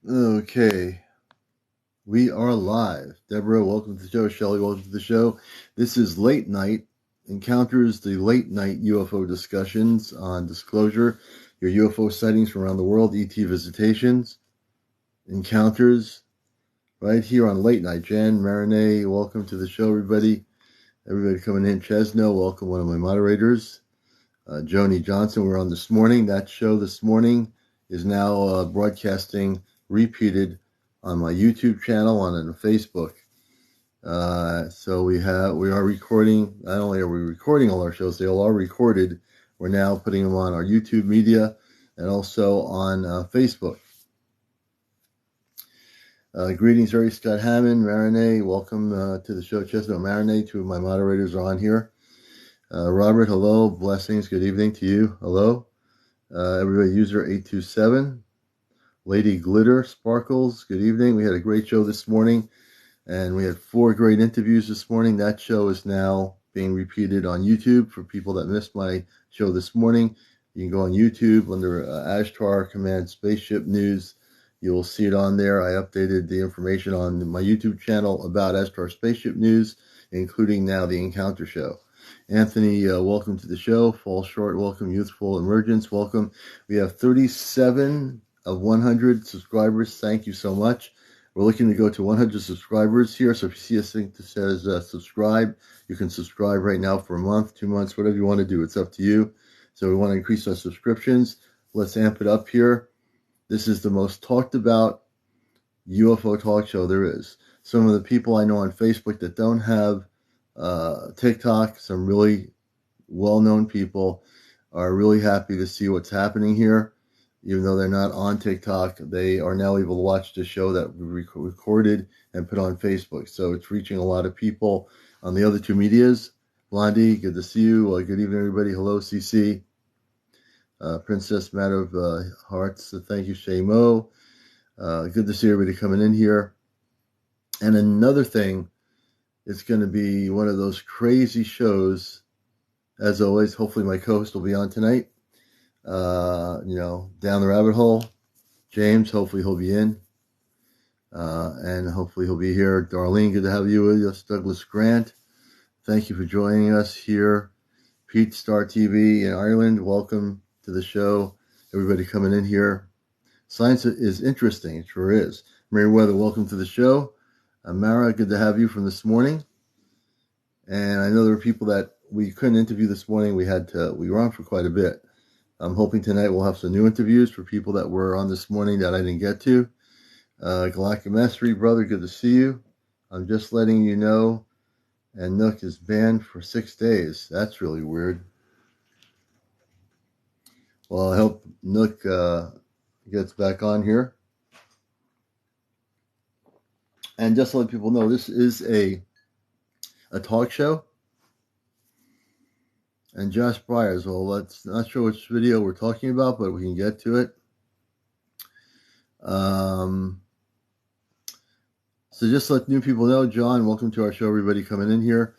Okay, we are live. Deborah, welcome to the show. Shelley, welcome to the show. This is Late Night Encounters, the late night UFO discussions on disclosure, your UFO sightings from around the world, ET visitations, encounters, right here on Late Night. Jan Marinay, welcome to the show, everybody. Everybody coming in. Chesno, welcome, one of my moderators. Joni Johnson, we're on this morning. That show this morning is now broadcasting repeated on my YouTube channel and on Facebook. So we are recording. Not only are we recording all our shows, they all are recorded. We're now putting them on our YouTube media and also on Facebook. Greetings, Harry Scott Hammond, Marinay. Welcome to the show. Chestnut Marinay, two of my moderators are on here. Robert, hello. Blessings. Good evening to you. Hello. Everybody, user 827. Lady Glitter, Sparkles, good evening. We had a great show this morning, and we had 4 great interviews this morning. That show is now being repeated on YouTube for people that missed my show this morning. You can go on YouTube under Ashtar Command Spaceship News. You will see it on there. I updated the information on my YouTube channel about Ashtar Spaceship News, including now the Encounter Show. Anthony, welcome to the show. Fall Short, welcome. Youthful Emergence, welcome. We have 37 of 100 subscribers. Thank you so much. We're looking to go to 100 subscribers here. So if you see a thing that says subscribe, you can subscribe right now for a month, 2 months, whatever you want to do. It's up to you. So we want to increase our subscriptions. Let's amp it up here. This is the most talked about UFO talk show there is. Some of the people I know on Facebook that don't have TikTok, some really well-known people, are really happy to see what's happening here. Even though they're not on TikTok, they are now able to watch the show that we recorded and put on Facebook. So it's reaching a lot of people on the other 2 medias. Blondie, good to see you. Good evening, everybody. Hello, CC. Princess Matter of Hearts, thank you, Shay Mo. Good to see everybody coming in here. And another thing, it's going to be one of those crazy shows. As always, hopefully my co-host will be on tonight. Down the rabbit hole. James, hopefully he'll be in. And hopefully he'll be here. Darlene, good to have you with us. Douglas Grant, thank you for joining us here. Pete Star TV in Ireland, welcome to the show. Everybody coming in here. Science is interesting, it sure is. Meriwether, welcome to the show. Mara, good to have you from this morning. And I know there were people that we couldn't interview this morning. We were on for quite a bit. I'm hoping tonight we'll have some new interviews for people that were on this morning that I didn't get to. Galactic Mastery, brother, good to see you. I'm just letting you know. And Nook is banned for 6 days. That's really weird. Well, I hope Nook gets back on here. And just to let people know, this is a talk show. And Josh Byers, well, let's not sure which video we're talking about, but we can get to it. So just to let new people know, John, welcome to our show, everybody coming in here.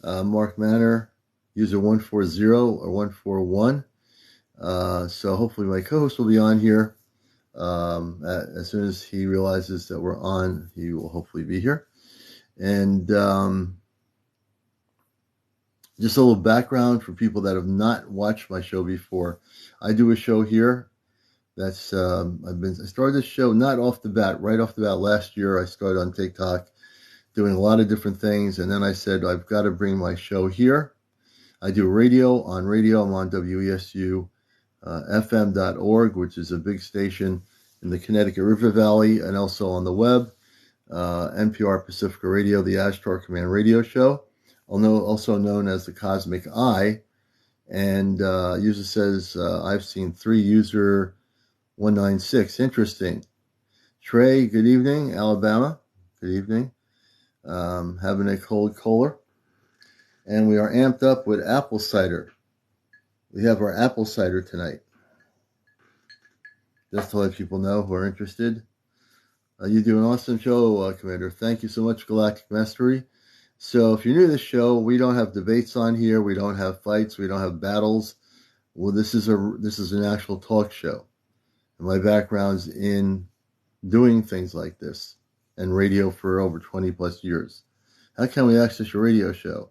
Mark Manor, user 140 or 141. So hopefully my co-host will be on here. As soon as he realizes that we're on, he will hopefully be here. And just a little background for people that have not watched my show before. I do a show here. That's I started this show not off the bat. Right off the bat last year, I started on TikTok doing a lot of different things, and then I said I've got to bring my show here. I do radio. I'm on WESU FM.org, which is a big station in the Connecticut River Valley, and also on the web. NPR Pacifica Radio, the Ashtar Command Radio Show, also known as the Cosmic Eye. And user says, I've seen 3 user 196. Interesting. Trey, good evening. Alabama, good evening. Having a cold caller. And we are amped up with apple cider. We have our apple cider tonight. Just to let people know who are interested. You do an awesome show, Commander. Thank you so much, Galactic Mastery. So if you're new to the show, we don't have debates on here. We don't have fights. We don't have battles. Well, this is an actual talk show. And my background's in doing things like this and radio for over 20 plus years. How can we access your radio show?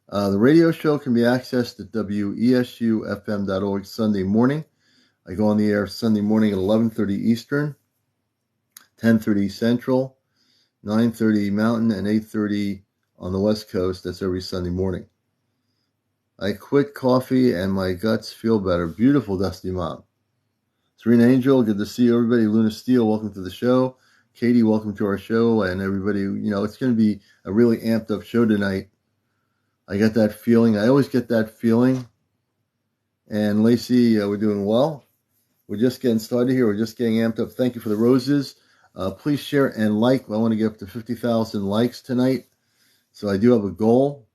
The radio show can be accessed at WESUFM.org Sunday morning. I go on the air Sunday morning at 11:30 Eastern, 10:30 Central, 9:30 Mountain, and 8:30 on the West Coast. That's every Sunday morning. I quit coffee and my guts feel better. Beautiful, Dusty Mom. Serena Angel, good to see you, everybody. Luna Steele, welcome to the show. Katie, welcome to our show. And everybody, it's going to be a really amped up show tonight. I get that feeling. I always get that feeling. And Lacey, we're doing well. We're just getting started here. We're just getting amped up. Thank you for the roses. Please share and like. I want to get up to 50,000 likes tonight. So I do have a goal.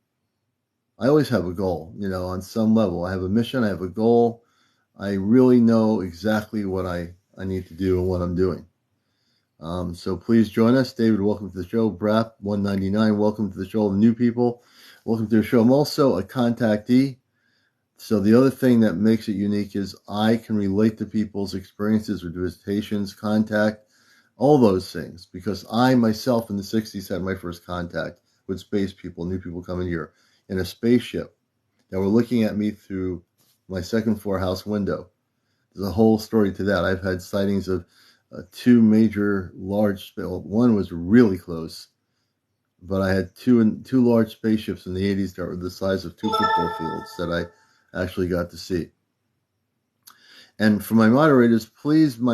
I always have a goal, on some level. I have a mission. I have a goal. I really know exactly what I need to do and what I'm doing. So please join us. David, welcome to the show. Brap 199, welcome to the show. The new people, welcome to the show. I'm also a contactee. So the other thing that makes it unique is I can relate to people's experiences with visitations, contact, all those things. Because I myself in the 60s had my first contact with space people, new people coming here in a spaceship that were looking at me through my second floor house window. There's a whole story to that. I've had sightings of two major large, one was really close, but I had two large spaceships in the 80s that were the size of two football fields that I actually got to see. And for my moderators, please show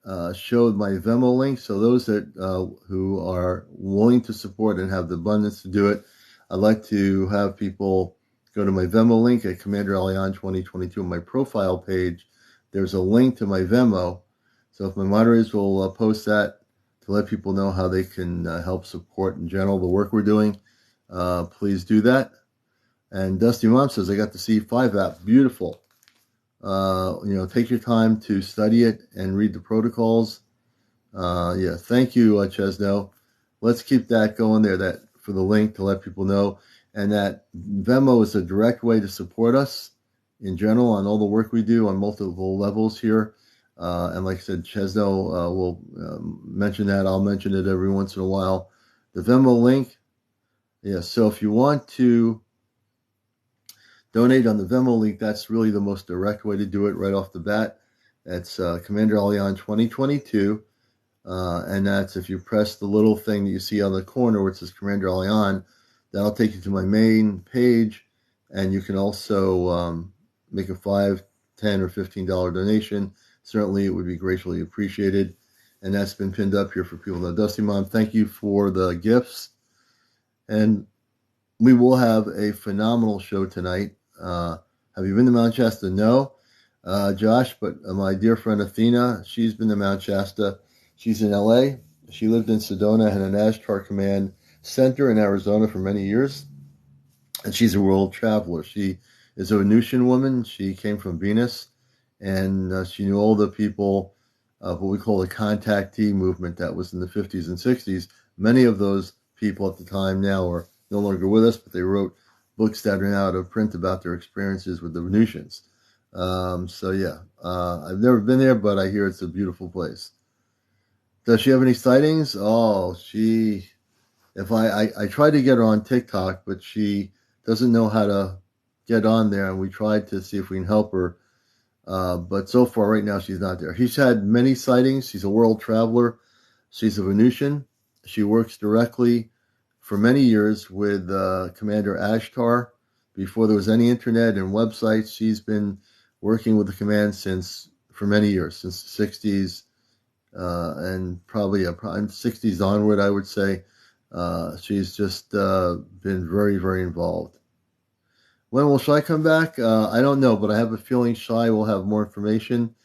my Venmo link. So those that who are willing to support and have the abundance to do it, I'd like to have people go to my Venmo link at CmdrAleon 2022 on my profile page. There's a link to my Venmo. So if my moderators will post that to let people know how they can help support in general the work we're doing, please do that. And Dusty Mom says, I got the C5 app. Beautiful. Take your time to study it and read the protocols. Thank you, Chesno. Let's keep that going there, that for the link to let people know. And that Venmo is a direct way to support us in general on all the work we do on multiple levels here. And like I said, Chesno will mention that. I'll mention it every once in a while. The Venmo link. So if you want to donate on the Venmo link, that's really the most direct way to do it right off the bat. That's CmdrAleon 2022. And that's if you press the little thing that you see on the corner where it says CmdrAleon, that'll take you to my main page. And you can also make a $5, $10, or $15 donation. Certainly, it would be gratefully appreciated. And that's been pinned up here for people to know. Dusty Mom, thank you for the gifts. And we will have a phenomenal show tonight. Have you been to Mount Shasta? No, Josh, but my dear friend Athena, she's been to Mount Shasta. She's in LA. She lived in Sedona, had an Ashtar Command Center in Arizona for many years. And she's a world traveler. She is a Venusian woman. She came from Venus, and she knew all the people of what we call the contactee movement that was in the 50s and 60s. Many of those people at the time now are no longer with us, but they wrote books that are now out of print about their experiences with the Venusians. I've never been there, but I hear it's a beautiful place. Does she have any sightings? Oh, I tried to get her on TikTok, but she doesn't know how to get on there, and we tried to see if we can help her. But so far, right now, she's not there. She's had many sightings. She's a world traveler. She's a Venusian. She works directly for many years with Commander Ashtar. Before there was any internet and websites, she's been working with the command for many years, since the 60s, and probably 60s onward, I would say. She's just been very, very involved. When will Shai come back? I don't know, but I have a feeling Shai will have more information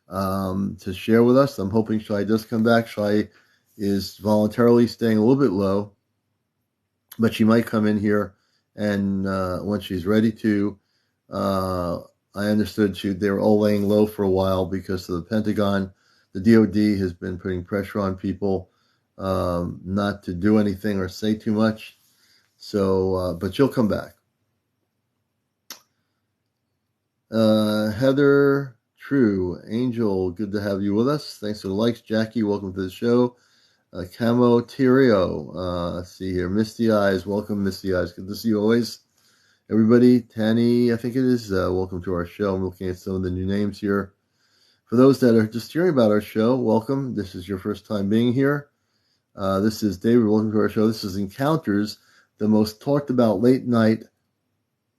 to share with us. I'm hoping Shai does come back. Shai is voluntarily staying a little bit low, but she might come in here, and when she's ready to. I understood they were all laying low for a while because of the Pentagon. The DOD has been putting pressure on people not to do anything or say too much. So, but she'll come back. Heather true. Angel, good to have you with us. Thanks for the likes. Jackie, welcome to the show. Camo Tirio, let's see here. Misty Eyes, welcome, Misty Eyes. Good to see you always. Everybody, Tanny, I think it is, welcome to our show. I'm looking at some of the new names here. For those that are just hearing about our show, welcome. This is your first time being here. This is David. Welcome to our show. This is Encounters, the most talked about late night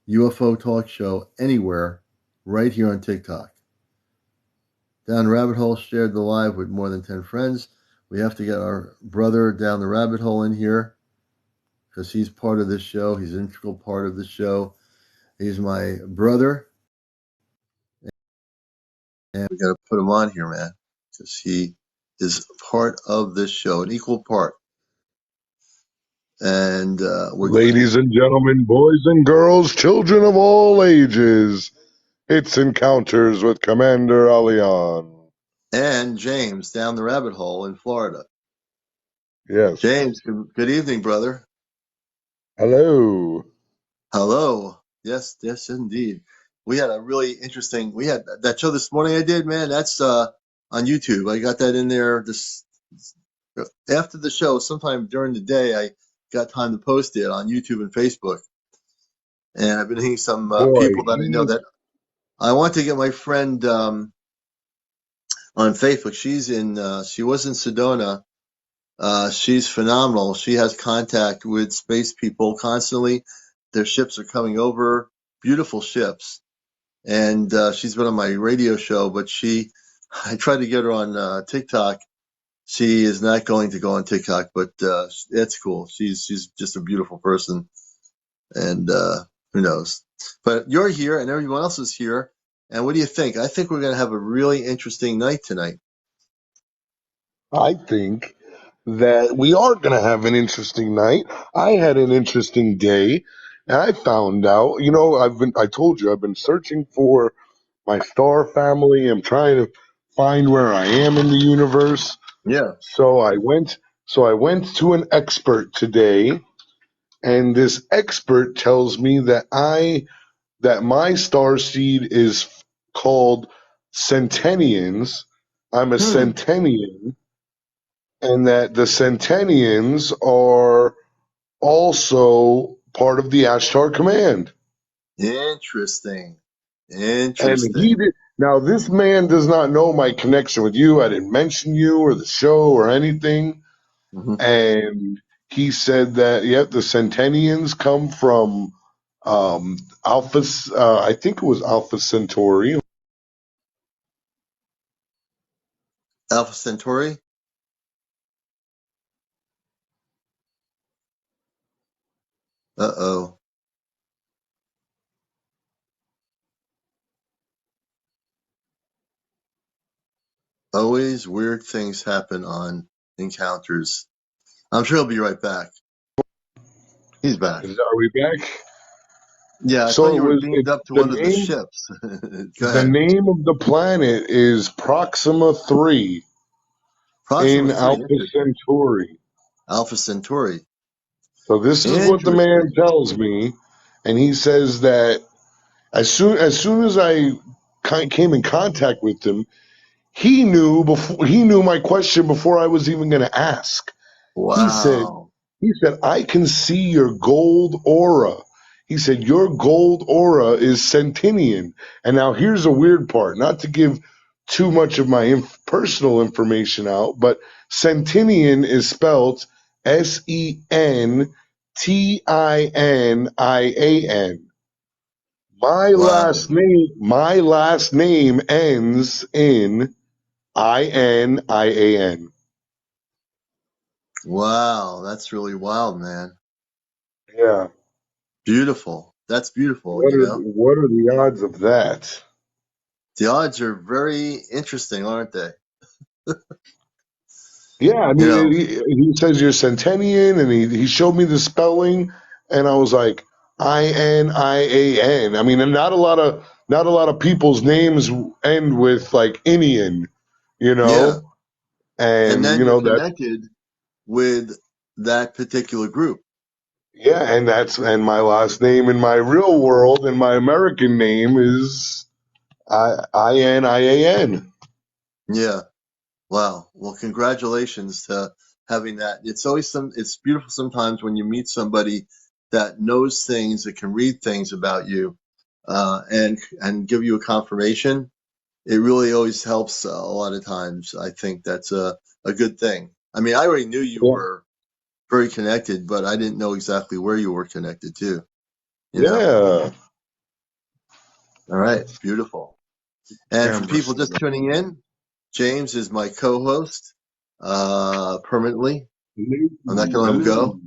UFO talk show anywhere, right here on TikTok. Down Rabbit Hole shared the live with more than 10 friends. We have to get our brother Down the Rabbit Hole in here because he's part of this show. He's an integral part of the show. He's my brother. And we got to put him on here, man, because he is part of this show, an equal part. And ladies and gentlemen, boys and girls, children of all ages, it's Encounters with CmdrAleon. And James Down the Rabbit Hole in Florida. Yes. James, good evening, brother. Hello. Hello. Yes, indeed. We had a really interesting. We had that show this morning. I did, man. That's on YouTube. I got that in there. This after the show, sometime during the day, I got time to post it on YouTube and Facebook. And I've been hitting some Boy, people that I know that I want to get my friend on Facebook. She's in. She was in Sedona. She's phenomenal. She has contact with space people constantly. Their ships are coming over, beautiful ships. And she's been on my radio show, but I tried to get her on TikTok. She is not going to go on TikTok, but it's cool. She's just a beautiful person, and who knows? But you're here, and everyone else is here. And what do you think? I think we're going to have a really interesting night tonight. I think that we are going to have an interesting night. I had an interesting day, and I found out, I told you, I've been searching for my star family. I'm trying to find where I am in the universe. Yeah. So I went to an expert today, and this expert tells me that my star seed is called Centennians. I'm a Centennian, and that the Centennians are also part of the Ashtar Command. Interesting. And he did. Now, this man does not know my connection with you. I didn't mention you or the show or anything. Mm-hmm. And he said that, the Centennians come from Alpha, I think it was Alpha Centauri. Alpha Centauri? Uh-oh. Always weird things happen on Encounters. I'm sure he'll be right back. He's back. Are we back? Yeah, I thought So you were beamed up to the one of the name, ships. Go the ahead. name of the planet is Proxima 3 Proxima in 3, Alpha interesting. Centauri. Alpha Centauri. So this is what the man Interesting. tells me, and he says that as soon as I came in contact with him, he knew my question before I was even going to ask. He said, Wow. I can see your gold aura. He said, your gold aura is Centennian. And now here's a weird part, not to give too much of my personal information out, but Centennian is spelled Sentinian. Wow. My last name ends in Inian. Wow. That's really wild, man. Yeah. Beautiful. That's beautiful, What are the odds of that? The odds are very interesting, aren't they? Yeah, I You mean, know, he says you're Centennian, and he showed me the spelling, and I was like, Inian. I mean, and not a lot of people's names end with like Inian, yeah. And and then you're that. connected with that particular group. Yeah, and my last name in my real world and my American name is INIAN. Yeah. Wow. Well, congratulations to having that. It's beautiful sometimes when you meet somebody that knows things, that can read things about you, and give you a confirmation. It really always helps a lot of times. I think that's a good thing. I mean, I already knew you Yeah. were very connected, but I didn't know exactly where you were connected to, you know. Yeah. All right. Beautiful. And for Camera people set just up. tuning in, James is my co-host, permanently. I'm not going to let him Hello. go.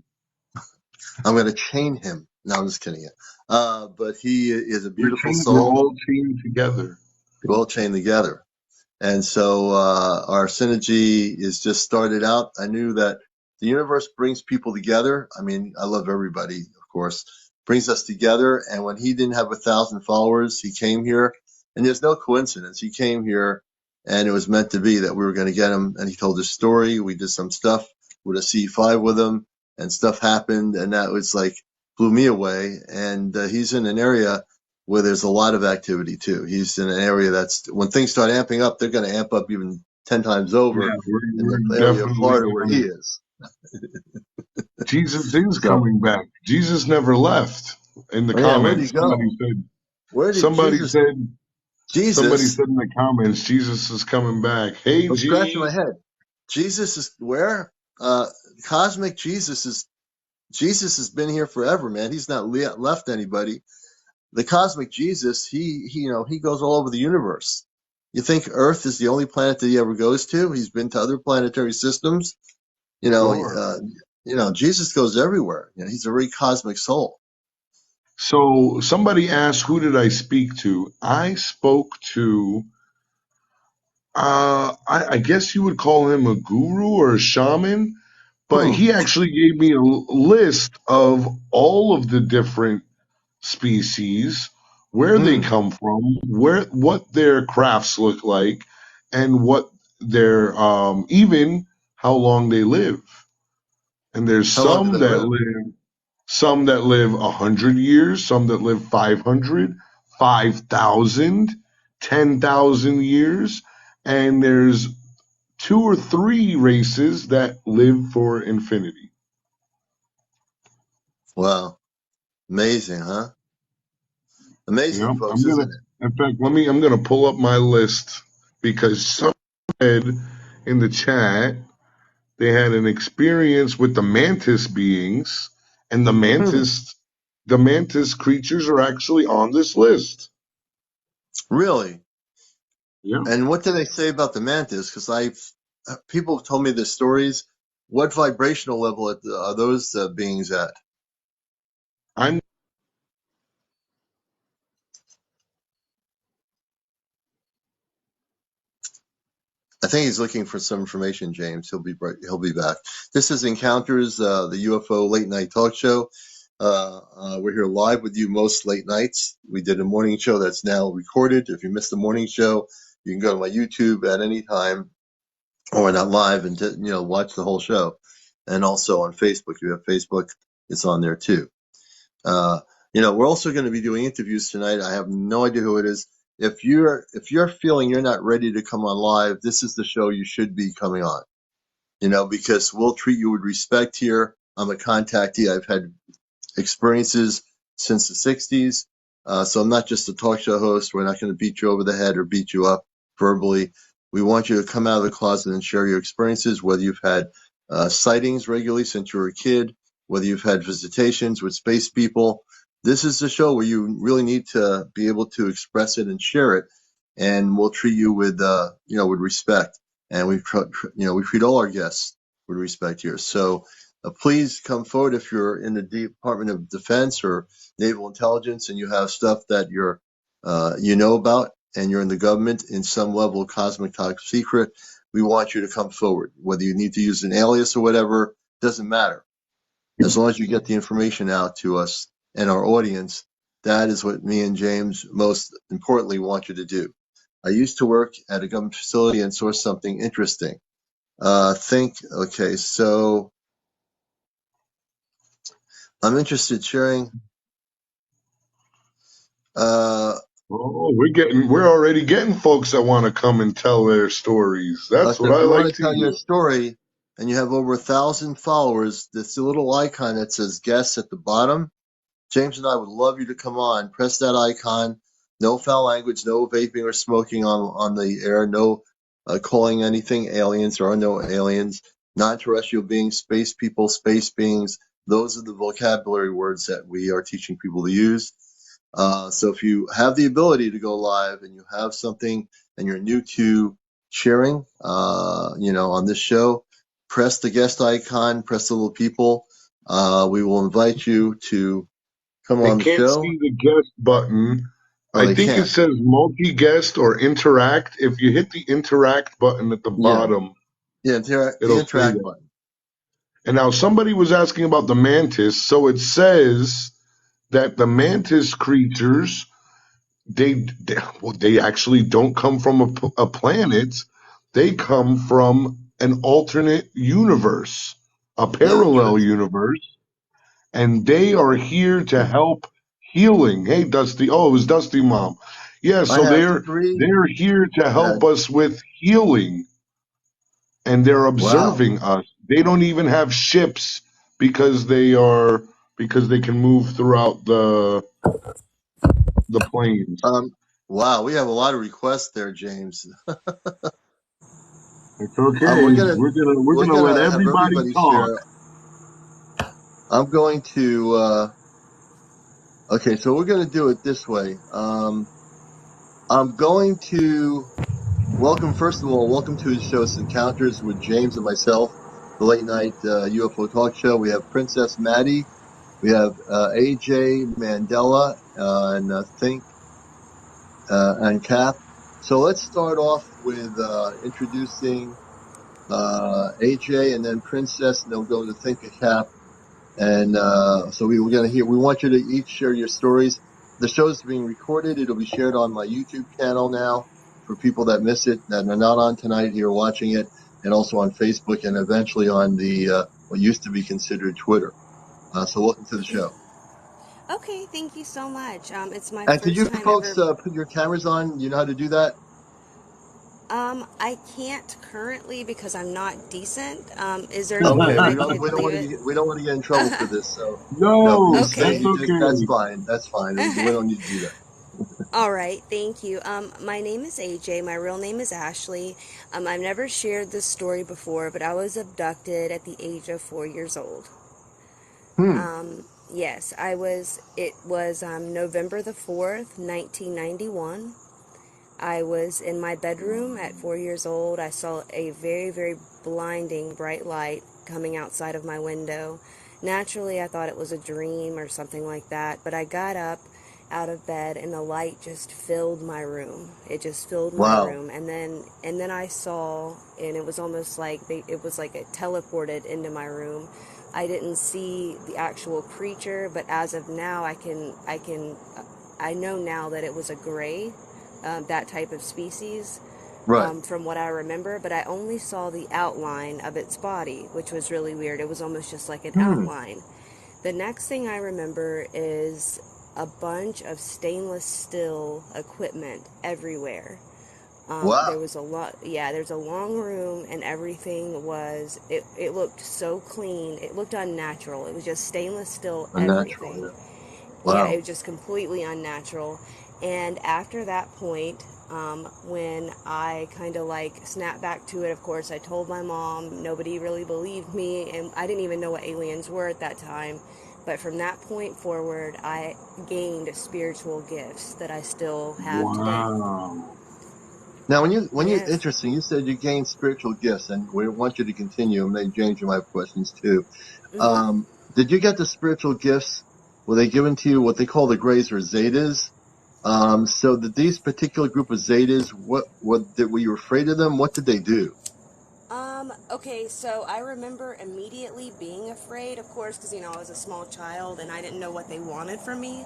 I'm going to chain him. No, I'm just kidding. But he is a beautiful We're soul. all chained together. We're all chained together. And so our synergy is just started out. I knew that the universe brings people together. I mean, I love everybody, of course, brings us together. And when he didn't have 1,000 followers, he came here. And there's no coincidence. He came here and it was meant to be that we were going to get him. And he told his story. We did some stuff with a C5 with him and stuff happened. And that was like, blew me away. And he's in an area where there's a lot of activity too. He's in an area that's when things start amping up, they're going to amp up even 10 times over Yeah, in the we're area of definitely Florida where he gonna. is. Jesus is So, coming back. Jesus never left. In the oh yeah, where'd he comments, go? Where did somebody Jesus? said, somebody Jesus, said in the comments, Jesus is coming back. Hey, I'm scratching G. my head. Jesus is where? Uh, Cosmic Jesus has been here forever, man. He's not left anybody. The cosmic Jesus, he goes all over the universe. You think Earth is the only planet that he ever goes to? He's been to other planetary systems. You know, Sure. Jesus goes everywhere. You know, he's a very cosmic soul. So somebody asked, who did I speak to? I spoke to, I guess you would call him a guru or a shaman, but Hmm. he actually gave me a list of all of the different species, where they Hmm. come from, what their crafts look like, and what their even how long they live. And there's How long do they live? some that live 100 years, some that live 500, 5,000, 10,000 years, and there's two or three races that live for infinity. Wow, amazing, huh? You Amazing, know, folks, isn't it? in fact, I'm gonna pull up my list because someone said in the chat they had an experience with the mantis beings, and Hmm. the mantis creatures are actually on this list. Really? Yeah, And what do they say about the mantis? Because people have told me the stories. What vibrational level are those beings at? I'm I think he's looking for some information, James. He'll be back. This is Encounters, the UFO late night talk show. We're here live with you most late nights. We did a morning show that's now recorded. If you missed the morning show, you can go to my YouTube at any time, or not live, and watch the whole show. And also on Facebook, you have Facebook. It's on there too. Uh, we're also going to be doing interviews tonight. I have no idea who it is. If you're feeling you're not ready to come on live, this is the show you should be coming on. Because we'll treat you with respect here. I'm a contactee. I've had experiences since the 60s. So I'm not just a talk show host. We're not going to beat you over the head or beat you up verbally. We want you to come out of the closet and share your experiences, whether you've had sightings regularly since you were a kid, whether you've had visitations with space people. This is the show where you really need to be able to express it and share it. And we'll treat you with respect. And we treat all our guests with respect here. So, please come forward if you're in the Department of Defense or Naval Intelligence and you have stuff that you know about and you're in the government in some level of cosmic top secret. We want you to come forward. Whether you need to use an alias or whatever, doesn't matter. As long as you get the information out to us and our audience, that is what me and James most importantly want you to do. I used to work at a government facility and saw something interesting. Okay, so I'm interested in sharing. Oh, we're already getting folks that want to come and tell their stories. That's So what if I you want like to to tell your hear. story and you have over 1,000 followers, this little icon that says guests at the bottom, James and I would love you to come on. Press that icon. No foul language, no vaping or smoking on the air, no calling anything aliens. There are no aliens. Non terrestrial beings, space people, space beings. Those are the vocabulary words that we are teaching people to use. So if you have the ability to go live and you have something and you're new to sharing, on this show, press the guest icon, press the little people. We will invite you to come I on the can't show. see the guest button. Oh, I they think it can't. says multi-guest or interact. If you hit the interact button at the Yeah, bottom, yeah. The it'll say interact that. button. And now somebody was asking about the mantis. So it says that the mantis creatures, they actually don't come from a planet. They come from an alternate universe, a parallel Interesting. universe, and they are here to help healing. Hey, Dusty. Oh, it was Dusty Mom. Yeah, I so have they're three. they're here to help us with healing, and they're Wow. observing us. They don't even have ships because because they can move throughout the planes. Um. Wow. We have a lot of requests there, James. It's We're okay. gonna We're we're gonna let gonna have everybody everybody talk. share. I'm going to. Okay, so we're gonna do it this way. I'm going to first of all, welcome to the show's Encounters with James and myself, the late night UFO talk show. We have Princess Maddie, we have AJ Mandela, and Think and Cap. So let's start off with introducing AJ and then Princess, and then we'll go to Think and Cap. And so we're going to hear, we want you to each share your stories. The show is being recorded. It'll be shared on my YouTube channel now for people that miss it, that are not on tonight here watching it, and also on Facebook and eventually on the what used to be considered Twitter. So welcome to the show. Okay, thank you so much. It's my And could first you time folks ever. put your cameras on? You know how to do that? I can't currently because I'm not decent. Is there any way Okay, that I we could don't do want to it? we don't want to get in trouble for this. So no, No, please, that's Okay. that's okay. fine. That's fine. We don't need to do that. All right, thank you. My name is AJ. My real name is Ashley. I've never shared this story before, but I was abducted at the age of 4 years old. Hmm. Yes, I was. It was November the 4th, 1991. I was in my bedroom at 4 years old. I saw a very, very blinding bright light coming outside of my window. Naturally, I thought it was a dream or something like that, but I got up out of bed and the light just filled my room. It just filled my Wow. room, and then I saw, and it was almost like it was like it teleported into my room. I didn't see the actual creature, but as of now, I know now that it was a gray, that type of species, Right. from what I remember, but I only saw the outline of its body, which was really weird. It was almost just like an Hmm. outline. The next thing I remember is a bunch of stainless steel equipment everywhere. There Wow. was a lot, yeah, there's a long room, and everything was, it looked so clean. It looked unnatural. It was just stainless steel Unnatural. everything. Yeah. Yeah, it Wow. was just completely unnatural. And after that point, when I kind of like snapped back to it, of course, I told my mom. Nobody really believed me, and I didn't even know what aliens were at that time. But from that point forward, I gained spiritual gifts that I still have today. Wow. Now, when you Yes. interesting, you said you gained spiritual gifts, and we want you to continue. And maybe James, you might have questions too. Hmm. Did you get the spiritual gifts? Were they given to you what they call the Greys or Zetas? So that these particular group of Zetas, were you afraid of them? What did they do? Okay, so I remember immediately being afraid, of course, because, I was a small child and I didn't know what they wanted from me.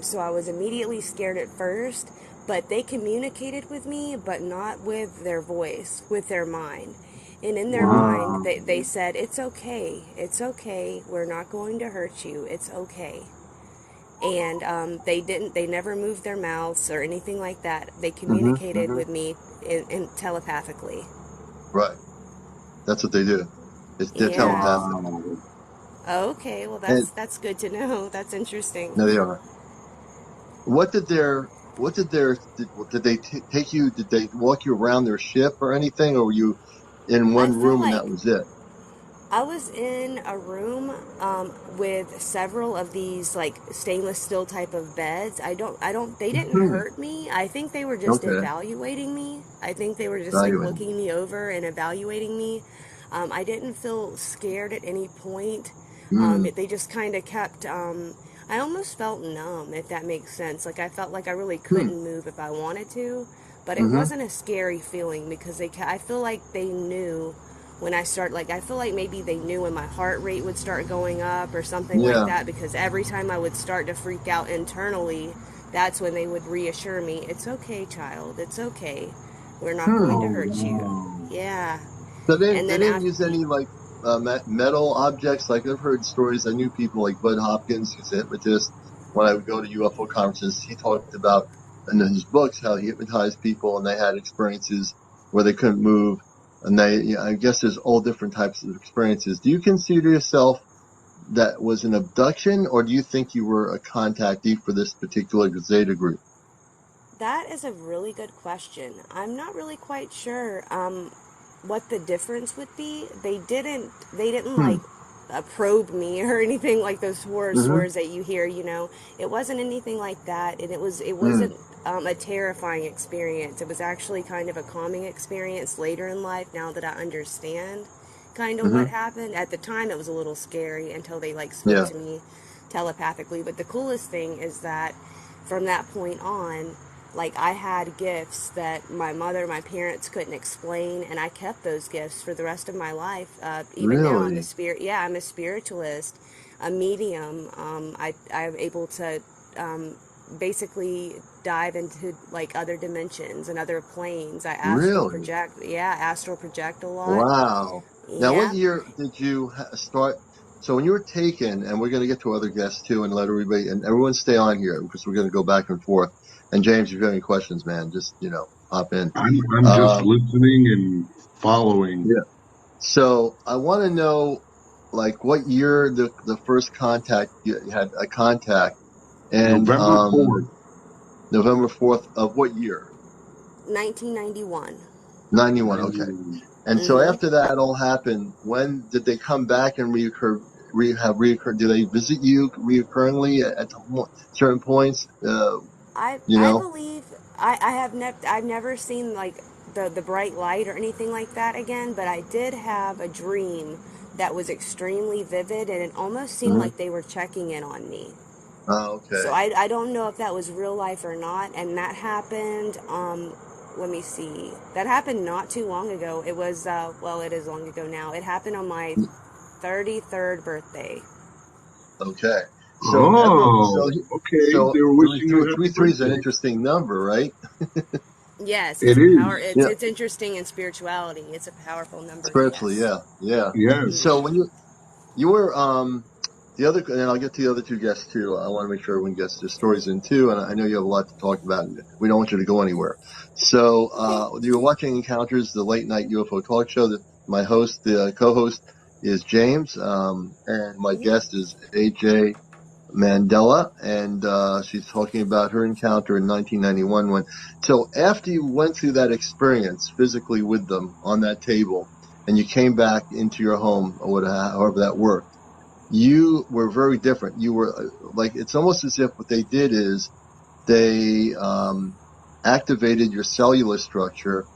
So I was immediately scared at first, but they communicated with me, but not with their voice, with their mind. And in their Hmm. mind, Wow. they said, it's okay, we're not going to hurt you, it's okay. and they never moved their mouths or anything like that. They Mm-hmm. communicated Mm-hmm. with me in telepathically. Right. That's what they do. They're Yeah. telepathic. Wow. Okay, well And that's good to know. That's interesting. no, they are. Did they take you? Did they walk you around their ship or anything, or were you in I one feel room and like that was it? I was in a room with several of these like stainless steel type of beds. They didn't Hmm. hurt me. I think they were just Okay. evaluating me. I think they were just like Evaluating. looking me over and evaluating me. I didn't feel scared at any point. Mm. They just kind of kept. I almost felt numb, if that makes sense. Like I felt like I really Hmm. couldn't move if I wanted to, but it Mm-hmm. wasn't a scary feeling because I feel like they knew when I start, like, I feel like maybe they knew when my heart rate would start going up or something like Yeah. that, because every time I would start to freak out internally, that's when they would reassure me, it's okay, child, it's okay, we're not Hmm. going to Oh, hurt you. wow. Yeah. So And they then didn't after, use any like metal objects. Like I've heard stories. I knew people like Bud Hopkins, who's a hypnotist. When I would go to UFO conferences, he talked about in his books how he hypnotized people and they had experiences where they couldn't move. And I guess there's all different types of experiences. Do you consider yourself that was an abduction, or do you think you were a contactee for this particular Zeta group? that is a really good question. I'm not really quite sure what the difference would be. They didn't Hmm. like probe me or anything like those horror Mm-hmm. stories that you hear. It wasn't anything like that, and it Mm. wasn't a terrifying experience. It was actually kind of a calming experience later in life. Now that I understand kind of what Mm-hmm. happened, at the time it was a little scary until they like spoke Yeah. to me telepathically. But the coolest thing is that from that point on, like, I had gifts that my parents couldn't explain, and I kept those gifts for the rest of my life. Even now, Really? I'm a spiritualist, a medium. I'm able to um, basically dive into like other dimensions and other planes. I astral Really? project. Yeah, astral project a lot. Wow. Now, what Yeah. year did you start? So when you were taken, and we're going to get to other guests too, and let everybody and everyone stay on here because we're going to go back and forth. And James, if you have any questions, man, just hop in. I'm just Um, listening and following. yeah. So I want to know, like, what year the first contact you had a contact, and November 4th. November 4th of what year? 1991. 91. Okay. And so Mm-hmm. after that all happened, when did they come back and reoccur? Do they visit you reoccurringly at certain points? You I know? believe I've never seen like the bright light or anything like that again, but I did have a dream that was extremely vivid, and it almost seemed Hmm. like they were checking in on me. Oh, So okay. I don't know if that was real life or not, and that happened. Let me see. That happened not too long ago. It was well, it is long ago now. It happened on my 33rd birthday. Okay. So ever Oh, so okay. so They were three wishing you three a three happy three is an birthday. interesting number, right? Yes, It is. Yeah. it's interesting in spirituality. It's a powerful number. Spiritually, Yes. yeah, yeah. So Yes. when you were the other, and I'll get to the other two guests too. I want to make sure everyone gets their stories in too, and I know you have a lot to talk about. And we don't want you to go anywhere. So you were watching Encounters, the late night UFO talk show. My host, the co-host, is James, and my Mhm. guest is AJ Mandela, and she's talking about her encounter in 1991. So after you went through that experience physically with them on that table, and you came back into your home or whatever, however that worked, you were very different. You were like, it's almost as if what they did is they activated your cellular structure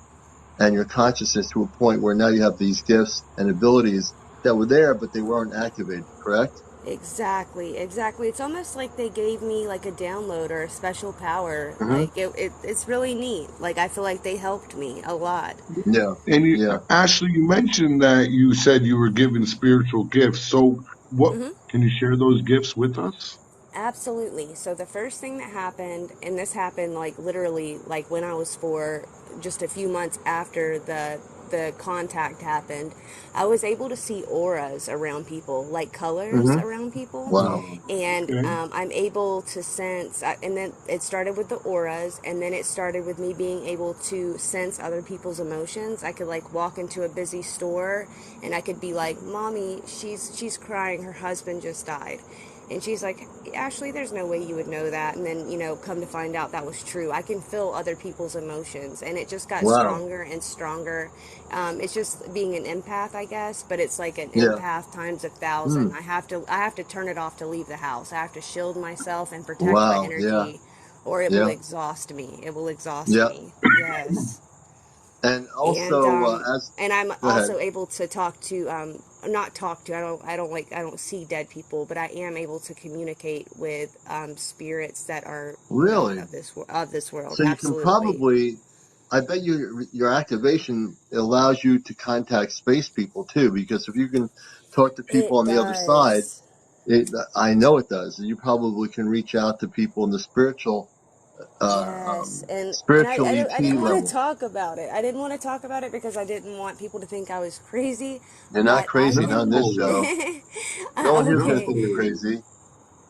and your consciousness to a point where now you have these gifts and abilities that were there, but they weren't activated, correct? Exactly, exactly. It's almost like they gave me like a download or a special power. Hmm. Like it's really neat. Like I feel like they helped me a lot. Yeah, And yeah. Ashley, you mentioned that you said you were given spiritual gifts. So, what Hmm. can you share those gifts with us? Absolutely. So the first thing that happened, and this happened like literally like when I was 4, just a few months after the contact happened, I was able to see auras around people, like colors Mm-hmm. around people. Wow. And Okay. I'm able to sense, and then it started with the auras, and then it started with me being able to sense other people's emotions. I could like walk into a busy store, and I could be like, "Mommy, she's crying. Her husband just died." And she's like, "Ashley, there's no way you would know that." And then, come to find out that was true. I can feel other people's emotions, and it just got Wow. stronger and stronger. It's just being an empath, I guess, but it's like an Yeah. empath times 1,000. Hmm. I have to turn it off to leave the house. I have to shield myself and protect my Wow. Yeah. energy, or it will Yeah. exhaust me. It will exhaust Yeah. me. Yes. And and also, as and I'm go ahead. also able to talk to, not talk to, I don't see dead people, but I am able to communicate with spirits that are not Really? of this world. So you can Absolutely. probably, I bet your activation allows you to contact space people too, because if you can talk to people It on the other side, does. I know it does. You probably can reach out to people in the uh, Yes, and spiritual I ET didn't want to level. talk about it. I didn't want to talk about it because I didn't want people to think I was crazy. You're not But I crazy, not in can. this No, show. No one here is going to Okay, think you're no. crazy.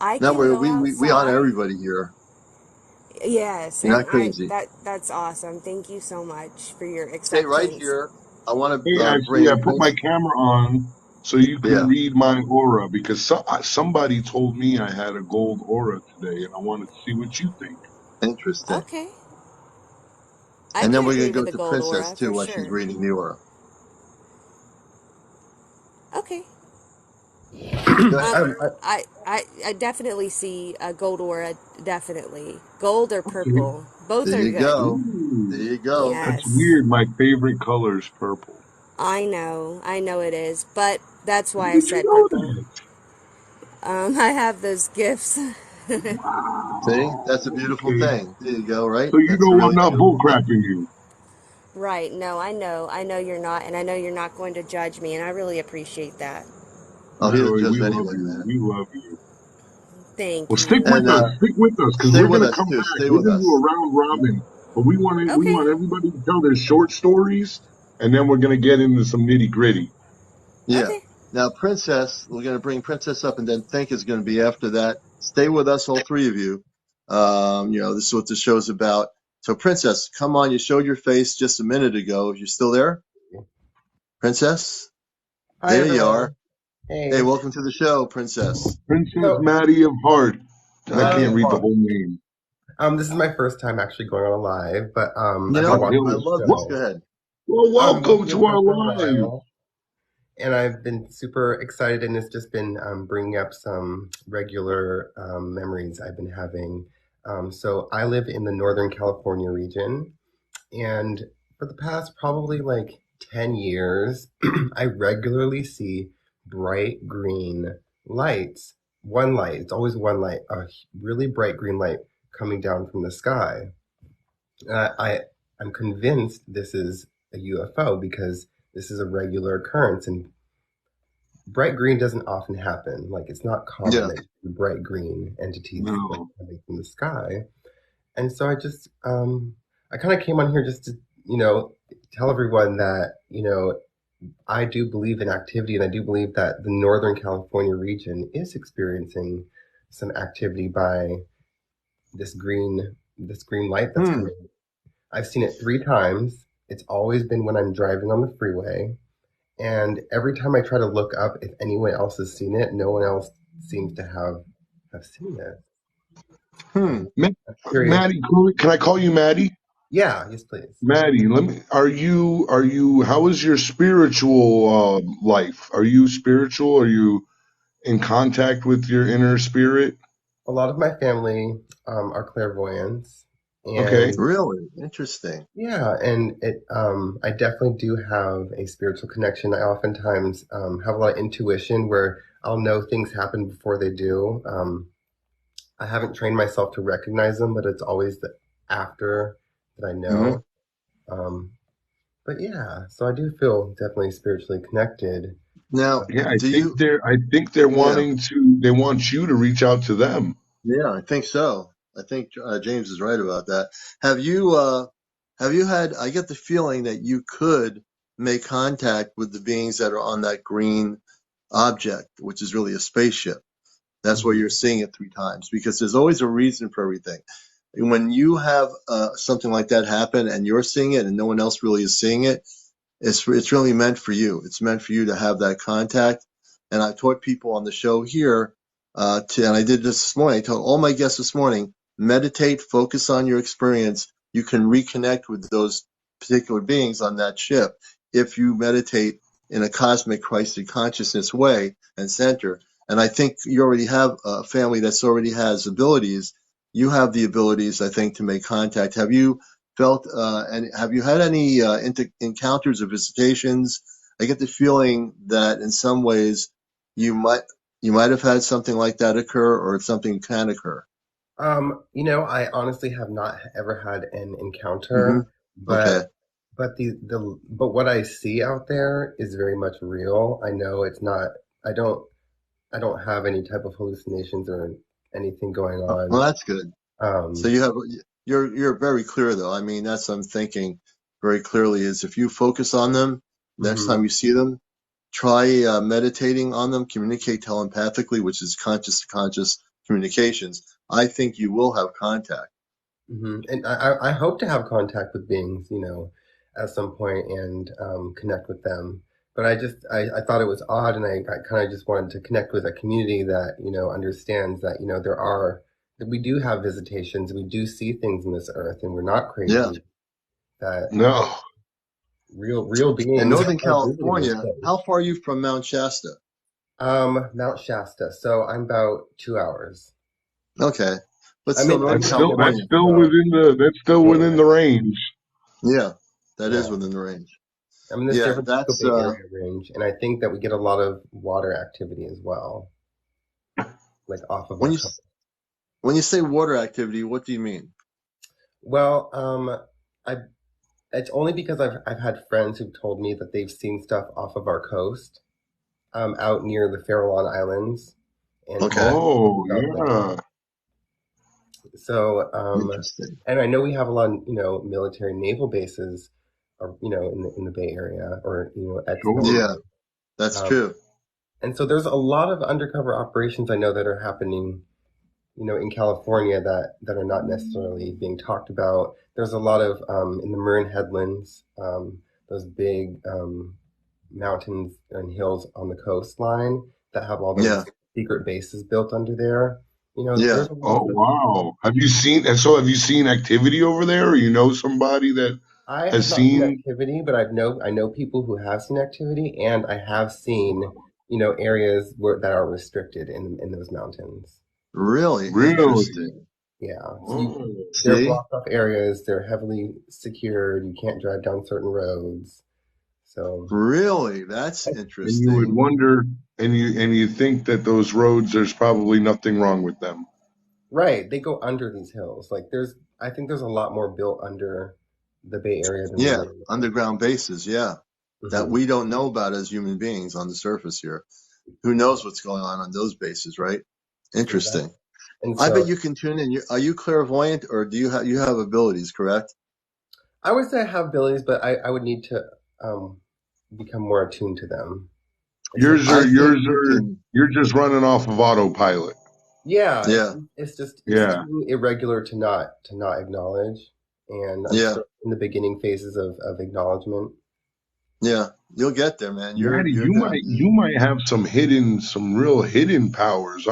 I No, can go we honor outside. everybody here. Yes, You're and not crazy. that's awesome. Thank you so much for your Stay right acceptance. here. I want Hey, to Ashley, I bring put my Prince. camera on so you can Yeah, read my aura because somebody told me I had a gold aura today, and I wanted to see what you think. interesting. Okay, I And then can we're going agree to with go the to gold Princess aura too for while she's sure. reading the aura. Okay. Go ahead. I definitely see a gold aura. Definitely gold or Okay. purple. Both There are you good. go. There Ooh, you go. that's Yes, weird. My favorite color is purple. I know it is, but that's How why I did you said know purple. that? I have those gifts. See, that's a Wow. beautiful Okay. thing. There you go. Right. So you That's a know I'm really not beautiful thing. bullcrapping you. Right. No, I know you're not, and I know you're not going to judge me, and I really appreciate that. Oh, he doesn't Natalie, judge we love anybody, you. man. We love you. Well, Thank stick you. with And us. Stick with us because stay we're with gonna us come too. back. Stay We're with gonna do a us. round robin, but we Okay. want everybody to tell their short stories, and then we're gonna get into some nitty gritty. Yeah. Okay. Now, Princess, we're going to bring Princess up, and then Think is going to be after that. Stay with us, all three of you. This is what the show's about. So, Princess, come on. You showed your face just a minute ago. If you're still there, Princess, Hi there you are. everyone. Hey, Hey. welcome to the show, Princess. Princess So, Maddie of Heart. I Maddie can't of read the Heart. whole name. this is my first time actually going on a live, but You I've been know, Heart watching I the Hills. love this. Well, Go show. ahead. I've been welcome watching the to show our for a live. while, and I've been super excited, and it's just been bringing up some regular memories I've been having. So I live in the Northern California region, and for the past probably like 10 years, I regularly see bright green lights. One light, it's always one light, a really bright green light coming down from the sky. I'm convinced this is a UFO because this is a regular occurrence, and bright green doesn't often happen. Like it's not common Yeah. that bright green entities like No. coming from the sky. And so I kind of came on here just to tell everyone that I do believe in activity, and I do believe that the Northern California region is experiencing some activity by this green light that's Hmm. coming. I've seen it 3 times. It's always been when I'm driving on the freeway. And every time I try to look up if anyone else has seen it, no one else seems to have seen it. Hmm. And Ma- I'm curious. Maddie, can I call you Maddie? Yeah, yes, please. Maddie, are you, how is your spiritual life? Are you spiritual? Are you in contact with your inner spirit? A lot of my family are clairvoyants, Okay. and Really interesting. yeah, and I definitely do have a spiritual connection. I oftentimes have a lot of intuition where I'll know things happen before they do. I haven't trained myself to recognize them, but it's always the after that I Hmm. know. Um, but yeah, so I do feel definitely spiritually connected. Now, Yeah, do you? I think they're Yeah. they want you to reach out to them. Yeah, I think so. I think James is right about that. Have you had? I get the feeling that you could make contact with the beings that are on that green object, which is really a spaceship. That's why you're seeing it 3 times, because there's always a reason for everything. And when you have something like that happen and you're seeing it and no one else really is seeing it, it's really meant for you. It's meant for you to have that contact. And I taught people on the show here, and I did this morning. I told all my guests this morning, meditate, focus on your experience. You can reconnect with those particular beings on that ship if you meditate in a cosmic Christed consciousness way and center. And I think you already have a family that's already has abilities. You have the abilities, I think, to make contact. Have you felt and have you had any encounters or visitations? I get the feeling that in some ways you might have had something like that occur, or something can occur. I honestly have not ever had an Mm-hmm. encounter, but Okay. but what I see out there is very much real. I know it's not. I don't. I don't have any type of hallucinations or anything going Well, on. that's good. So Um, you're very clear though. I mean, that's what I'm thinking very clearly is if you focus on them next mhm, time you see them, try meditating on them, communicate telepathically, which is conscious to conscious communications. I think you will have contact. And I hope to have contact with beings, at some point and connect with them. But I thought it was odd, and I kind of just wanted to connect with a community that understands that that we do have visitations, we do see things in this earth, and we're not Yeah. crazy. That No. real In beings Northern are visiting this California, place. how far are you from Mount Shasta? Mount Shasta. So I'm about 2 hours. Okay. But I'm still in Northern That's I'm in still that's California. Denver, still so within the range. Yeah. That is yeah. within the range. I'm in the San Yeah, Francisco that's Bay Area range, and I think that we get a lot of water activity as well, like off of when our you coast. when you say water activity, what do you mean? Well, I it's only because I've had friends who've told me that they've seen stuff off of our coast, out near the Farallon Islands and Okay. Oh stuff like yeah. so. Interesting. And I know we have a lot of military naval bases, in the Bay Area or ex Sure. Yeah, military. that's Um, true. and so there's a lot of undercover operations I know that are happening in California that are not necessarily being talked about. There's a lot of in the Marin Headlands, those big mountains and hills on the coastline that have all Yeah. those secret bases built under there. Yeah. There's a lot Oh of. wow. Have you seen activity over there? Or you know somebody that I has have not seen seen? activity, but I know people who have seen activity, and I have seen areas that are restricted in those mountains. Really Really? interesting. Yeah, so Oh. they're See? blocked off areas. They're heavily secured. You can't drive down certain roads. So, Really? That's And you would interesting. wonder, and you think that those roads, there's probably nothing wrong with them. right, they go under these hills. Like I think there's a lot more built under the Bay Area than we Yeah. realize. Underground bases. Yeah. That Hmm. we don't know about as human beings on the surface here. Who knows what's going on those bases, right? Interesting. Exactly. And I bet so you can tune in. Are you clairvoyant, or do you have abilities? Correct. I would say I have abilities, but I would need to um, become more attuned to them. It's Yours something. are I think yours you are can. you're just running off of autopilot. Yeah, Yeah. it's Yeah. too irregular to not acknowledge, and I'm Yeah. still in the beginning phases of acknowledgement. Yeah. You'll get there, man. You're Maddie, you're you gonna might be. you might have some real hidden powers.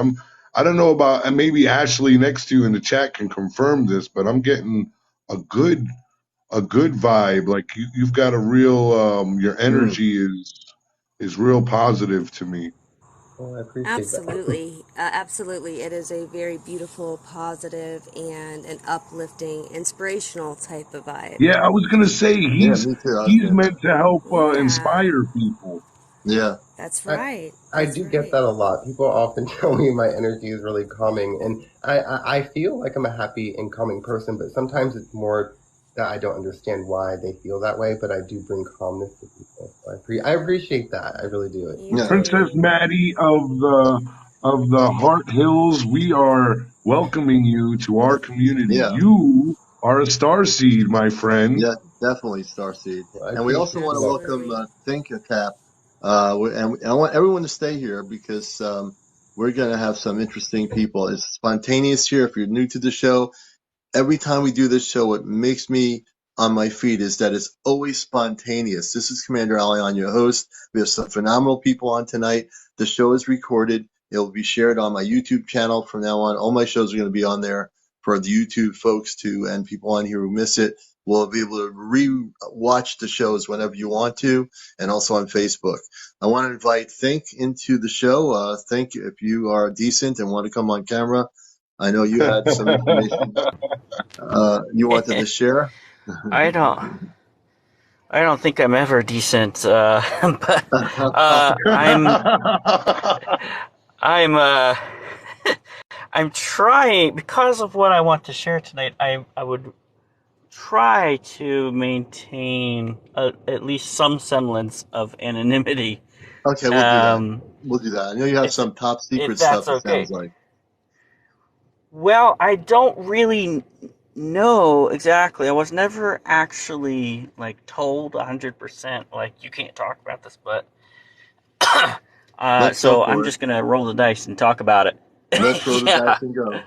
I don't know about, and maybe Ashley next to you in the chat can confirm this, but I'm getting a good a good vibe. Like you've got a real your Mm, energy is real positive to me. Well, I appreciate that. Absolutely. Absolutely. It is a very beautiful, positive, and an uplifting, inspirational type of vibe. Yeah, I was gonna say yeah. he's Me too. I was he's getting that. meant to help Yeah, inspire people. Yeah. that's I right. I That's do get right. that a lot. People often tell me my energy is really calming, and I feel like I'm a happy and calming person, but sometimes it's more that I don't understand why they feel that way, but I do bring calmness to people. So I appreciate that. I really do. You Yeah. Enjoy it. Princess do. Maddie of the Heart Hills, we are welcoming you to our community. Yeah. You are a star seed, my friend. Yeah. Definitely Starseed. Well, I And we also appreciate want the to welcome. welcome Absolutely. Think Tap. And I want everyone to stay here because we're going to have some interesting people. It's spontaneous here. If you're new to the show, every time we do this show, what makes me on my feet is that it's always spontaneous. This is CmdrAleon, your host. We have some phenomenal people on tonight. The show is recorded. It will be shared on my YouTube channel from now on. All my shows are going to be on there for the YouTube folks too, and people on here who miss it will be able to re-watch the shows whenever you want to, and also on Facebook. I want to invite Think into the show. Think, if you are decent and want to come on camera. I know you had some information you wanted to share? I don't. I don't think I'm ever decent, but I'm. I'm. I'm trying because of what I want to share tonight. I would try to maintain at least some semblance of anonymity. Okay, we'll do that. Um, We'll do that. I know you have if some top if secret that's stuff, it okay. sounds like. Well, I don't really know exactly. I was never actually like told 100% like you can't talk about this, but Let's go so I'm for it. just gonna roll the dice and talk about it. Let's throw the Yeah, dice and go.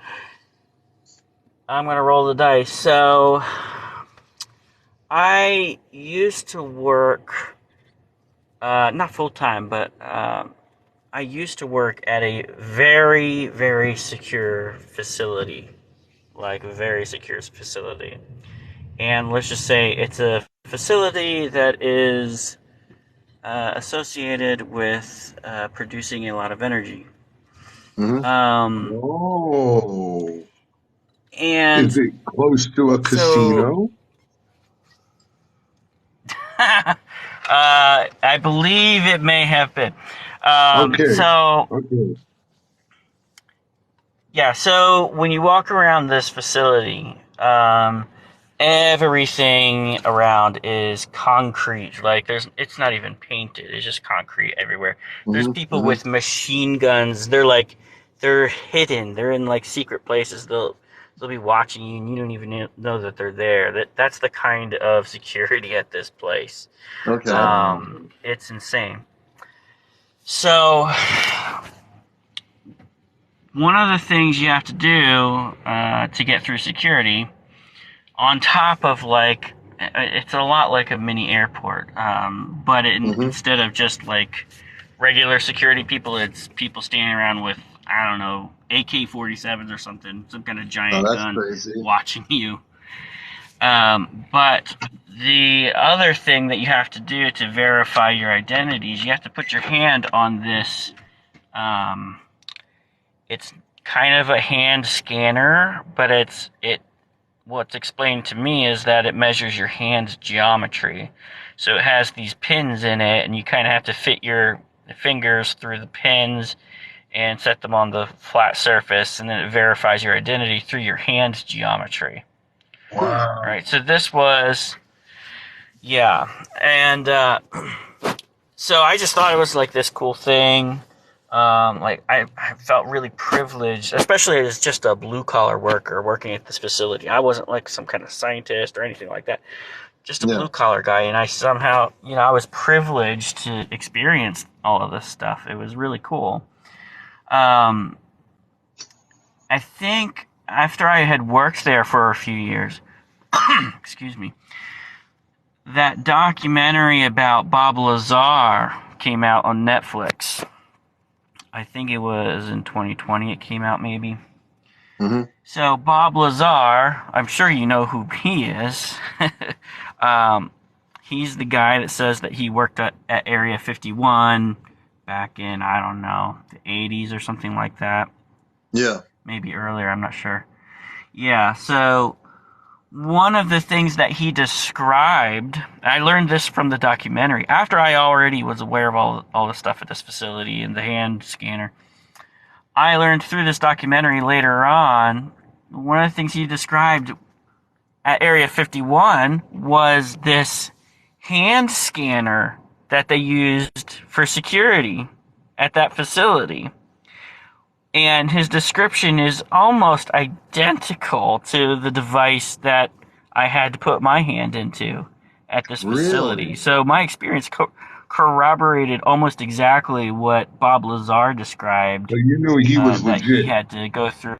I'm gonna roll the dice. So I used to work, not full time, but I used to work at a very, very secure facility, like a very secure facility. And let's just say it's a facility that is associated with producing a lot of energy. Hmm. Um, Oh, is and it close to a so casino? I believe it may have been. Okay, So okay. yeah, so when you walk around this facility, everything around is concrete. Like it's not even painted. It's just concrete everywhere. There's Hmm. people Hmm. with machine guns. They're hidden. They're in like secret places. They'll be watching you, and you don't even know that they're there. That's the kind of security at this place. Okay. Wow. It's insane. So one of the things you have to do to get through security, on top of like, it's a lot like a mini airport, but Hmm. instead of just like regular security people, it's people standing around with, I don't know, AK-47s or something, some kind of Oh, giant that's gun crazy. watching you. But the other thing that you have to do to verify your identities, you have to put your hand on this. Um, it's kind of a hand scanner, but what's explained to me is that it measures your hand's geometry. So it has these pins in it, and you kind of have to fit your fingers through the pins and set them on the flat surface, and then it verifies your identity through your hand's geometry. All Wow. right, so this was, yeah, and so I just thought it was like this cool thing. Like I felt really privileged, especially as just a blue collar worker working at this facility. I wasn't like some kind of scientist or anything like that. Just a Yeah. blue collar guy, and I somehow, I was privileged to experience all of this stuff. It was really cool. Um, I think after I had worked there for a few years, excuse me, that documentary about Bob Lazar came out on Netflix. I think it was in 2020 it came out, maybe. Hmm. So Bob Lazar, I'm sure you know who he is. um, he's the guy that says that he worked at Area 51 back in, I don't know, the 80s or something like that. Yeah. Maybe earlier, I'm not sure. Yeah, so one of the things that he described, I learned this from the documentary, after I already was aware of all the stuff at this facility and the hand scanner. I learned through this documentary later on, one of the things he described at Area 51 was this hand scanner that they used for security at that facility. And his description is almost identical to the device that I had to put my hand into. at this facility. Really? So my experience corroborated almost exactly what Bob Lazar described But you knew he was that he legit. had to go through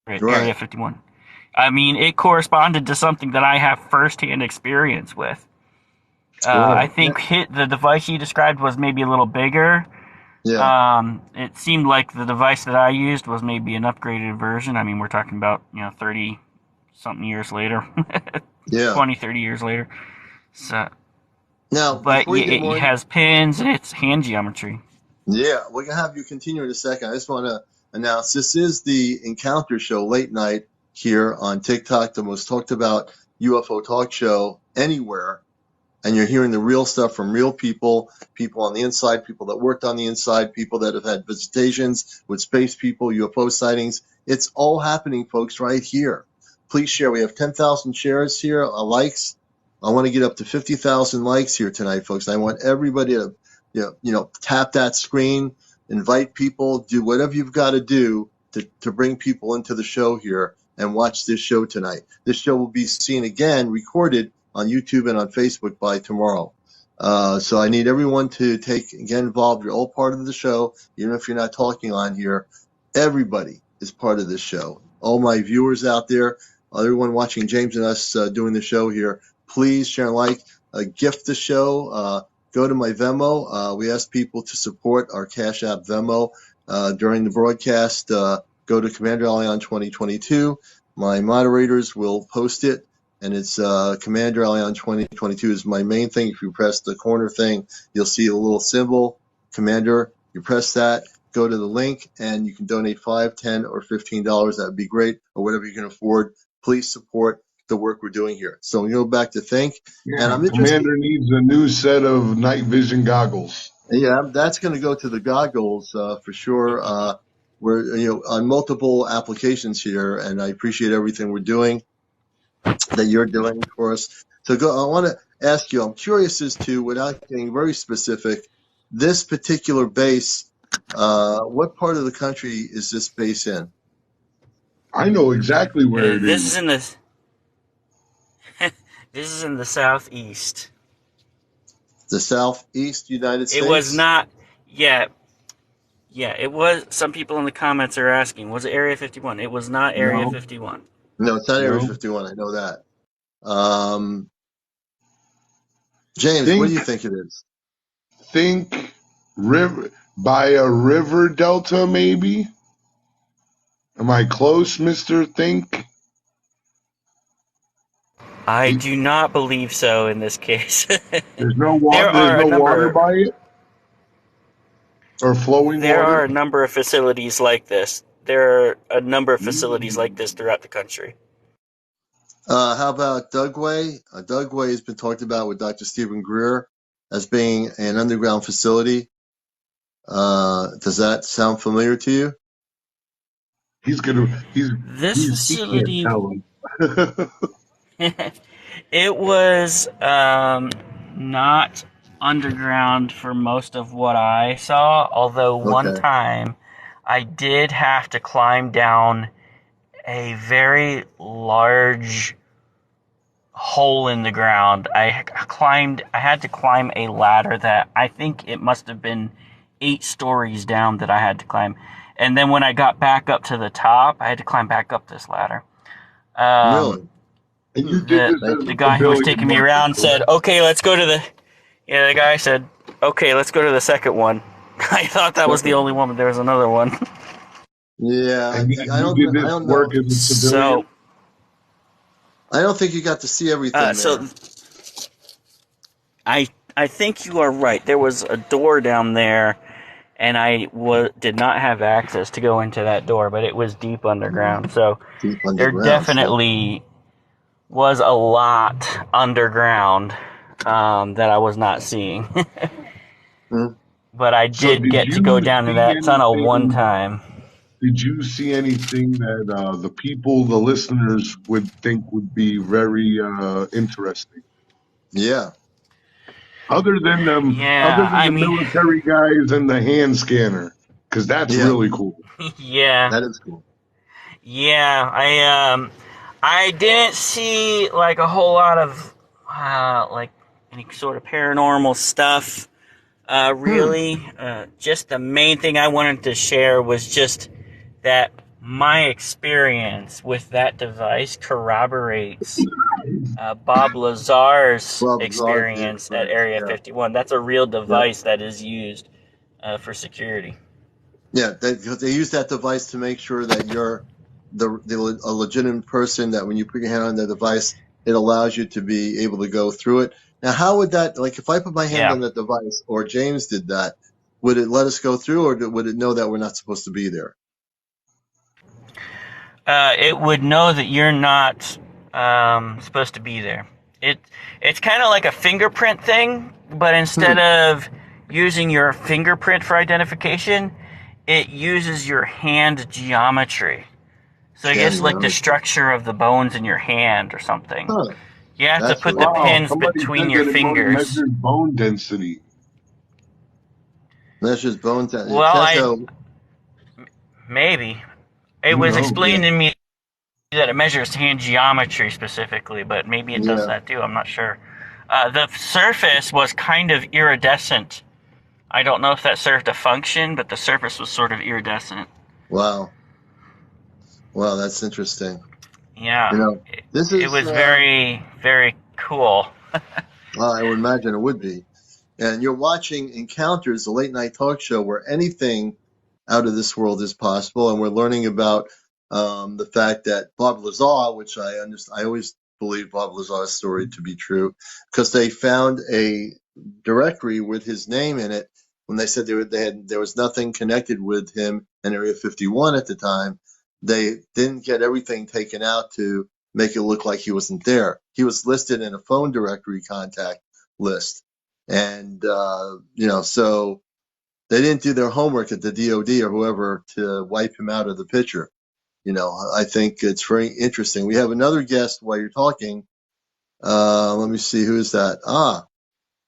at Right. Area 51. I mean, it corresponded to something that I have firsthand experience with. I Right. Yeah. think the device he described was maybe a little bigger. Yeah. It seemed like the device that I used was maybe an upgraded version. I mean, we're talking about 30 something years later, Yeah. 20, 30 years later. So, Now, but before you get it more has pins and it's hand geometry. Yeah, we're gonna have you continue in a second. I just want to announce this is the Encounter Show late night here on TikTok, the most talked about UFO talk show anywhere. And you're hearing the real stuff from real people, people on the inside, people that worked on the inside, people that have had visitations with space people, UFO sightings. It's all happening, folks, right here. Please share. We have 10,000 shares here, likes. I want to get up to 50,000 likes here tonight, folks. I want everybody to, tap that screen, invite people, do whatever you've got to do to bring people into the show here and watch this show tonight. This show will be seen again, recorded on YouTube and on Facebook by tomorrow. So I need everyone to get involved. You're all part of the show, even if you're not talking on here. Everybody is part of this show. All my viewers out there, everyone watching James and us doing the show here, please share and like, gift the show. Go to my Venmo. We ask people to support our Cash App Venmo during the broadcast. Go to CmdrAleon 2022. My moderators will post it, and it's CmdrAleon 2022 is my main thing. If you press the corner thing, you'll see a little symbol, Commander. You press that, go to the link, and you can donate $5, $10, or $15. That would be great, or whatever you can afford. Please support the work we're doing here. So we go back to think, and Yeah. I'm interested. Commander needs a new set of night vision goggles. Yeah, that's going to go to the goggles for sure. We're on multiple applications here, and I appreciate everything we're doing that you're doing for us. So I want to ask you. I'm curious as to, without getting very specific, this particular base. What part of the country is this base in? I know exactly where it This is. is in the this is in the southeast. The southeast United It was States? not. Yeah, yeah. It was. Some people in the comments are asking, was it Area 51? It was not Area No, 51. No, it's not Area no. 51. I know that. James, what do Think, you think it is? think, river by a river delta, maybe. Am I close, Mister Think? I He, do not believe so in this case. there's no water. there There's are a no water number. by it or flowing There are water. a number of facilities like this. There are a number of facilities like this throughout the country. How about Dugway? Dugway has been talked about with Dr. Stephen Greer as being an underground facility. Does that sound familiar to you? He's gonna. This He can't facility, tell him. it was not underground for most of what I saw, although one Okay. time I did have to climb down a very large hole in the ground. I had to climb a ladder that I think it must have been 8 stories down that I had to climb. And then when I got back up to the top, I had to climb back up this ladder. Um, Really? And you did the this Thank as the you. a guy who was civilian taking me worker, around said, correct? "Okay, let's go to the." Yeah, the guy said, "Okay, let's go to the second one." I thought that was the Second only one. one, but there was another one. Yeah, And I you don't. did I this don't work know. as a So, civilian. I don't think you got to see everything so there. I I think you are right. There was a door down there, and did not have access to go into that door, but it was deep underground. So Deep there underground. So, definitely was a lot underground that I was not seeing. hmm. But I So did did get to go you down to see that tunnel one anything? time. Did you see anything that the people, the listeners, would think would be very interesting, Yeah. other Yeah, than I the mean, military guys and the hand scanner? Because that's Yeah. really cool. yeah, That is cool. yeah. I didn't see like a whole lot of like any sort of paranormal stuff. Really, just the main thing I wanted to share was just that my experience with that device corroborates Bob Lazar's Well, bizarre experience at experience. Area Yeah. 51. That's a real Yeah. device that is used for security. Yeah. They use that device to make sure that you're a legitimate person, that when you put your hand on the device, it allows you to be able to go through it. Now, how would that, like, if I put my hand Yeah. on the device or James did that, would it let us go through, or would it know that we're not supposed to be there? It would know that you're not supposed to be there. It's kind of like a fingerprint thing, but instead of using your fingerprint for identification, it uses your hand geometry. So I Yeah. guess like the structure of the bones in your hand or something. Huh. You have to That's put really the Wow, pins interesting. somebody between said your that it fingers. measures bone density. Measures bones. It Well, says how. maybe it Who was knows? Yeah. explained to me that it measures hand geometry specifically, but maybe it does Yeah. that too. I'm not sure. The surface was kind of iridescent. I don't know if that served a function, but the surface was sort of iridescent. Wow. Wow. That's interesting. Yeah, You know, this it is. was very, very cool. Well, I would imagine it would be. And you're watching Encounters, a late night talk show where anything out of this world is possible. And we're learning about the fact that Bob Lazar, which I understand, I always believe Bob Lazar's story to be true, because they found a directory with his name in it when they said there was nothing connected with him in Area 51 at the time. They didn't get everything taken out to make it look like he wasn't there. He was listed in a phone directory contact list. And, so they didn't do their homework at the DOD or whoever to wipe him out of the picture. I think it's very interesting. We have another guest while you're talking. Let me see. Who is that?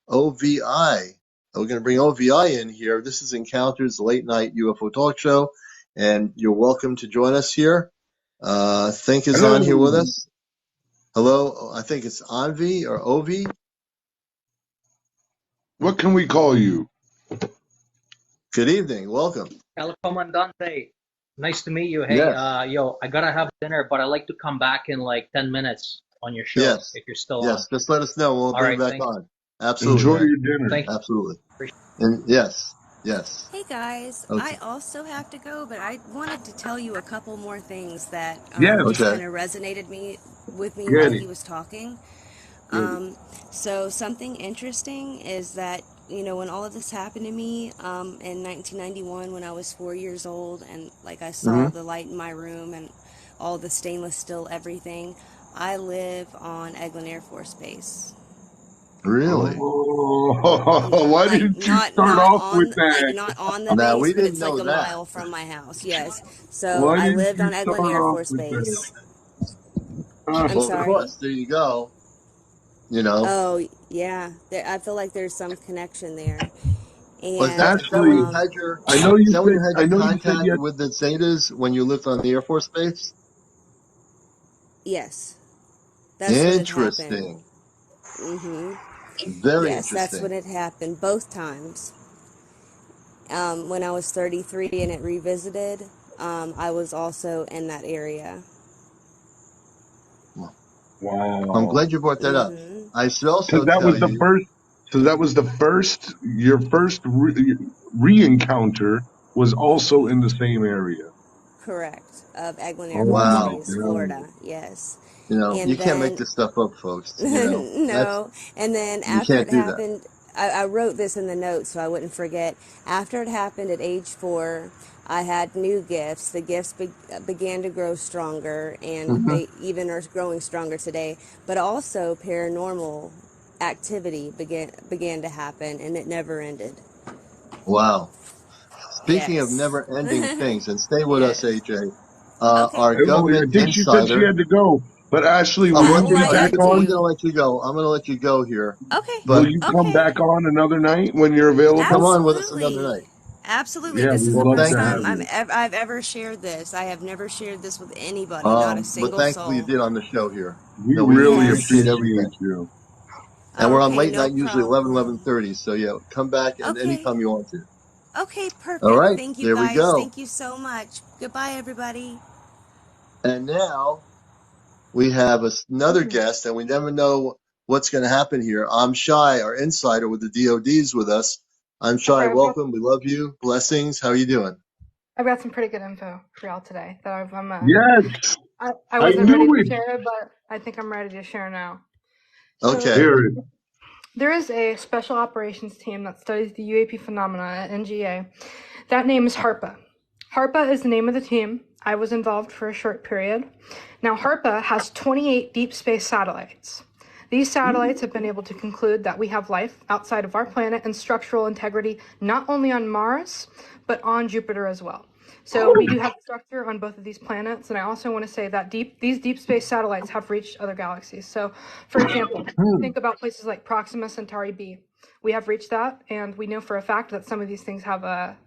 OVI. We're going to bring OVI in here. This is Encounters, the late night UFO talk show. And you're welcome to join us here. Think is on here with Hello. us. Hello. I think it's Anvi or Ovi. What can we call you? Good evening. Welcome. El Comandante. Nice to meet you. Hey, Yes. I gotta have dinner, but I'd like to come back in like 10 minutes on your show Yes. if you're still on. Yes. Just let us know. We'll All bring right, you back thank on. Absolutely, Enjoy man. your dinner. Thank you. Absolutely. And yes. Hey guys, Okay. I also have to go, but I wanted to tell you a couple more things that Yes, just Okay. kind of resonated with me get while it. he was talking. Get it. So something interesting is that when all of this happened to me in 1991 when I was 4 years old, and like I saw Mm-hmm. the light in my room and all the stainless steel everything, I live on Eglin Air Force Base. Really? Oh, why Like didn't you not start not off with on like that? not on the Now, base, we but didn't it's like know a that. mile from my house. Yes. So Why I didn't lived you on Eglin start Air off Force with that? Base. I'm Well, of sorry. course. There you go. You know. Oh yeah, I feel like there's some connection there. Was And that where Actually, you had your? I know Is you that where said you had I your know you said contact you had, with the Zetas when you lived on the Air Force Base? yes, that's when it happened. Interesting. Mhm. Very Yes, that's interesting. when it happened both times. When I was 33 and it revisited, I was also in that area. Well, I'm wow. glad you brought that up. Mhm. I should Because also that tell was the you. first. So that was the first. Your first re-encounter was also in the same area. Correct. Of Eglin Air Oh Force my Wow. Base, God. Florida. Yes. You And can't make then this stuff up, folks. That's no. And then you after it can't do that. happened, I wrote this in the notes so I wouldn't forget. After it happened at age 4, I had new gifts. The gifts began to grow stronger, and Hmm. they even are growing stronger today. But also, paranormal activity began to happen, and it never ended. Wow. Speaking of Yes. never-ending things, and stay with us, Yes. AJ. Okay. Our Emily, I government think she said she insider. had to go. But Ashley, will I'm you Oh, be letting. I back do I'm on? going to too. let you go. I'm going to let you go here. Okay. Will But you come Okay. back on another night when you're available? come on with us another Absolutely. night. Absolutely. Yeah, This is we'd the Well, love first to thank have time you. you. I've ever shared this. I have never shared this with anybody, not a But single thankfully you soul. did on the show here. We No, we really Yes. appreciate appreciate everything. you. And we're on Okay, late no night, usually 11, problem. 11:30. So yeah, come back and Okay. anytime you want to. Okay, All perfect. right, Thank you there we guys. go. Thank you so much. Goodbye, everybody. And now we have another guest, and we never know what's going to happen here. I'm Shy, our insider with the DoD's with us. I'm Shy. Okay, Welcome. We love you. Blessings. How are you doing? I've got some pretty good info for y'all today that Yes, I I wasn't ready knew to it. share, but I think I'm ready to share now. So Okay. Here it. there is a special operations team that studies the UAP phenomena at NGA. That name is HARPA. HARPA is the name of the team. I was involved for a short period. Now, HARPA has 28 deep space satellites. These satellites have been able to conclude that we have life outside of our planet and structural integrity not only on Mars, but on Jupiter as well. So we do have structure on both of these planets, and I also want to say that these deep space satellites have reached other galaxies. So, for example, think about places like Proxima Centauri b. We have reached that, and we know for a fact that some of these things have a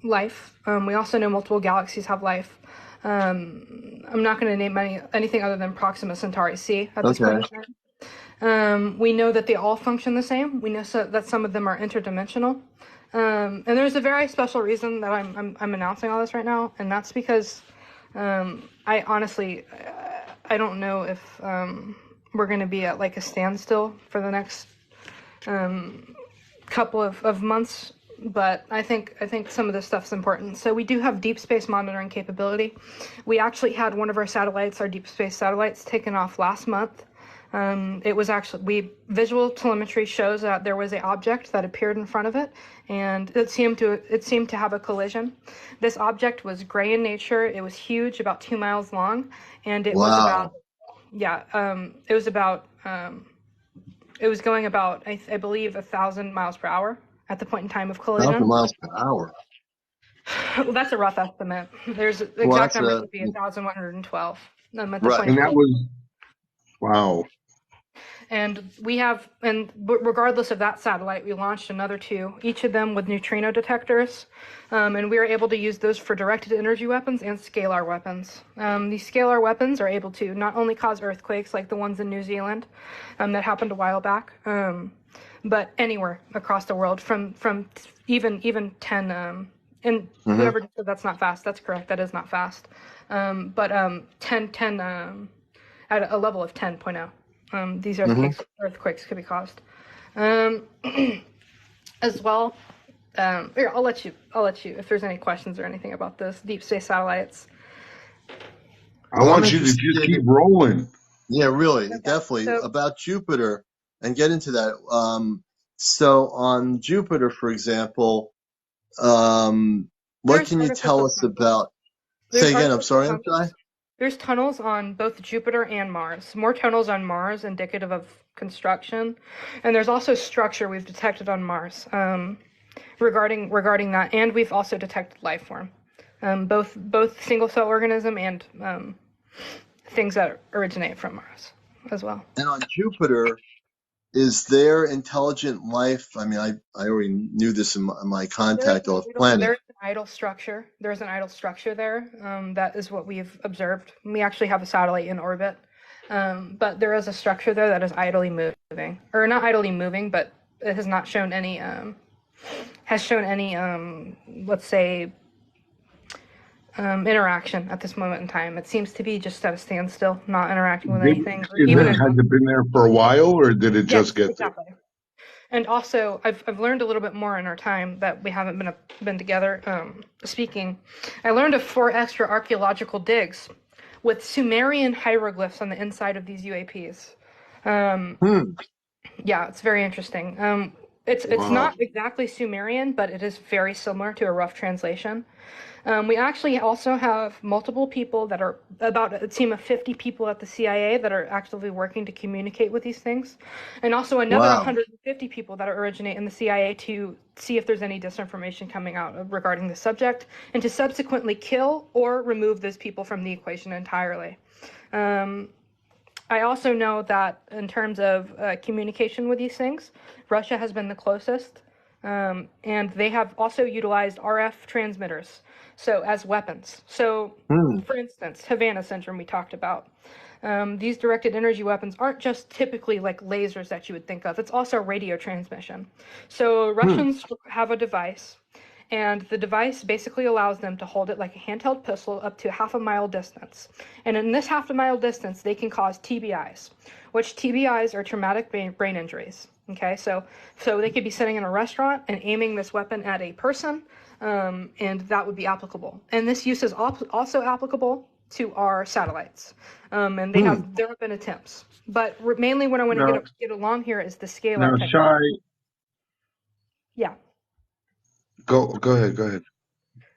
life. We also know multiple galaxies have life. I'm not going to name anything other than Proxima Centauri c at this point Okay. in time. We know that they all function the same. We know that some of them are interdimensional. And there's a very special reason that I'm announcing all this right now, and that's because I honestly I don't know if we're going to be at like a standstill for the next couple of months, but I think some of this stuff's important. So we do have deep space monitoring capability. We actually had one of our satellites, our deep space satellites, taken off last month. It was actually visual telemetry shows that there was an object that appeared in front of it, and it seemed to have a collision. This object was gray in nature. It was huge, about 2 miles long, and it was about Wow. it was going about I believe 1,000 miles per hour at the point in time of 1,000 collision. miles per hour. Well, that's a rough estimate. There's the Well, exact that's number could be 1,112 at the right. point And of that collision. was, wow. And regardless of that satellite, we launched another two, each of them with neutrino detectors. And we were able to use those for directed energy weapons and scalar weapons. These scalar weapons are able to not only cause earthquakes like the ones in New Zealand that happened a while back, but anywhere across the world from even 10. And whoever said that's not fast, that's correct. That is not fast. But 10 at a level of 10.0. These earthquakes could be caused. As well, here, I'll let you if there's any questions or anything about this deep space satellites. I Well, I'm want you to just interested. keep rolling. Yeah, really, Okay, definitely so about Jupiter and get into that. So on Jupiter, for example, what there's can you tell artificial us tunnels. about? Say There's again. I'm artificial sorry. I'm shy. tunnels. There's tunnels on both Jupiter and Mars. More tunnels on Mars, indicative of construction, and there's also structure we've detected on Mars regarding that, and we've also detected life form, both single cell organism and things that originate from Mars as well. And on Jupiter, is there intelligent life? I mean, I already knew this in my contact off planet. There's an idle structure. There's an idle structure there. That is what we've observed. We actually have a satellite in orbit, but there is a structure there that is idly moving, or not idly moving, but it has not shown any let's say interaction at this moment in time. It seems to be just at a standstill, not interacting with anything, or even Has it been there for a while, or did it just yes, get there? exactly. And also, I've learned a little bit more in our time that we haven't been together speaking. I learned of 4 extra archaeological digs with Sumerian hieroglyphs on the inside of these UAPs. Yeah, it's very interesting. It's Wow. not exactly Sumerian, but it is very similar to a rough translation. We actually also have multiple people that are about a team of 50 people at the CIA that are actively working to communicate with these things, and also another Wow. 150 people that originate in the CIA to see if there's any disinformation coming out regarding the subject, and to subsequently kill or remove those people from the equation entirely. I also know that in terms of communication with these things, Russia has been the closest And they have also utilized RF transmitters, so as weapons. So, for instance, Havana syndrome we talked about. These directed energy weapons aren't just typically like lasers that you would think of. It's also radio transmission. So Russians have a device, and the device basically allows them to hold it like a handheld pistol up to half a mile distance. And in this half a mile distance, they can cause TBIs, which TBIs are traumatic brain injuries. Okay, so they could be sitting in a restaurant and aiming this weapon at a person, and that would be applicable. And this use is also applicable to our satellites. And there have been attempts, but mainly what I want to get along here is the scalar technology. Shai, Yeah. go ahead.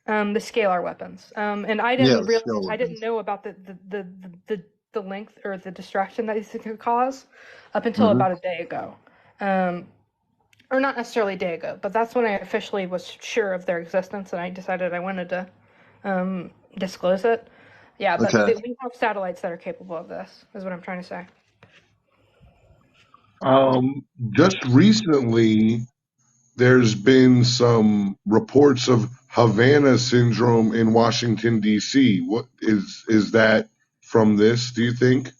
The scalar weapons. And I didn't know about the length or the distraction that these could cause up until about a day ago. Or not necessarily a day ago, but that's when I officially was sure of their existence, and I decided I wanted to disclose it. Yeah, but we have satellites that are capable of this, is what I'm trying to say. Just recently, there's been some reports of Havana syndrome in Washington, D.C. What is that from this, do you think?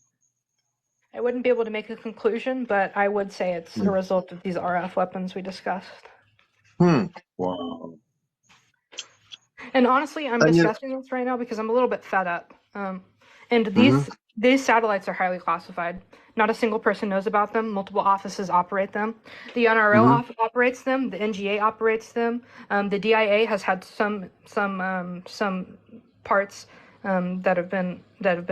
I wouldn't be able to make a conclusion, but I would say it's a result of these RF weapons we discussed. Wow. And honestly, I'm discussing this right now because I'm a little bit fed up. And these satellites are highly classified. Not a single person knows about them. Multiple offices operate them. The NRO operates them. The NGA operates them. The DIA has had some parts that have been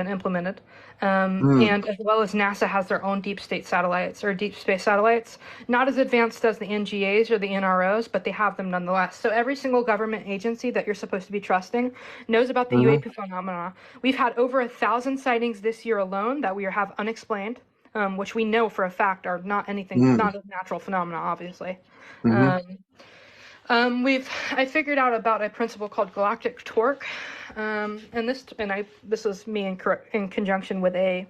implemented. And as well as NASA has their own deep space satellites, not as advanced as the NGAs or the NROs, but they have them nonetheless. So every single government agency that you're supposed to be trusting knows about the UAP phenomena. We've had over 1,000 sightings this year alone that we have unexplained, which we know for a fact are not a natural phenomena, obviously. I figured out about a principle called galactic torque, and this is me in conjunction with a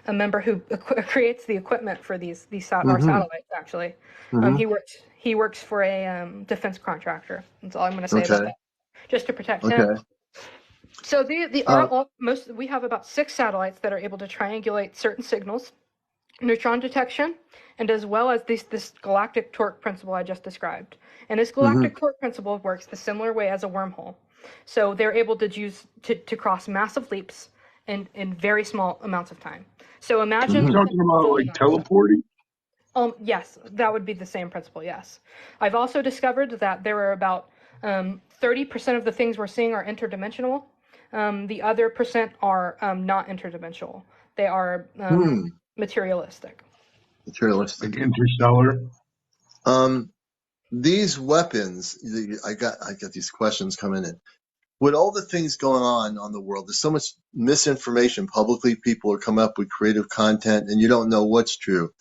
member who creates the equipment for our satellites. Actually, he works for a defense contractor. That's all I'm going to say about that, just to protect him. So we have about 6 satellites that are able to triangulate certain signals, neutron detection, and as well as this galactic torque principle I just described. And this galactic torque principle works the similar way as a wormhole. So they're able to cross massive leaps in very small amounts of time. So imagine talking about like teleporting? Yes, that would be the same principle, yes. I've also discovered that there are about 30% of the things we're seeing are interdimensional. The other percent are not interdimensional. They are materialistic. Like interstellar? These weapons, I got these questions coming in. With all the things going on the world, there's so much misinformation publicly. People are coming up with creative content, and you don't know what's true.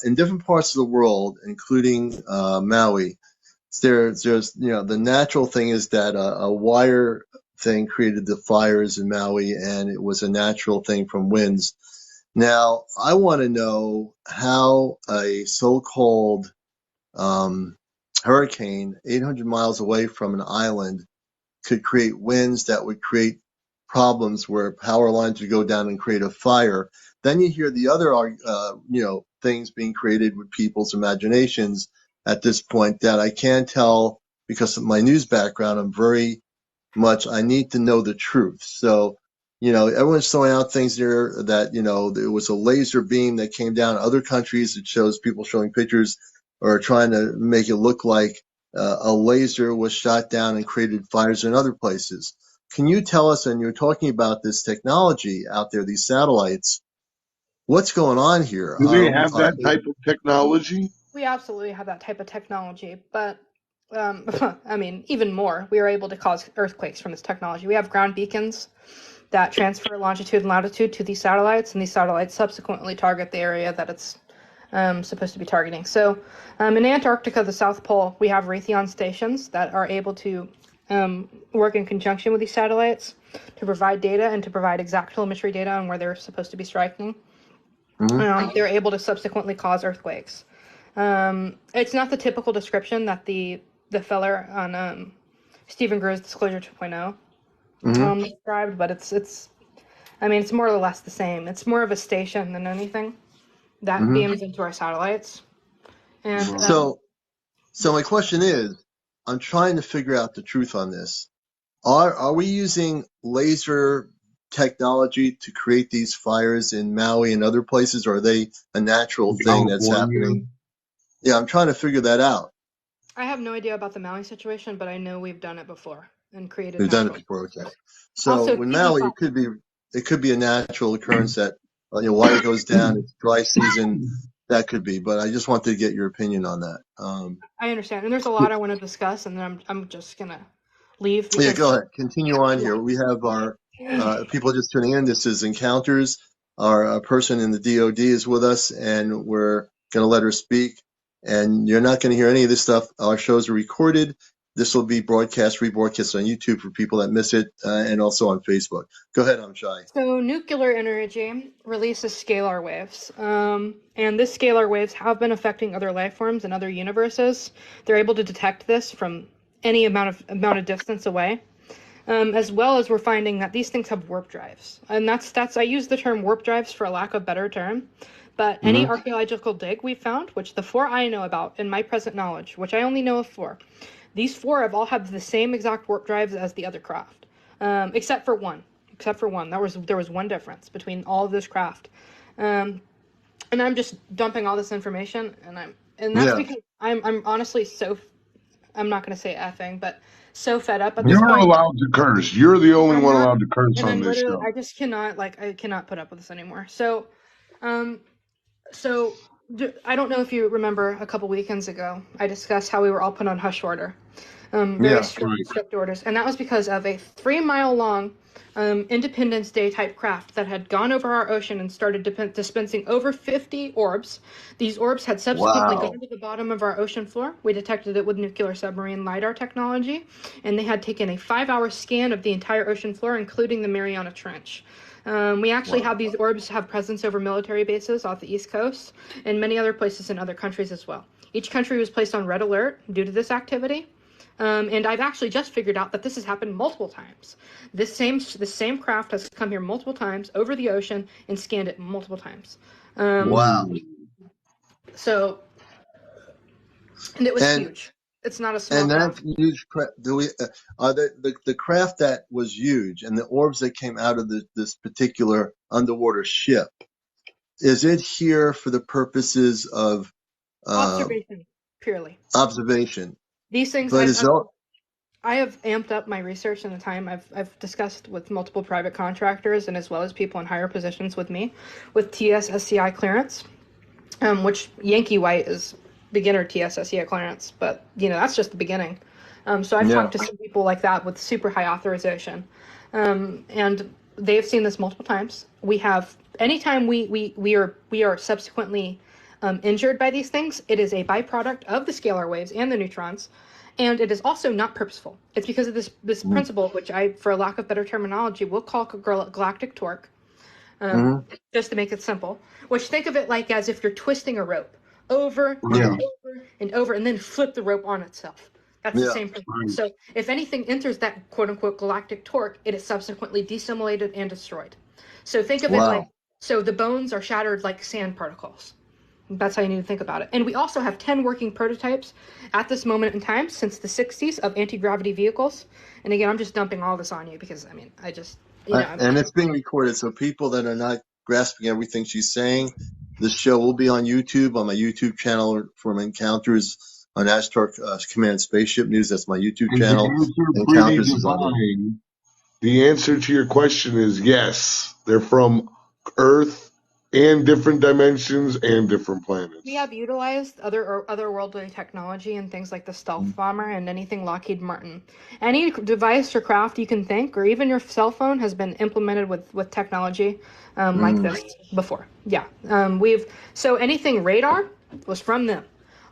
In different parts of the world, including Maui, there's the natural thing is that a wire thing created the fires in Maui, and it was a natural thing from winds. Now, I want to know how a so-called hurricane 800 miles away from an island could create winds that would create problems where power lines would go down and create a fire. Then you hear the other, things being created with people's imaginations at this point that I can't tell because of my news background. I need to know the truth. So, everyone's throwing out things there that, there was a laser beam that came down. Other countries, it shows people showing pictures or trying to make it look like a laser was shot down and created fires in other places. Can you tell us, and you're talking about this technology out there, these satellites, what's going on here? Do they have that type of technology? We absolutely have that type of technology, but even more. We are able to cause earthquakes from this technology. We have ground beacons that transfer longitude and latitude to these satellites, and these satellites subsequently target the area that it's supposed to be targeting. So in Antarctica, the South Pole, we have Raytheon stations that are able to work in conjunction with these satellites to provide data and to provide exact telemetry data on where they're supposed to be striking. They're able to subsequently cause earthquakes. It's not the typical description that the feller on Stephen Grew's Disclosure 2.0 described, but it's more or less the same. It's more of a station than anything that beams into our satellites. And So my question is, I'm trying to figure out the truth on this. Are we using laser technology to create these fires in Maui and other places, or are they a natural thing that's happening? Yeah, I'm trying to figure that out. I have no idea about the Maui situation, but I know we've done it before and created. We've done it before, okay. So Also, when Maui, it could be a natural occurrence that water goes down, it's dry season, that could be. But I just wanted to get your opinion on that. I understand, and there's a lot I want to discuss, and then I'm just gonna leave. Yeah, go ahead. Continue on here. We have our people just tuning in. This is Encounters. Our person in the DoD is with us, and we're going to let her speak. And you're not going to hear any of this stuff. Our shows are recorded. This will be rebroadcast on YouTube for people that miss it, and also on Facebook. Go ahead, Amshai. So nuclear energy releases scalar waves, and this scalar waves have been affecting other life forms in other universes. They're able to detect this from any amount of distance away, as well as we're finding that these things have warp drives, and that's I use the term warp drives for a lack of better term. But any archaeological dig we've found, which the 4 I know about in my present knowledge, which I only know of 4, these 4 have all had the same exact warp drives as the other craft, except for one. There was one difference between all of this craft, and I'm just dumping all this information, and that's because I'm honestly I'm not going to say effing, but so fed up at this point. You're allowed to curse. You're the only one allowed to curse on this show. I just cannot put up with this anymore. So I don't know if you remember a couple weekends ago, I discussed how we were all put on hush order, very strict orders, and that was because of a 3-mile long Independence Day type craft that had gone over our ocean and started dispensing over 50 orbs. These orbs had subsequently gone to the bottom of our ocean floor. We detected it with nuclear submarine LiDAR technology, and they had taken a 5-hour scan of the entire ocean floor, including the Mariana Trench. We actually have these orbs have presence over military bases off the East Coast and many other places in other countries as well. Each country was placed on red alert due to this activity. And I've actually just figured out that this has happened multiple times. The same craft has come here multiple times over the ocean and scanned it multiple times. So, and it was huge. It's not a small craft. And that huge craft, the craft that was huge and the orbs that came out of this particular underwater ship, is it here for the purposes of observation, purely observation? These things, I have amped up my research in the time I've discussed with multiple private contractors and as well as people in higher positions with me with TS-SCI clearance, which Yankee White is beginner TS-SCI clearance, but that's just the beginning. So I've talked to some people like that with super high authorization, and they've seen this multiple times. We have anytime we are subsequently injured by these things, it is a byproduct of the scalar waves and the neutrons, and it is also not purposeful. It's because of this principle, which I, for a lack of better terminology, will call galactic torque, just to make it simple. Which, think of it like as if you're twisting a rope over and over and over, and then flip the rope on itself. That's the same principle. So if anything enters that quote-unquote galactic torque, it is subsequently deassimilated and destroyed. So think of it like, so the bones are shattered like sand particles. That's how you need to think about it. And we also have 10 working prototypes at this moment in time since the 60s of anti-gravity vehicles. And again, I'm just dumping all this on you because, I just, and it's being recorded, so people that are not grasping everything she's saying, the show will be on YouTube, on my YouTube channel from Encounters on Ashtar Command Spaceship News. That's my YouTube channel. Encounters is on. The answer to your question is yes. They're from Earth and different dimensions and different planets. We have utilized otherworldly technology and things like the stealth bomber and anything Lockheed Martin. Any device or craft you can think, or even your cell phone, has been implemented with technology like this before. So anything radar was from them.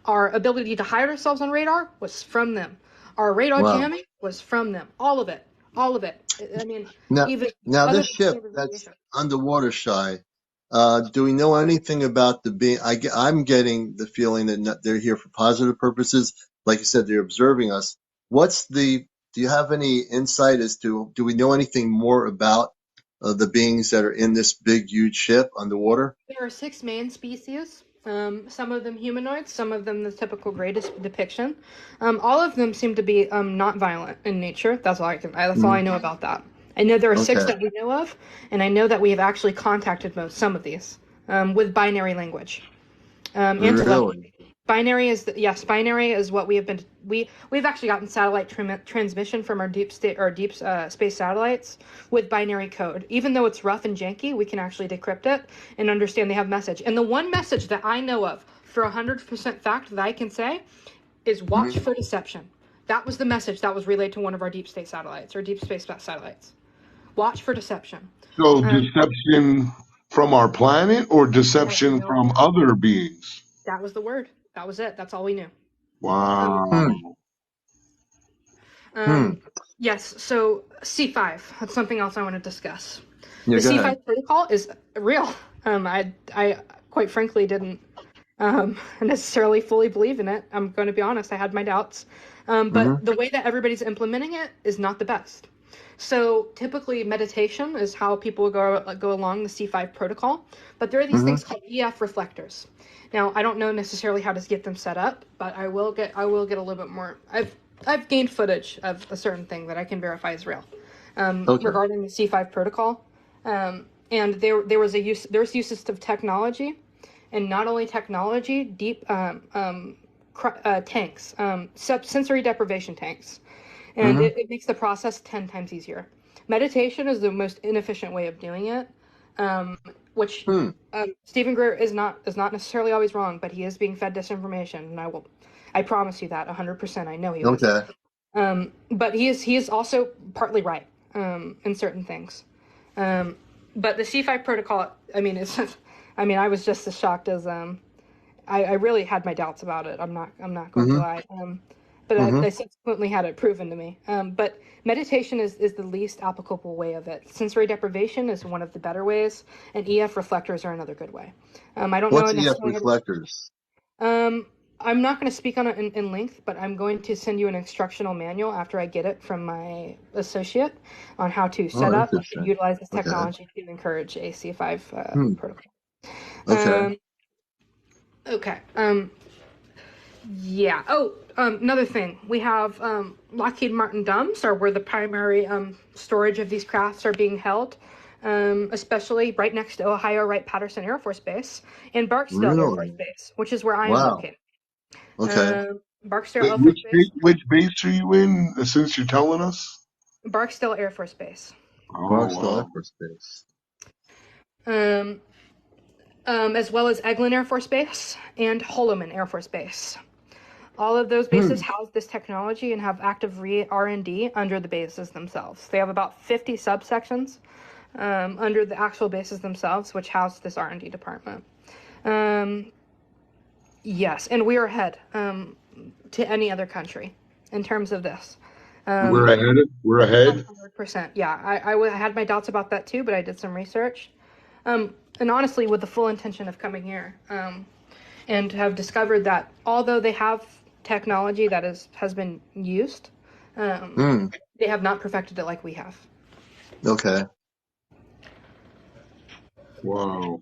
Our ability to hide ourselves on radar was from them. Our radar jamming was from them. All of it. Now this ship that's underwater, Shy, Do we know anything about the being? I'm getting the feeling that they're here for positive purposes. Like you said, they're observing us. Do you have any insight as to, do we know anything more about the beings that are in this big, huge ship underwater? There are 6 main species. Some of them humanoids, some of them the typical gray depiction. All of them seem to be not violent in nature. That's all I know about that. I know there are 6 Okay. that we know of, and I know that we have actually contacted some of these with binary language and Really? telepathy. Binary is what we have been. We've actually gotten satellite transmission from our deep space satellites with binary code. Even though it's rough and janky, we can actually decrypt it and understand they have message. And the one message that I know of for 100% fact that I can say is watch for deception. That was the message that was relayed to one of our deep space satellites. Watch for deception. So deception from our planet or deception No, from other beings? that was the word. That was it. That's all we knew. Wow. Yes, so C5, that's something else I want to discuss. Yeah, The go C5 ahead. protocol is real. I quite frankly didn't necessarily fully believe in it. I'm going to be honest, I had my doubts. But the way that everybody's implementing it is not the best. So typically meditation is how people go along the C5 protocol, but there are these things called EF reflectors. Now, I don't know necessarily how to get them set up, but I will get a little bit more. I've gained footage of a certain thing that I can verify is real regarding the C5 protocol. And there's uses of technology, and not only technology, deep tanks, sensory deprivation tanks, and it makes the process 10 times easier. Meditation is the most inefficient way of doing it, which Stephen Greer is not necessarily always wrong, but he is being fed disinformation, and I promise you that 100%. I know he was. Okay. But he is also partly right in certain things. But the C5 protocol, I mean, I was just as shocked as I really had my doubts about it. I'm not going to lie. But I subsequently had it proven to me. But meditation is the least applicable way of it. Sensory deprivation is one of the better ways, and EF reflectors are another good way. I don't What's know EF necessarily. reflectors? I'm not going to speak on it in length, but I'm going to send you an instructional manual after I get it from my associate on how to set up and utilize this technology to encourage a C5 protocol. Okay. Okay. Yeah. Oh, another thing. We have Lockheed Martin dumps are where the primary storage of these crafts are being held, especially right next to Ohio Wright-Patterson Air Force Base and Barksdale Air Force Base, which is where I am located. Okay. Barksdale Air Force Base. Which base are you in, since you're telling us? Barksdale Air Force Base. Oh, Barksdale Air wow. Force Base. As well as Eglin Air Force Base and Holloman Air Force Base. All of those bases house this technology and have active R&D under the bases themselves. They have about 50 subsections under the actual bases themselves, which house this R&D department. Yes, and we are ahead to any other country in terms of this. We're ahead. We're ahead. 100%. Yeah, I had my doubts about that too, but I did some research. And honestly, with the full intention of coming here, and have discovered that although they have technology that has been used, they have not perfected it like we have. Okay. Wow.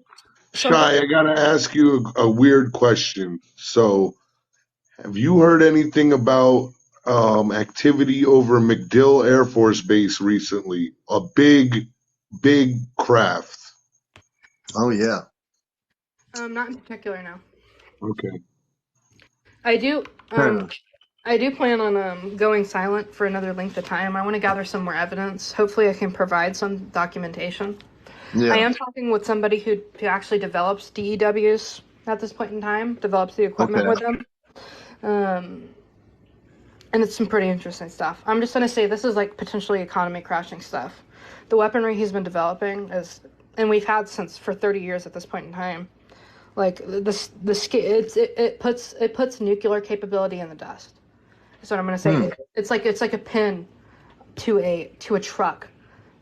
Shai, I gotta ask you a weird question. So, have you heard anything about activity over MacDill Air Force Base recently? A big craft. Oh, yeah. Not in particular, no. Okay. I do plan on going silent for another length of time. I want to gather some more evidence. Hopefully I can provide some documentation. Yeah. I am talking with somebody who actually develops DEWs at this point in time, develops the equipment with them. And it's some pretty interesting stuff. I'm just going to say this is like potentially economy crashing stuff. The weaponry he's been developing is, and we've had since for 30 years at this point in time, like it puts nuclear capability in the dust. That's what I'm going to say. It's like a pin to a truck.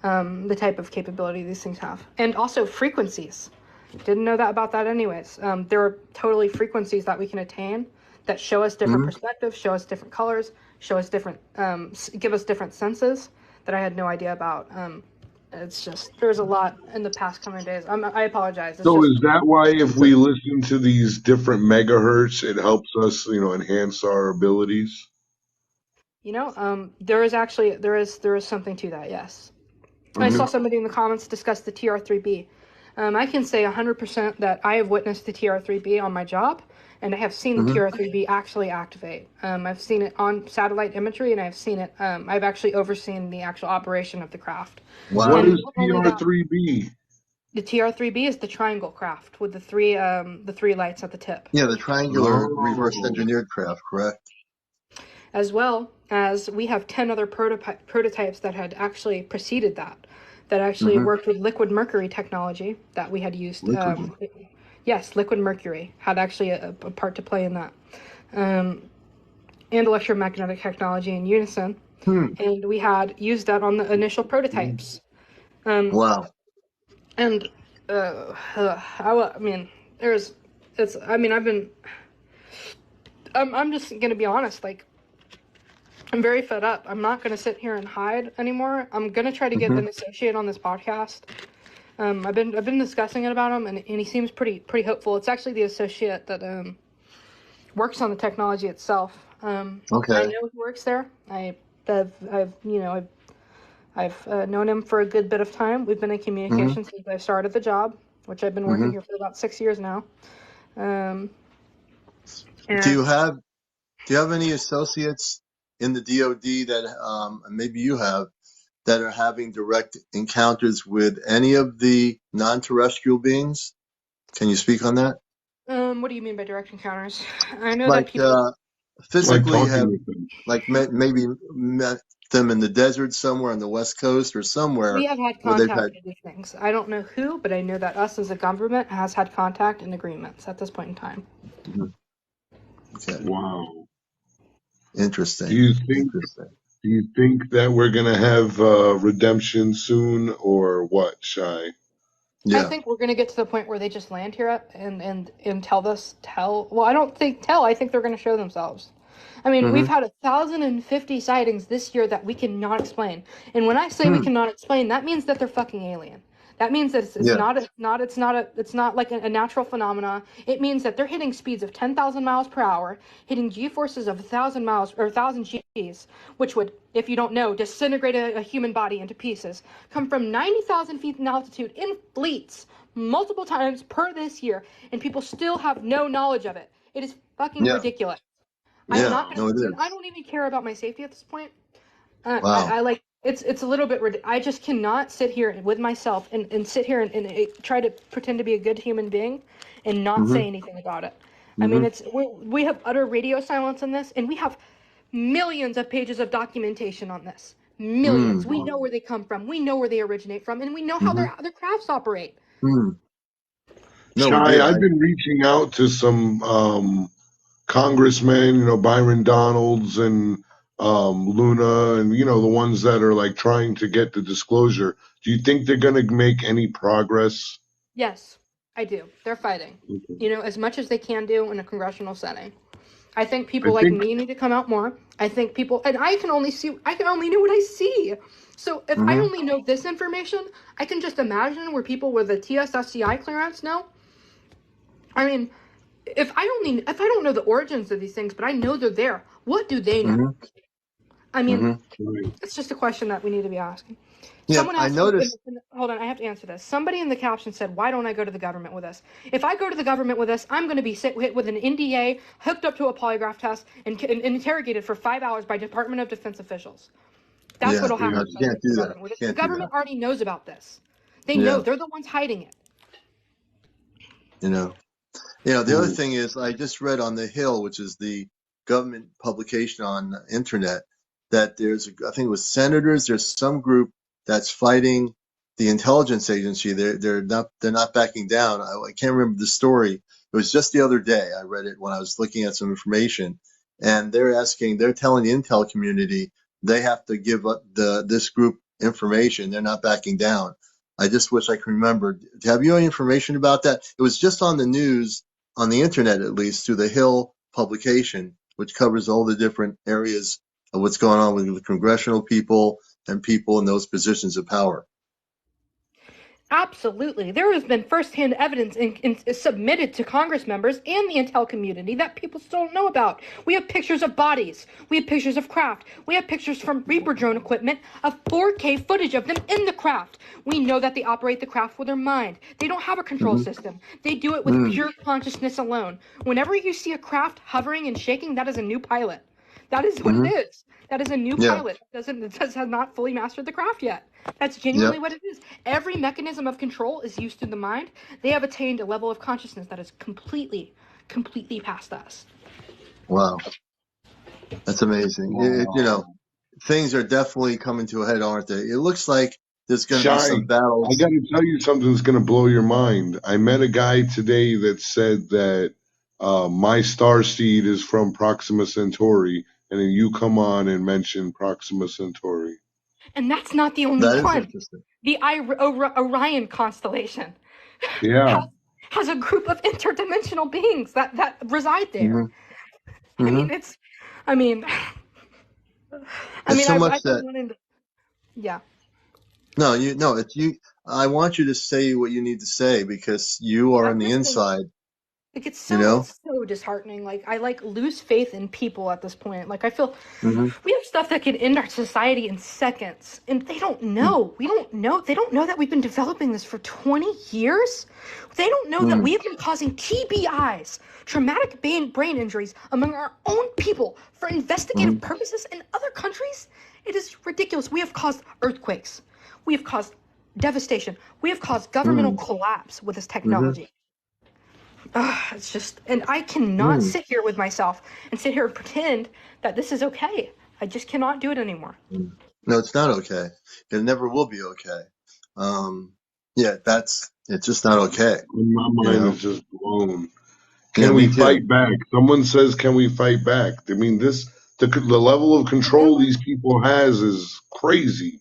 The type of capability these things have, and also frequencies. Didn't know that about that anyways. There are totally frequencies that we can attain that show us different perspectives, show us different colors, show us different, give us different senses that I had no idea about. It's just, there's a lot in the past coming days. I apologize. It's So just, is that why if we listen to these different megahertz, it helps us, enhance our abilities? there is actually, there is something to that, yes. I saw somebody in the comments discuss the TR3B. I can say 100% that I have witnessed the TR3B on my job, and I have seen the TR3B actually activate. I've seen it on satellite imagery, and I've seen it. I've actually overseen the actual operation of the craft. Wow. What And is not only that, TR3B? the TR3B is the triangle craft with the three lights at the tip, Yeah, the triangular reverse Oh. engineered craft, correct? as well as we have 10 other prototypes that had actually preceded that actually worked with liquid mercury technology that we had used. Yes, liquid mercury had actually a part to play in that. And electromagnetic technology in unison. And we had used that on the initial prototypes. Wow. And I mean, I'm just gonna be honest, like, I'm very fed up. I'm not gonna sit here and hide anymore. I'm gonna try to get an associate on this podcast. I've been discussing it about him, and he seems pretty hopeful. It's actually the associate that works on the technology itself. Okay. I know he works there. I've known him for a good bit of time. We've been in communication since I started the job, which I've been working here for about 6 years now. Do And you have any associates in the DoD that maybe you have that are having direct encounters with any of the non-terrestrial beings? Can you speak on that? what do you mean by direct encounters? I know that Like people. Like physically have talking with them. like maybe met them in the desert somewhere on the West Coast or We somewhere have had where they've contact had. with these things. I don't know who, but I know that us as a government has had contact and agreements at this point in time. Okay. Wow. Interesting. Do you think Interesting. that we're gonna have redemption soon, or what, Shy? I Yeah. think we're going to get to the point where they just land here and tell. Well, I don't think tell. I think they're going to show themselves. I mean, we've had 1,050 sightings this year that we cannot explain. And when I say we cannot explain, that means that they're fucking alien. That means that Yeah. it's not like a natural phenomena. It means that they're hitting speeds of 10,000 miles per hour, hitting G forces of 1,000 miles or 1,000 Gs, which would, if you don't know, disintegrate a human body into pieces. Come from 90,000 feet in altitude in fleets multiple times per this year, and people still have no knowledge of it. It is fucking Yeah. ridiculous. I'm Yeah. not gonna. No, it is. I don't even care about my safety at this point. Wow. I like it's a little bit. I just cannot sit here with myself and sit here and try to pretend to be a good human being and not say anything about it. I mean, we have utter radio silence in this, and we have millions of pages of documentation on this. Millions. We know where they come from. We know where they originate from, and we know how their crafts operate. No, we Shy, do. I've been reaching out to some congressmen, Byron Donalds and Luna, and the ones that are like trying to get the disclosure. Do you think they're going to make any progress? Yes, I do. They're fighting. As much as they can do in a congressional setting. I think people like me need to come out more. I think people, and I can only know what I see. So if I only know this information, I can just imagine where people with a TSSCI clearance know. I mean, if I don't know the origins of these things, but I know they're there, what do they know? I mean, it's just a question that we need to be asking. Yeah, Someone I asked noticed. hold on, I have to answer this. Somebody in the caption said, why don't I go to the government with this? If I go to the government with this, I'm going to be hit with an NDA, hooked up to a polygraph test, and interrogated for 5 hours by Department of Defense officials. That's Yeah, what'll happen you if I go can't to the do that. government with this. The Can't do that. government already knows about this. They know. Yeah. They're the ones hiding it. The other thing is, I just read on the Hill, which is the government publication on the internet, that I think it was senators. There's some group that's fighting the intelligence agency. They're not backing down. I can't remember the story. It was just the other day. I read it when I was looking at some information, and they're telling the intel community they have to give up this group information. They're not backing down. I just wish I could remember. Have you any information about that? It was just on the news, on the internet at least, through the Hill publication, which covers all the different areas of what's going on with the congressional people and people in those positions of power. Absolutely. There has been firsthand evidence submitted to Congress members and the intel community that people still don't know about. We have pictures of bodies. We have pictures of craft. We have pictures from Reaper drone equipment of 4K footage of them in the craft. We know that they operate the craft with their mind. They don't have a control system. They do it with pure consciousness alone. Whenever you see a craft hovering and shaking, that is a new pilot. That is what it is. That is a new pilot. It has not fully mastered the craft yet. That's genuinely what it is. Every mechanism of control is used through the mind. They have attained a level of consciousness that is completely past us. Wow. That's amazing. Things are definitely coming to a head, aren't they? It looks like there's going to be some battles. I got to tell you something that's going to blow your mind. I met a guy today that said that my star seed is from Proxima Centauri, and then you come on and mention Proxima Centauri. And that's not the only That one. is interesting. The Orion constellation has a group of interdimensional beings that reside there. I mean, It's so much that. Yeah. No, it's you. I want you to say what you need to say because you are on the inside. Like it's so disheartening. Like I lose faith in people at this point. Like I feel we have stuff that could end our society in seconds, and they don't know. We don't know. They don't know that we've been developing this for 20 years. They don't know that we have been causing TBIs, traumatic brain injuries, among our own people for investigative purposes in other countries. It is ridiculous. We have caused earthquakes. We have caused devastation. We have caused governmental collapse with this technology. It's just, and I cannot sit here with myself and sit here and pretend that this is okay. I just cannot do it anymore. No, it's not okay. It never will be okay. It's just not okay. My mind is just blown. Can we fight back? Someone says, can we fight back? I mean, the level of control these people has is crazy.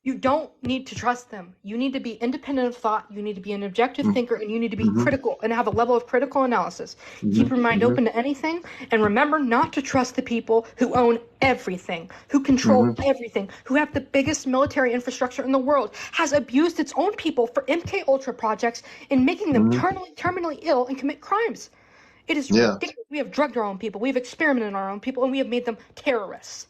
You don't need to trust them. You need to be independent of thought. You need to be an objective thinker, and you need to be critical and have a level of critical analysis. Keep your mind open to anything, and remember not to trust the people who own everything, who control everything, who have the biggest military infrastructure in the world, has abused its own people for MK Ultra projects and making them terminally ill and commit crimes. It is ridiculous. We have drugged our own people. We have experimented on our own people, and we have made them terrorists.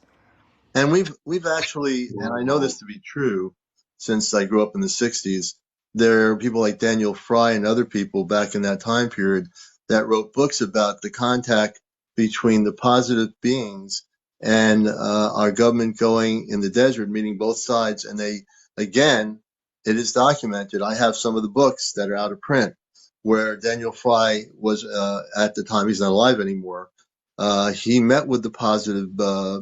And we've actually, and I know this to be true, since I grew up in the 60s, there are people like Daniel Fry and other people back in that time period that wrote books about the contact between the positive beings and our government going in the desert, meeting both sides. And they, again, it is documented. I have some of the books that are out of print where Daniel Fry was at the time, he's not alive anymore. He met with the positive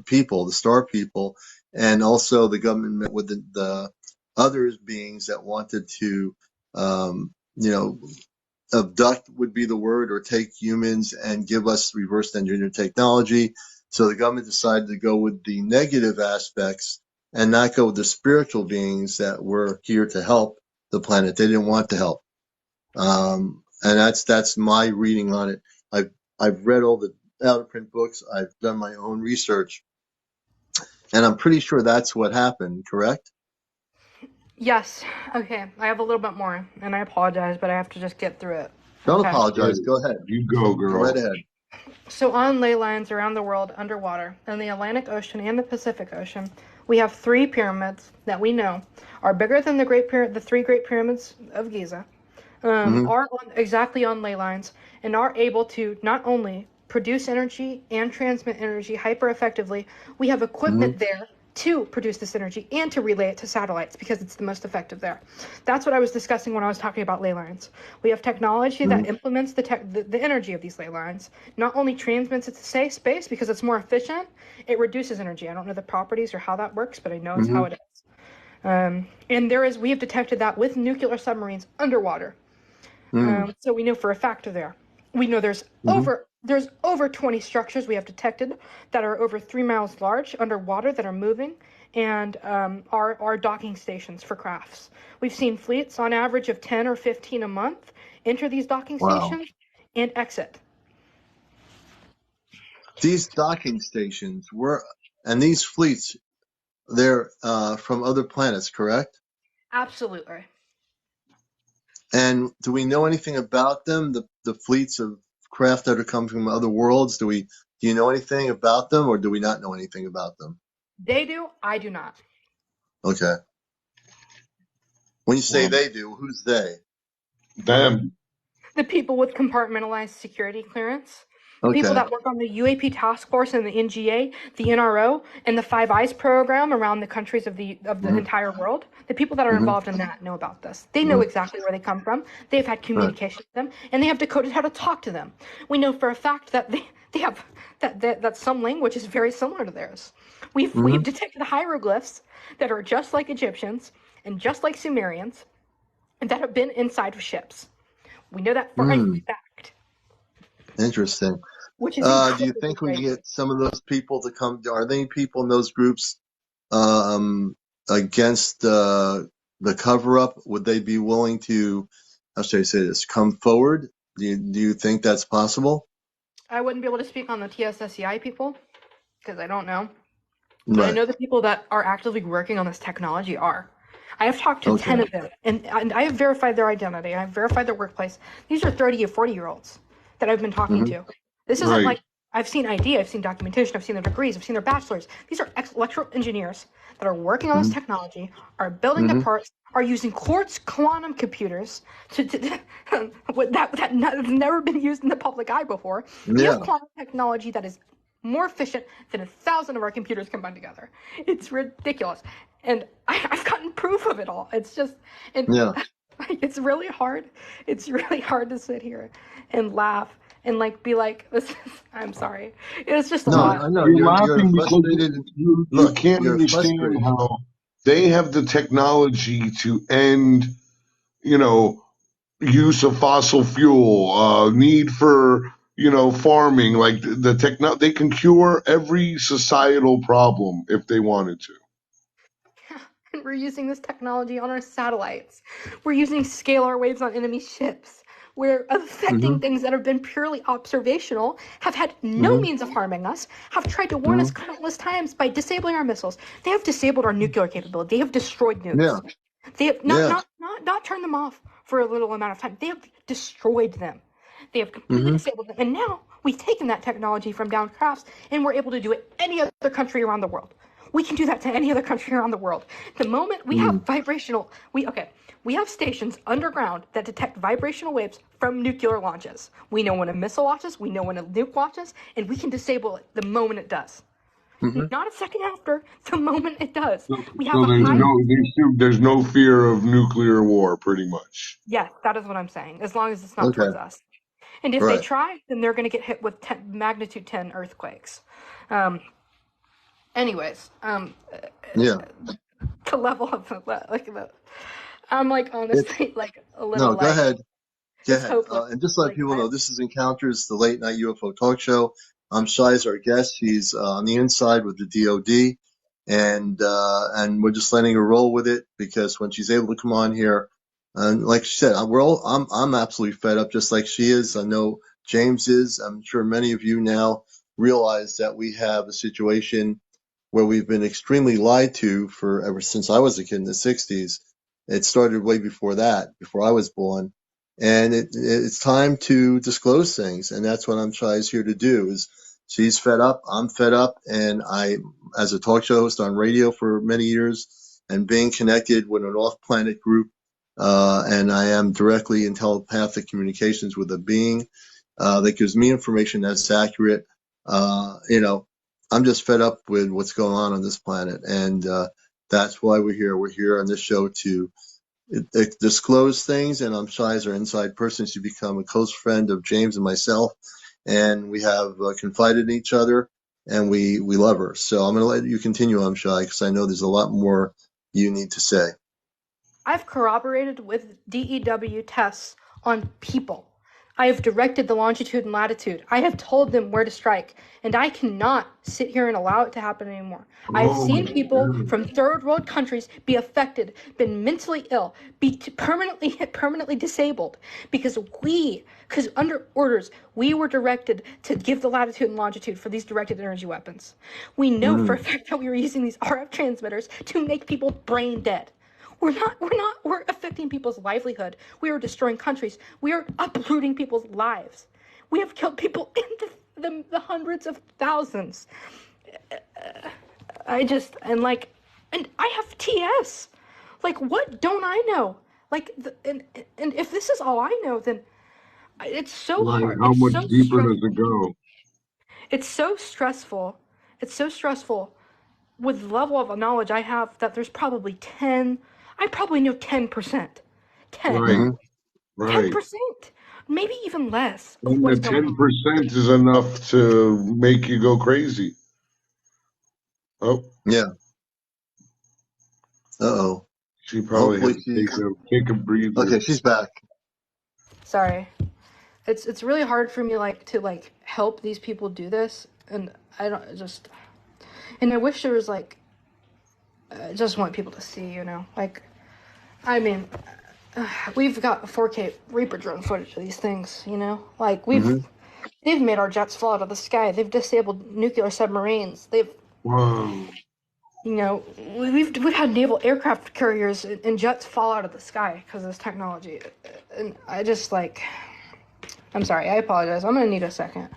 people, the star people, and also the government met with the other beings that wanted to, abduct would be the word, or take humans and give us reverse engineered technology. So the government decided to go with the negative aspects and not go with the spiritual beings that were here to help the planet. They didn't want to help. And that's my reading on it. I've read all the out of print books. I've done my own research, and I'm pretty sure that's what happened. Correct? Yes. Okay. I have a little bit more, and I apologize, but I have to just get through it. Don't apologize. Go ahead. You go, girl. Go right ahead. So on ley lines around the world underwater, in the Atlantic Ocean and the Pacific Ocean, we have 3 pyramids that we know are bigger than the 3 Great Pyramids of Giza, are exactly on ley lines, and are able to not only produce energy and transmit energy hyper effectively. We have equipment there to produce this energy and to relay it to satellites because it's the most effective there. That's what I was discussing when I was talking about ley lines. We have technology that implements the energy of these ley lines, not only transmits it to space because it's more efficient, it reduces energy. I don't know the properties or how that works, but I know it's how it is. And we have detected that with nuclear submarines underwater. So we know for a fact there. We know there's over 20 structures we have detected that are over 3 miles large underwater that are moving, and are docking stations for crafts. We've seen fleets on average of 10 or 15 a month enter these docking stations and exit. These docking stations and these fleets, they're from other planets, correct? Absolutely. And do we know anything about them? The fleets of craft that are coming from other worlds. Do you know anything about them, or do we not know anything about them? They do. I do not. Okay. When you say Well, they do, who's they? them. The people with compartmentalized security clearance. The people Okay. that work on the UAP task force and the NGA, the NRO, and the Five Eyes program around the countries of the Mm-hmm. entire world. The people that are Mm-hmm. involved in that know about this. They know exactly where they come from. They've had communication with them, and they have decoded how to talk to them. We know for a fact that they have that some language is very similar to theirs. We've detected hieroglyphs that are just like Egyptians and just like Sumerians, and that have been inside of ships. We know that for a fact. Interesting. Which is Do you think we can get some of those people to come? Are there any people in those groups against the cover-up? Would they be willing to, how should I say this, come forward? Do you think that's possible? I wouldn't be able to speak on the TSSCI people because I don't know. But I Right. know the people that are actively working on this technology are. I have talked to 10 of them, and I have verified their identity. I have verified their workplace. These are 30 or 40-year-olds that I've been talking to. This isn't like I've seen ID, I've seen documentation, I've seen their degrees, I've seen their bachelors. These are electrical engineers that are working on this technology, are building the parts, are using quartz quantum computers that has never been used in the public eye before. We have quantum technology that is more efficient than 1,000 of our computers combined together. It's ridiculous. And I've gotten proof of it all. It's just, it's really hard. It's really hard to sit here and laugh and like be like, this is, I'm sorry. It's just a lot. I know You're you're laughing because frustrated. you Look, can't you're understand frustrated. how they have the technology to end, use of fossil fuel, need for, farming. Like they can cure every societal problem if they wanted to. And we're using this technology on our satellites. We're using scalar waves on enemy ships. We're affecting things that have been purely observational, have had no means of harming us, have tried to warn us countless times by disabling our missiles. They have disabled our nuclear capability. They have destroyed nukes. They have not turned them off for a little amount of time. They have destroyed them. They have completely disabled them. And now we've taken that technology from downed crafts and we're able to do it any other country around the world. We can do that to any other country around the world. The moment we have we have stations underground that detect vibrational waves from nuclear launches. We know when a missile launches, we know when a nuke launches, and we can disable it the moment it does. Not a second after, the moment it does. We have There's no fear of nuclear war, pretty much. Yes, that is what I'm saying, as long as it's not towards us. And if they try, then they're going to get hit with magnitude 10 earthquakes. Anyways, the level of I'm like honestly like a little Go ahead. Go ahead. hopeless. And just let people know, this is Encounters, the late night UFO talk show. Shai's our guest. He's on the inside with the DoD, and we're just letting her roll with it because when she's able to come on here, and like she said, I'm absolutely fed up, just like she is. I know James is. I'm sure many of you now realize that we have a situation where we've been extremely lied to for ever since I was a kid in the 60s. It started way before that, before I was born. And it's time to disclose things. And that's what Shai's here to do. Is she's fed up, I'm fed up. And I, as a talk show host on radio for many years and being connected with an off-planet group, and I am directly in telepathic communications with a being that gives me information that's accurate. I'm just fed up with what's going on this planet, and that's why we're here. We're here on this show to disclose things, and Shai is our inside person. She's become a close friend of James and myself, and we have confided in each other, and we love her. So I'm going to let you continue, Shai, because I know there's a lot more you need to say. I've corroborated with DEW tests on people. I have directed the longitude and latitude. I have told them where to strike, and I cannot sit here and allow it to happen anymore. I've seen people from third world countries be affected, been mentally ill, be permanently disabled because under orders, we were directed to give the latitude and longitude for these directed energy weapons. We know for a fact that we were using these RF transmitters to make people brain dead. We're affecting people's livelihood. We are destroying countries. We are uprooting people's lives. We have killed people in the hundreds of thousands. And I have TS. Like, what don't I know? Like, and if this is all I know, then it's so hard. How It's much so deeper stressful. does it go? It's so stressful. It's so stressful with the level of knowledge I have that there's probably 10, I probably know 10%. 10. Right, right. 10%. Maybe even less of And the what's going on. 10% is enough to make you go crazy. Oh, Yeah. Uh-oh. she probably had Hopefully to take a breather. Okay, she's back. Sorry. It's really hard for me to help these people do this, and I wish there was I just want people to see, we've got 4K Reaper drone footage of these things, they've made our jets fall out of the sky. They've disabled nuclear submarines. Whoa. We've had naval aircraft carriers and jets fall out of the sky because of this technology. And I'm sorry, I apologize. I'm going to need a second.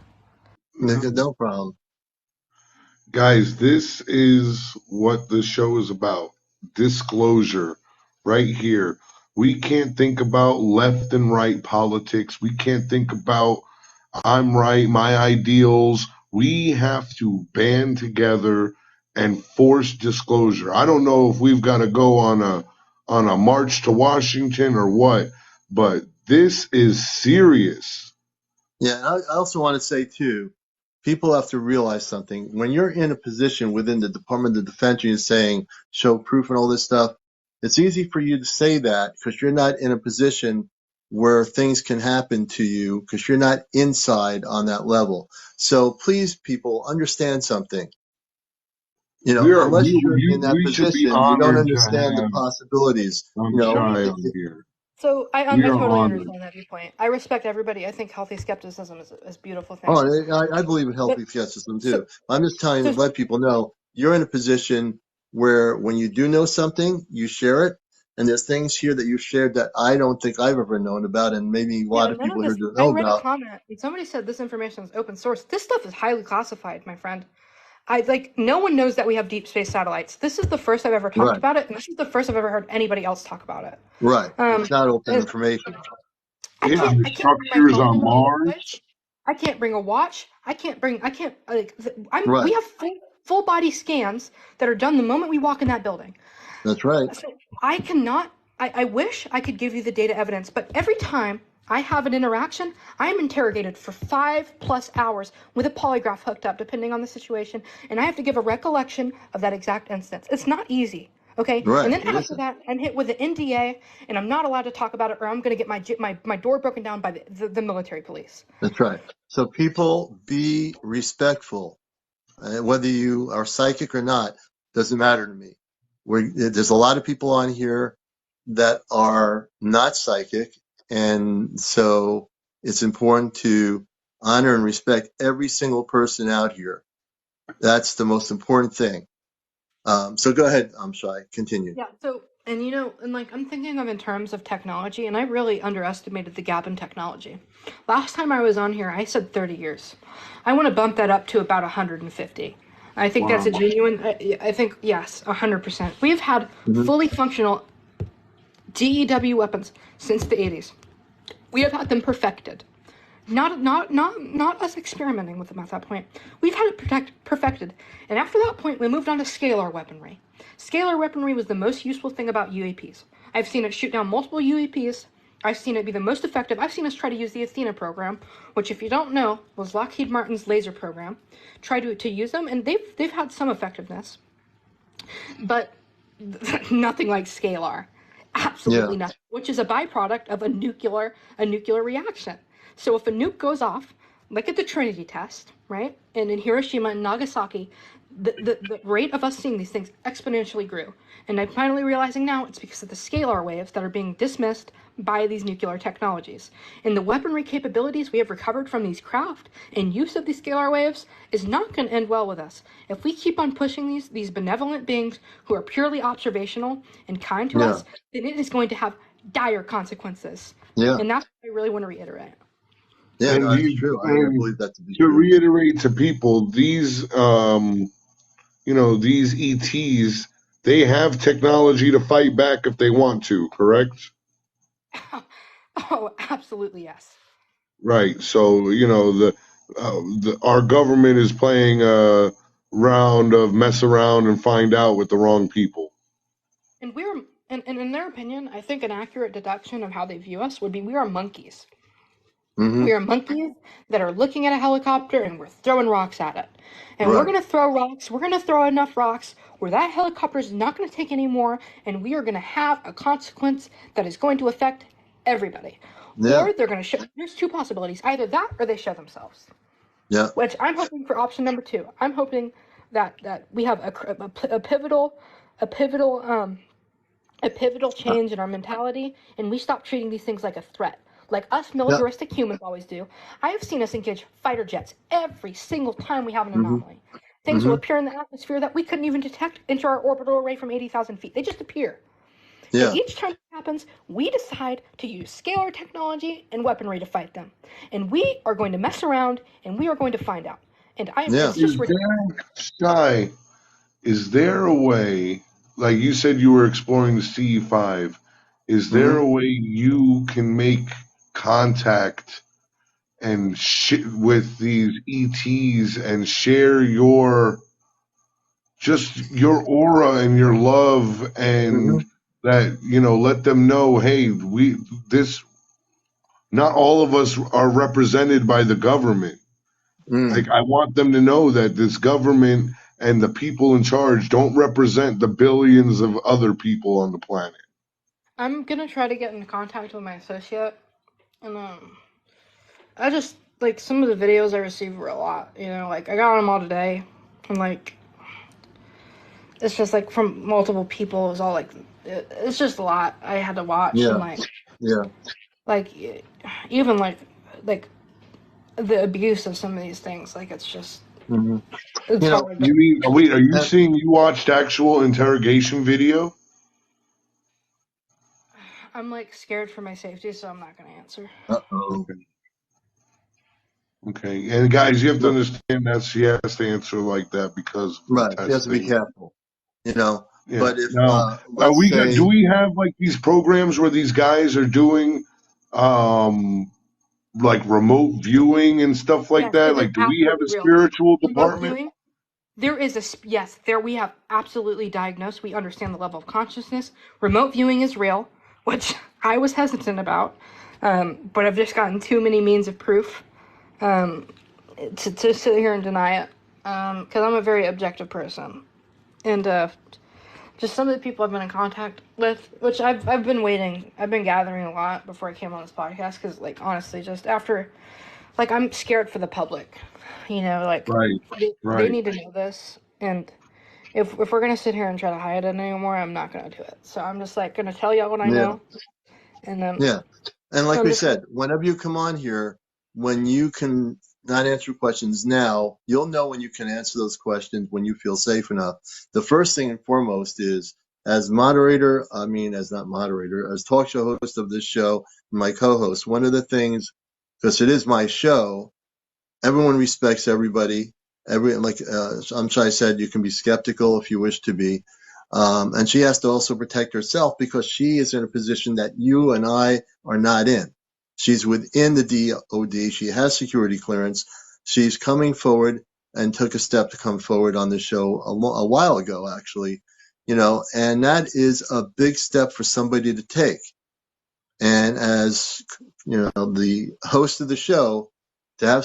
No problem. Guys, this is what the show is about. Disclosure right here. We can't think about left and right politics. We can't think about I'm right, my ideals. We have to band together and force disclosure. I don't know if we've got to go on a march to Washington or what, but this is serious. Yeah, I also want to say, too, people have to realize something. When you're in a position within the Department of Defense, you're saying, show proof and all this stuff, it's easy for you to say that because you're not in a position where things can happen to you because you're not inside on that level. So please, people, understand something. Unless you're in that We should be position, you don't honored to understand the have possibilities. Shy on here. So I We are totally honored. understand that viewpoint. I respect everybody. I think healthy skepticism is a beautiful thing. Oh, I believe in healthy skepticism too. I'm just telling you to let people know you're in a position where when you do know something, you share it. And there's things here that you shared that I don't think I've ever known about, and maybe a lot of people here don't know I read about. a comment and somebody said this information is open source. This stuff is highly classified, my friend. No one knows that we have deep space satellites. This is the first I've ever talked about it, and this is the first I've ever heard anybody else talk about it. Right. It's not open information. I can't bring my phone into a watch. I can't bring a watch. We have full body scans that are done the moment we walk in that building. That's right. So I cannot. I wish I could give you the data evidence, but every time I have an interaction, I am interrogated for 5+ hours with a polygraph hooked up, depending on the situation, and I have to give a recollection of that exact instance. It's not easy. Okay, right. And then after that, I'm hit with an NDA, and I'm not allowed to talk about it, or I'm going to get my door broken down by the military police. That's right. So people, be respectful. Whether you are psychic or not, doesn't matter to me. There's a lot of people on here that are not psychic, and so it's important to honor and respect every single person out here. That's the most important thing. So go ahead, I'm Shy. Continue. Yeah. So, I'm thinking of in terms of technology, and I really underestimated the gap in technology. Last time I was on here, I said 30 years. I want to bump that up to about 150. I think that's a genuine. I think yes, 100%. We've had fully functional DEW weapons since the 80s. We have had them perfected. Not us experimenting with them at that point. We've had it perfected, and after that point, we moved on to scalar weaponry. Scalar weaponry was the most useful thing about UAPs. I've seen it shoot down multiple UAPs. I've seen it be the most effective. I've seen us try to use the Athena program, which, if you don't know, was Lockheed Martin's laser program. Try to use them, and they've had some effectiveness, but nothing like scalar. Absolutely nothing. Which is a byproduct of a nuclear reaction. So if a nuke goes off, look at the Trinity test, right? And in Hiroshima and Nagasaki, the rate of us seeing these things exponentially grew. And I'm finally realizing now it's because of the scalar waves that are being dismissed by these nuclear technologies. And the weaponry capabilities we have recovered from these craft and use of these scalar waves is not going to end well with us. If we keep on pushing these benevolent beings who are purely observational and kind to us, then it is going to have dire consequences. Yeah. And that's what I really want to reiterate. Yeah, And no, that's true. I believe that to be true. reiterate to people, these these ETs, they have technology to fight back if they want to, correct? Oh, absolutely yes. Right. So, our government is playing a round of mess around and find out with the wrong people. And in their opinion, I think an accurate deduction of how they view us would be we are monkeys. Mm-hmm. We are monkeys that are looking at a helicopter and we're throwing rocks at it. And we're Right. going to throw rocks. We're going to throw enough rocks where that helicopter is not going to take any more, and we are going to have a consequence that is going to affect everybody. Yeah. Or they're going to show. There's two possibilities: either that, or they show themselves. Yeah. Which I'm hoping for option number 2. I'm hoping that we have a pivotal change in our mentality, and we stop treating these things like a threat. Like us militaristic humans always do. I have seen us engage fighter jets every single time we have an anomaly. Things will appear in the atmosphere that we couldn't even detect into our orbital array from 80,000 feet. They just appear. Yeah. And each time it happens, we decide to use scalar technology and weaponry to fight them. And we are going to mess around, and we are going to find out. And it's just Shy, is there a way, like you said you were exploring the C5, is there a way you can make contact and with these ETs and share your aura and your love, and that, let them know, hey, not all of us are represented by the government. Like, I want them to know that this government and the people in charge don't represent the billions of other people on the planet. I'm gonna try to get in contact with my associate, and I just like some of the videos I received were a lot. Like I got them all today, and like it's just like from multiple people. It was all like it's just a lot I had to watch, and like even like the abuse of some of these things. Like it's just it's hard. Are you saying you watched actual interrogation video? I'm like scared for my safety, so I'm not gonna answer. Okay, and guys, you have to understand that she has to answer like that because of the testing. You have to be careful. Yeah. But if now, let's say, do we have like these programs where these guys are doing like remote viewing and stuff like that? Like, do we have a spiritual department? There is there we have absolutely diagnosed. We understand the level of consciousness. Remote viewing is real, which I was hesitant about, but I've just gotten too many means of proof to sit here and deny it, because I'm a very objective person, and just some of the people I've been in contact with, which I've been waiting. I've been gathering a lot before I came on this podcast, because like honestly, just after, like I'm scared for the public. Like they need to know this, and if we're gonna sit here and try to hide it anymore, I'm not gonna do it. So I'm just like gonna tell y'all what I know, and then and like we said, whenever you come on here, when you can not answer questions now, you'll know when you can answer those questions when you feel safe enough. The first thing and foremost is, as talk show host of this show, my co-host, one of the things, because it is my show, everyone respects everybody. Shai said, you can be skeptical if you wish to be. And she has to also protect herself because she is in a position that you and I are not in. She's within the DOD. She has security clearance. She's coming forward and took a step to come forward on the show a while ago, actually, and that is a big step for somebody to take. And as the host of the show, to have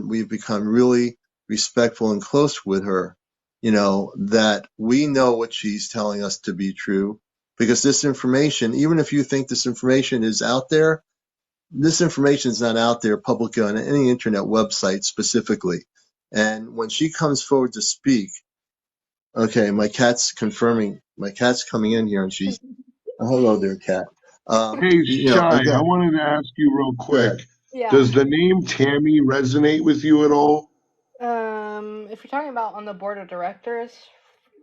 we've become really respectful and close with her, that we know what she's telling us to be true, because this information, even if you think this information is out there, this information is not out there publicly on any internet website specifically. And when she comes forward to speak, okay, my cat's confirming. My cat's coming in here, and she's hello there, cat. Hey, Shy, I Again, wanted to ask you real go quick. ahead. Yeah. Does the name Tammy resonate with you at all? If you're talking about on the board of directors,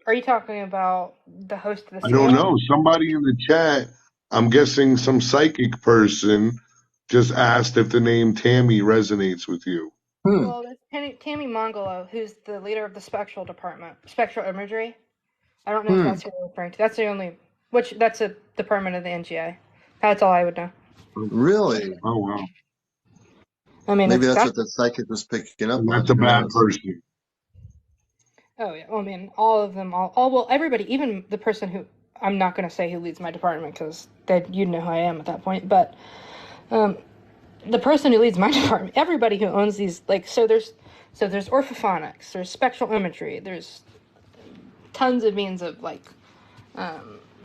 are you talking about the host of the I don't CM? know. Somebody in the chat, I'm guessing some psychic person, just asked if the name Tammy resonates with you. Well, there's Tammy Mongolo, who's the leader of the spectral department, spectral imagery. I don't know if that's who you're referring to. That's the only, that's a department of the NGA. That's all I would know. Really? Oh, wow. I mean, Maybe that's that's what the psychic was picking up And on. that's a Who bad knows? person. Oh yeah, well, I mean, all of them, well, everybody, even the person who, I'm not going to say who leads my department because you'd know who I am at that point, but the person who leads my department, everybody who owns these, so there's orthophonics, there's spectral imagery, there's tons of means of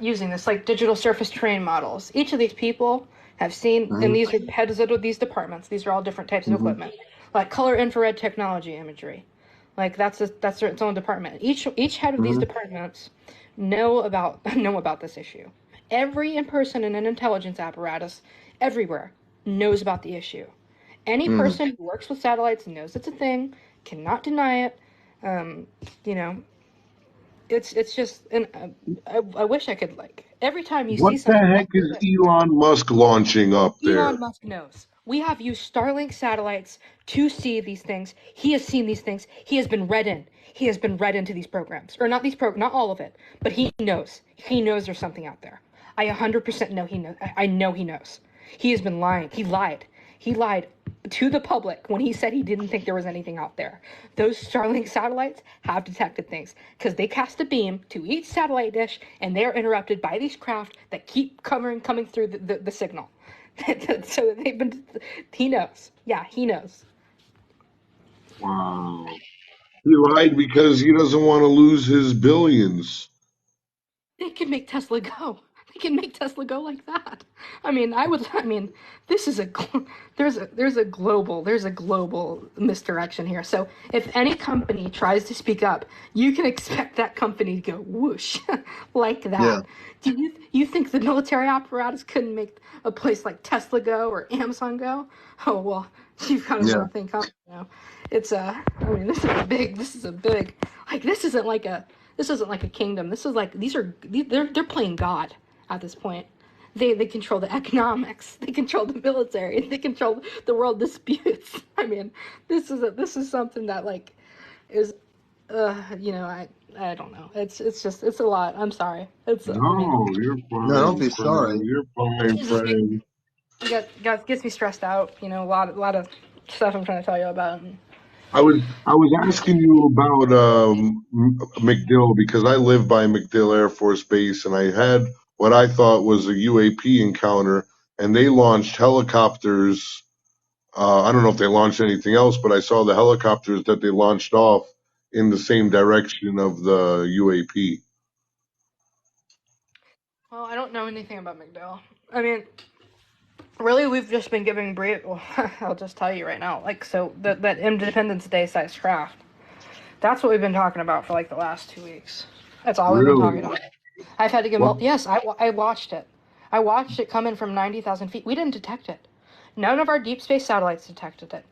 using this, like digital surface terrain models. Each of these people have seen, and these are heads of these departments. These are all different types of equipment, like color infrared technology imagery. Like that's its own department. Each head of these departments know about this issue. Every person in an intelligence apparatus, everywhere, knows about the issue. Any person who works with satellites knows it's a thing, cannot deny it. It's just, and I wish I could, every time you What see the something heck like is this, Elon Musk launching up there? Elon Musk knows. We have used Starlink satellites to see these things. He has seen these things. He has been read in. He has been read into these programs, or not not all of it, but he knows. He knows there's something out there. I 100% know he knows. I know he knows. He has been lying. He lied. He lied to the public when he said he didn't think there was anything out there. Those Starlink satellites have detected things because they cast a beam to each satellite dish, and they are interrupted by these craft that keep coming through the signal. So they've been. He knows. Yeah, he knows. Wow. He lied because he doesn't want to lose his billions. They can make Tesla go. They can make Tesla go like that. I mean, this is there's a global misdirection here. So if any company tries to speak up, you can expect that company to go whoosh like that. Yeah. Do you think the military apparatus couldn't make a place like Tesla go or Amazon go? Oh well, you've got another thing coming now. It's this is a big this isn't like a kingdom. This is they're playing God at this point. They control the economics. They control the military. They control the world disputes. I mean, this is something that is I don't know. It's a lot. I'm sorry. No, you're No, don't fine, be friend. sorry. You're fine, friend. Gets me stressed out. A lot of stuff I'm trying to tell you about. I was asking you about MacDill because I live by MacDill Air Force Base, and I had what I thought was a UAP encounter, and they launched helicopters. I don't know if they launched anything else, but I saw the helicopters that they launched off in the same direction of the UAP. Well, I don't know anything about McDowell. I mean, really, we've just been giving brief. Well, I'll just tell you right now. That Independence Day sized craft. That's what we've been talking about for the last 2 weeks. That's all we've been Really? talking about. I've had to give. What? Yes, I watched it. I watched it come in from 90,000 feet. We didn't detect it. None of our deep space satellites detected it.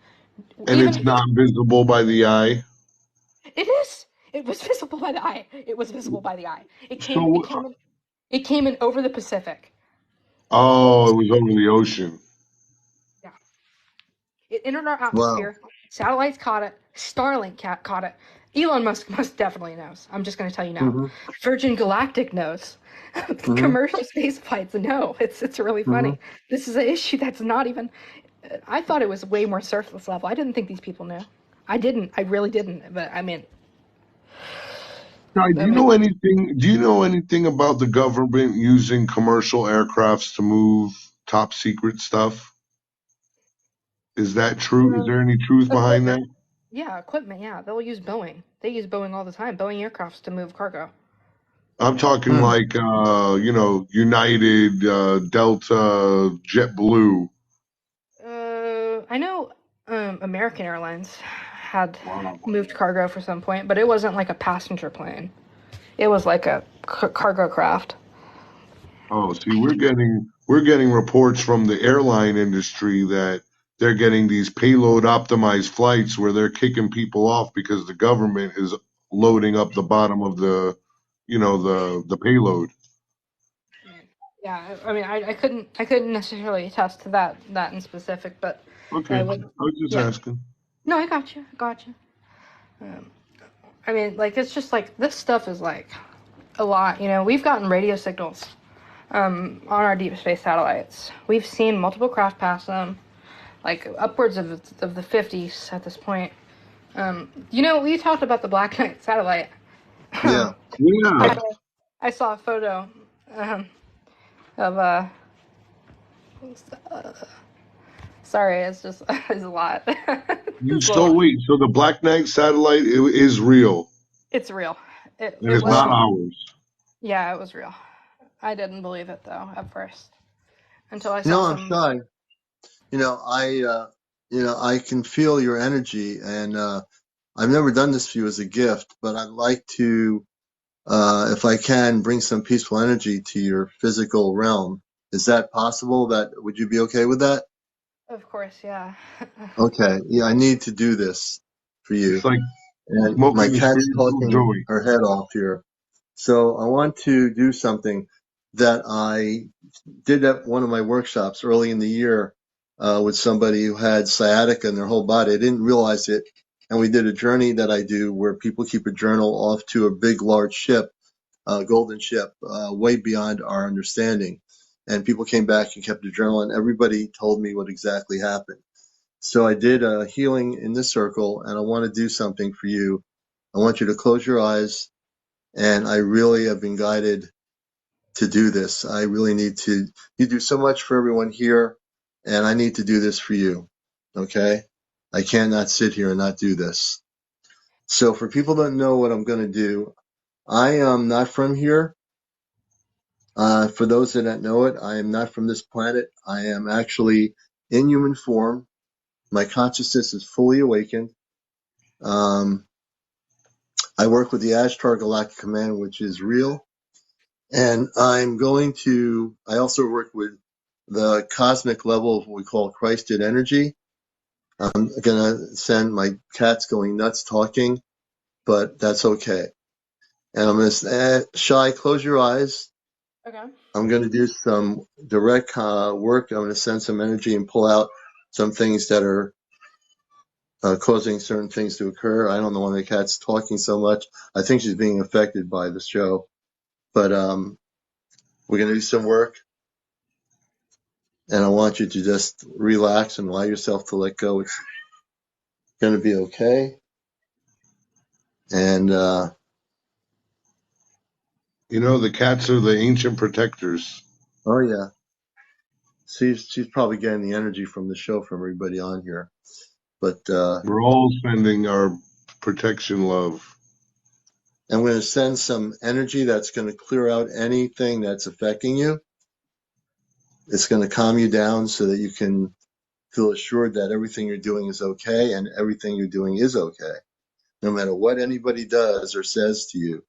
And it's not visible by the eye. It is. It was visible by the eye. It was visible by the eye. So, It came in over the Pacific. oh, it was over the ocean. Yeah. It entered our Wow. atmosphere. Satellites caught it. Starlink caught it. Elon Musk most definitely knows. I'm just going to tell you now. Virgin Galactic knows. Commercial space flights know. It's really funny. This is an issue that's not even. I thought it was way more surface level. I didn't think these people knew. I didn't. I really didn't. But I mean. Guy, do you know anything? Do you know anything about the government using commercial aircrafts to move top secret stuff? Is that true? Is there any truth behind that? Equipment. Yeah, equipment. Yeah, they'll use Boeing. They use Boeing all the time. Boeing aircrafts to move cargo. I'm talking like United, Delta, JetBlue. I know American Airlines had Wow. moved cargo for some point, but it wasn't like a passenger plane. It was like a cargo craft. Oh, see, we're getting reports from the airline industry that they're getting these payload optimized flights where they're kicking people off because the government is loading up the bottom of the payload. Yeah, I mean, I couldn't necessarily attest to that in specific, but Okay, I I would. was just Yeah. asking. No, I got you. I got you. I mean, like it's just like this stuff is like a lot. You know, we've gotten radio signals on our deep space satellites. We've seen multiple craft pass them, like upwards of the 50s at this point. You know, we talked about the Black Knight satellite. Yeah. Yeah, I saw a photo of sorry, it's just it's a lot. you It's a little, wait. So the Black Knight satellite is real, it's real. and It it's was not ours. yeah, it was real. I didn't believe it though at first until I You saw know, I'm some. shy. I can feel your energy, and I've never done this for you as a gift, but I'd like to, if I can, bring some peaceful energy to your physical realm. Is that possible? Would you be okay with that? Of course, yeah. Okay. Yeah, I need to do this for It's you. like And my smoking a cat's spiritual talking joint. her head off here. So I want to do something that I did at one of my workshops early in the year with somebody who had sciatica in their whole body. I didn't realize it. And we did a journey that I do where people keep a journal off to a big, large ship, golden ship, way beyond our understanding. And people came back and kept a journal, and everybody told me what exactly happened. So I did a healing in this circle, and I want to do something for you. I want you to close your eyes, and I really have been guided to do this. I really need to. You do so much for everyone here, and I need to do this for you. Okay? I cannot sit here and not do this. So for people that know what I'm going to do, I am not from here. For those that don't know it, I am not from this planet. I am actually in human form. My consciousness is fully awakened. Um, I work with the Ashtar Galactic Command, which is real. And I also work with the cosmic level of what we call Christed energy. I'm going to send my cat's going nuts talking, but that's okay. And I'm going to, Shy, close your eyes. Okay. I'm going to do some direct work. I'm going to send some energy and pull out some things that are causing certain things to occur. I don't know why the cat's talking so much. I think she's being affected by the show. But we're going to do some work, and I want you to just relax and allow yourself to let go. It's going to be okay. And The cats are the ancient protectors. oh yeah, she's probably getting the energy from the show from everybody on here. But We're all sending our protection love. I'm going to send some energy that's going to clear out anything that's affecting you. It's going to calm you down so that you can feel assured that everything you're doing is okay, and everything you're doing is okay. No matter what anybody does or says to you,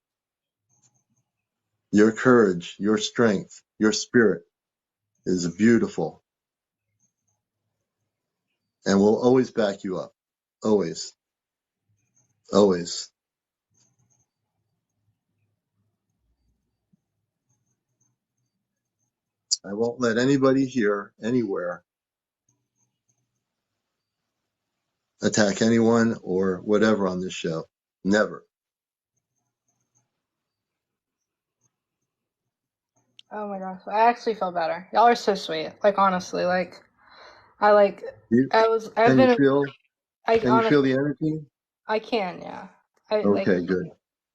your courage, your strength, your spirit is beautiful, and will always back you up. Always. Always. I won't let anybody here, anywhere, attack anyone or whatever on this show. Never. Oh my gosh, I actually feel better. Y'all are so sweet. Like honestly, I like You, I've can you been feel? I Can you feel honestly the energy? I can, yeah. I like Okay, good.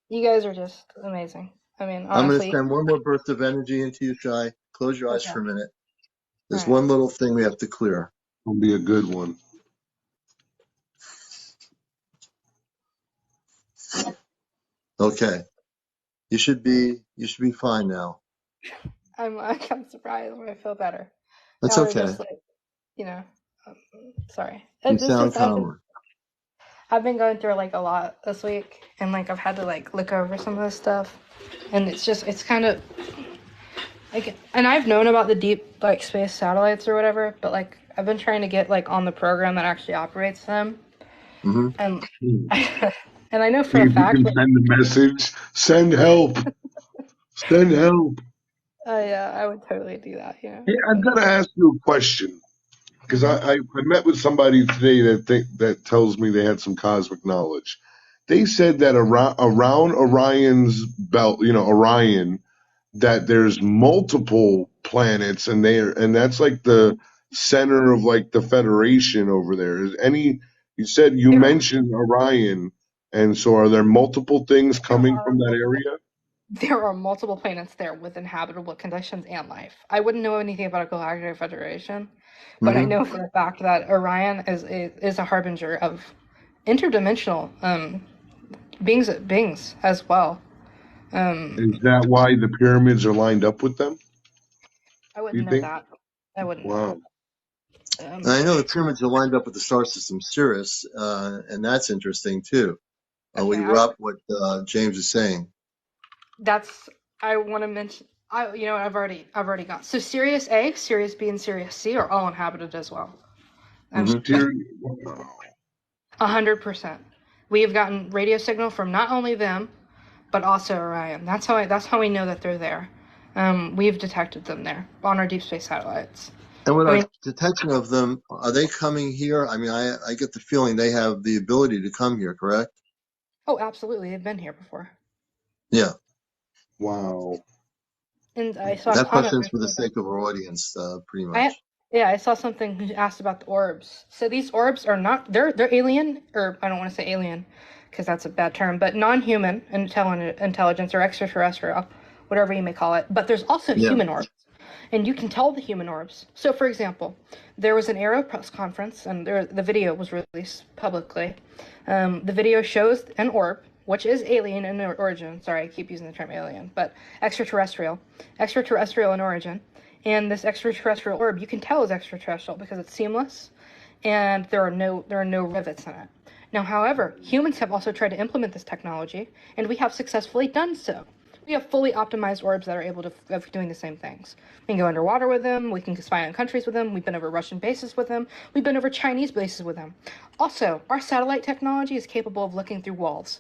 you guys are just amazing. I mean, I'm going to honestly. send one more burst of energy into you, Shy. Close your eyes Okay. for a minute. All There's right. one little thing we have to clear. It'll be a good one. Okay. You should be fine now. I'm surprised when I feel better. That's Y'all are okay. just like, you know, Sorry. You It's sound just calmer. I've been going through like a lot this week, and like I've had to like look over some of this stuff, and it's kind of like, and I've known about the deep like space satellites or whatever, but like I've been trying to get like on the program that actually operates them, Mm-hmm. and Hmm. and I know for See a if you fact can like, send a message. Send help. Send help. yeah, I would totally do that, you know. Hey, I've But got to ask you a question because I met with somebody today that tells me they had some cosmic knowledge. They said that around Orion's belt, Orion, that there's multiple planets and that's like the center of like the Federation over there. You said you there mentioned Orion, and so are there multiple things there coming are from that multiple area? there are multiple planets there with inhabitable conditions and life. I wouldn't know anything about a galactic federation, but I Mm-hmm. know for a fact that Orion is a harbinger of interdimensional beings as well. Is that why the pyramids are lined up with them? I Do wouldn't you know think? that. I wouldn't know Wow. that. And I know the pyramids are lined up with the star system Sirius, and that's interesting too. We Okay, wrap what James is saying. that's I want to mention. I've already got so Sirius A, Sirius B, and Sirius C are all inhabited as well. Mm-hmm. Wow. 100%. We have gotten radio signal from not only them, but also Orion. That's how we know that they're there. We've detected them there on our deep space satellites. And with I our mean, detection of them, are they coming here? I mean, I get the feeling they have the ability to come here, correct? oh, absolutely, they've been here before. Yeah. Wow. And I saw a That comment question's for the recently sake of our audience, pretty I much. yeah, I saw something who asked about the orbs. So these orbs are not they're alien, or I don't want to say alien because that's a bad term, but non-human intelligence or extraterrestrial, whatever you may call it. But there's also Yeah. human orbs. And you can tell the human orbs. So, for example, there was an Aero press conference, and the video was released publicly. The video shows an orb, which is alien in origin. Sorry, I keep using the term alien, but extraterrestrial in origin. And this extraterrestrial orb, you can tell is extraterrestrial because it's seamless, and there are no rivets in it. Now, however, humans have also tried to implement this technology, and we have successfully done so. We have fully optimized orbs that are able to of doing the same things. We can go underwater with them. We can spy on countries with them. We've been over Russian bases with them. We've been over Chinese bases with them. Also, our satellite technology is capable of looking through walls.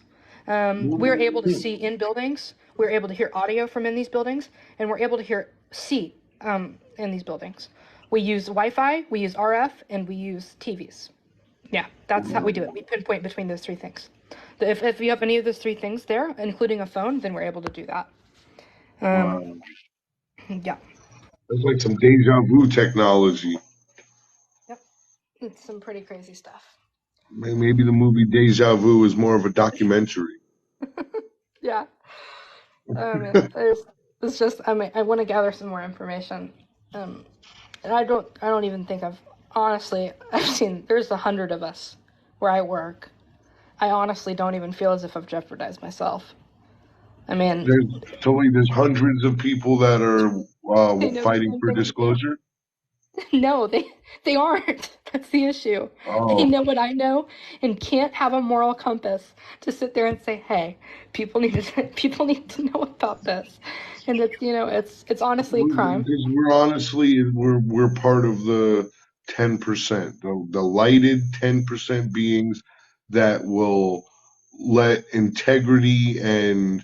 We're able to see in buildings. We're able to hear audio from in these buildings, and we're able to see in these buildings. We use Wi-Fi, we use RF, and we use TVs. Yeah, that's how we do it. We pinpoint between those three things. If you have any of those three things there, including a phone, then we're able to do that. Wow. Yeah. That's like some deja vu technology. Yep. It's some pretty crazy stuff. Maybe the movie Deja Vu is more of a documentary. Yeah. It's just I want to gather some more information. And I don't even think I've seen there's 100 of us where I work. I honestly don't even feel as if I've jeopardized myself. I mean, There's hundreds of people that are they know the fighting same for thing as me. disclosure. No, they aren't. That's the issue. They Oh, know what I know and can't have a moral compass to sit there and say, "Hey, people need to know about this." And it's honestly a crime. because we're honestly we're part of the 10%, the lighted 10% beings that will let integrity and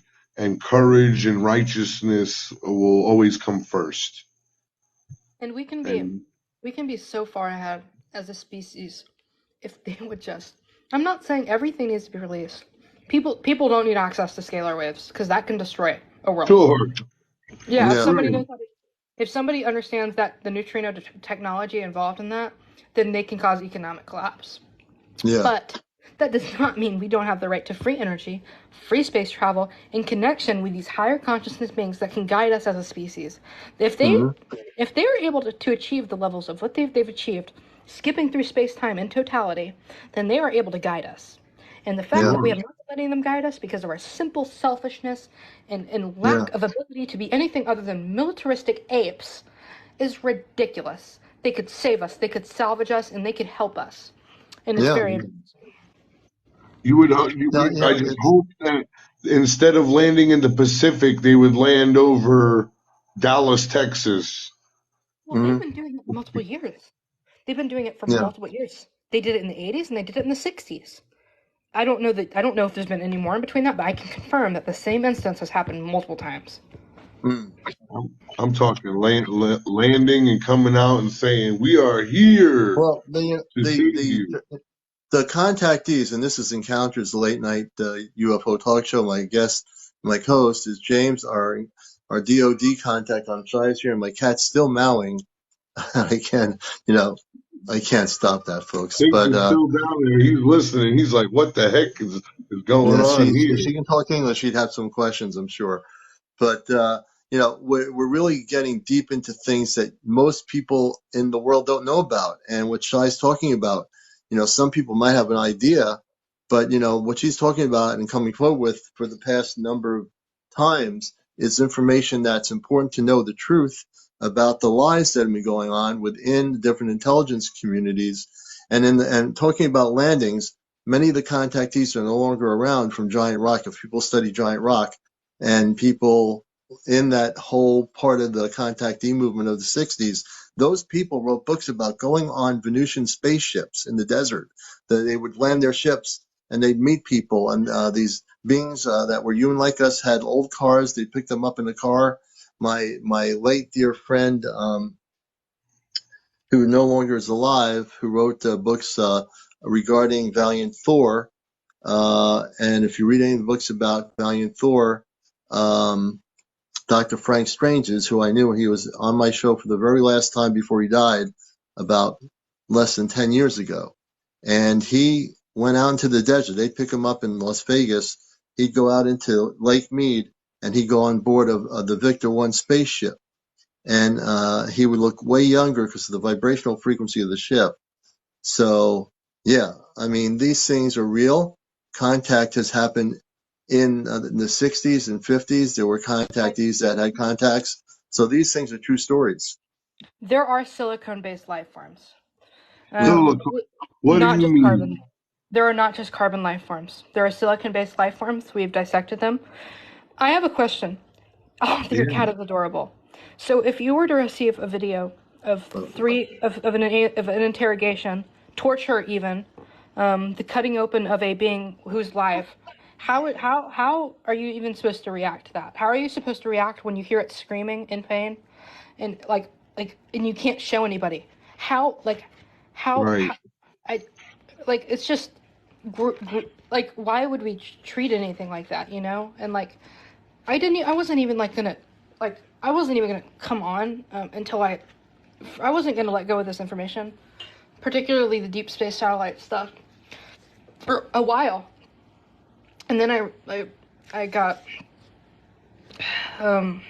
courage and righteousness will always come first. And And we can be so far ahead as a species if they would just. I'm not saying everything needs to be released. People don't need access to scalar waves because that can destroy a world. sure, Yeah, if Yeah. somebody right. knows how to, if somebody understands that the neutrino technology involved in that, then they can cause economic collapse. Yeah. But that does not mean we don't have the right to free energy, free space travel, in connection with these higher consciousness beings that can guide us as a species. If they Mm-hmm. if they are able to achieve the levels of what they've achieved, skipping through space time in totality, then they are able to guide us. And the fact Yeah. that we Sure. have not been letting them guide us because of our simple selfishness and Yeah. lack of ability to be anything other than militaristic apes is ridiculous. they could save us, they could salvage us, and they could help us. And it's very You would, No, I just hope that instead of landing in the Pacific, they would land over Dallas, Texas. well, they've been doing it for multiple years. They've been doing it for multiple years. They did it in the 80s and they did it in the 60s. I don't know if there's been any more in between that, but I can confirm that the same instance has happened multiple times. I'm talking landing and coming out and saying, "We are here Well, to save you." the contactees, and this is Encounters late night UFO talk show. My guest, my co-host is James, our DOD contact on Shi's here, and my cat's still meowing. I can't stop that, folks. Tiggs But is still down there. He's listening. He's like, "What the heck is going on here?" if she can talk English, she'd have some questions, I'm sure. But we're really getting deep into things that most people in the world don't know about, and what Shai's talking about. Some people might have an idea, but what she's talking about and coming forward with for the past number of times is information that's important to know the truth about the lies that have been going on within the different intelligence communities, and talking about landings. Many of the contactees are no longer around from Giant Rock. If people study Giant Rock, and people in that whole part of the contactee movement of the 60s, those people wrote books about going on Venusian spaceships in the desert. That they would land their ships and they'd meet people, and these beings that were human like us had old cars. They picked them up in the car. My late dear friend, who no longer is alive, who wrote books regarding Valiant Thor, and if you read any of the books about Valiant Thor, Dr. Frank Stranges, who I knew, he was on my show for the very last time before he died about less than 10 years ago. And he went out into the desert. They'd pick him up in Las Vegas. He'd go out into Lake Mead and he'd go on board of the Victor 1 spaceship. And he would look way younger because of the vibrational frequency of the ship. So, yeah, I mean, these things are real. Contact has happened in the 60s and 50s. There were contactees that had contacts. So these things are true stories. There are silicone-based life forms. What do you mean? Carbon. There are not just carbon life forms. There are silicon-based life forms. We've dissected them. I have a question. Oh, your cat is adorable. So if you were to receive a video of an interrogation, torture even, the cutting open of a being who's live, how are you even supposed to react to that? How are you supposed to react when you hear it screaming in pain, and and you can't show anybody? It's just why would we treat anything like that, And I wasn't even gonna come on until I wasn't gonna let go of this information, particularly the deep space satellite stuff, for a while. And then I got I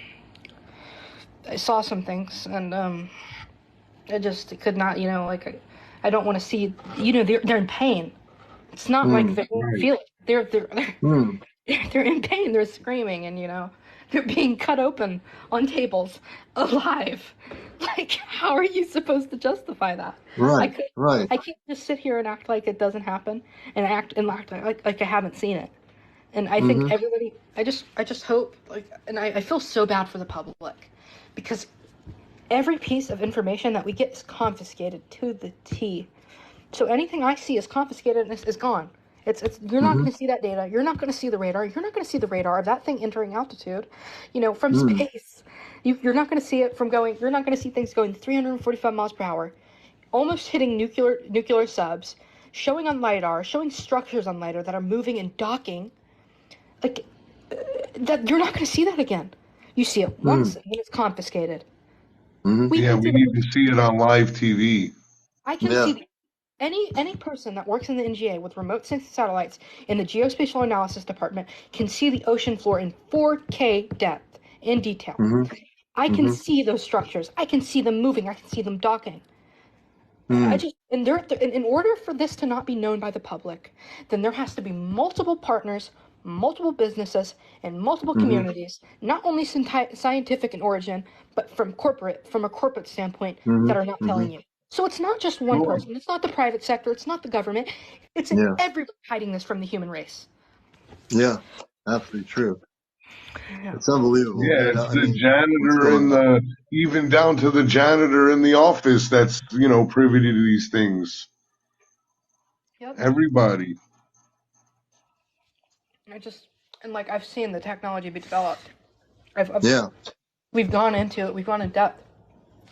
saw some things, and I just could not, I don't want to see, they're in pain. It's not like they feel it. They're in pain. They're screaming, and they're being cut open on tables, alive. How are you supposed to justify that? Right. I can't just sit here and act like it doesn't happen, and act like I haven't seen it. And I think everybody, I just hope, and I feel so bad for the public, because every piece of information that we get is confiscated to the T. So anything I see is confiscated and is gone. You're not going to see that data. You're not going to see the radar. You're not going to see the radar of that thing entering altitude, from space. You're not going to see it you're not going to see things going 345 miles per hour, almost hitting nuclear subs, showing on LiDAR, showing structures on LiDAR that are moving and docking. That you're not going to see that again. You see it once and it's confiscated. We need to see it on live TV. I can see any person that works in the NGA with remote sensing satellites in the geospatial analysis department can see the ocean floor in 4K depth in detail. I can see those structures. I can see them moving. I can see them docking. In order for this to not be known by the public, then there has to be multiple partners, multiple businesses in multiple Mm-hmm. communities, not only scientific in origin, but from a corporate standpoint, Mm-hmm. that are not Mm-hmm. telling you. So it's not just one Sure. person. It's not the private sector. It's not the government. It's Yeah. everybody hiding this from the human race. Yeah. Absolutely true. Yeah. It's unbelievable. Yeah, You it's know, I the mean, what's janitor going and on? even down to the janitor in the office that's, privy to these things. Yep. Everybody. I've seen the technology be developed. I've Yeah. We've gone into it. We've gone in depth.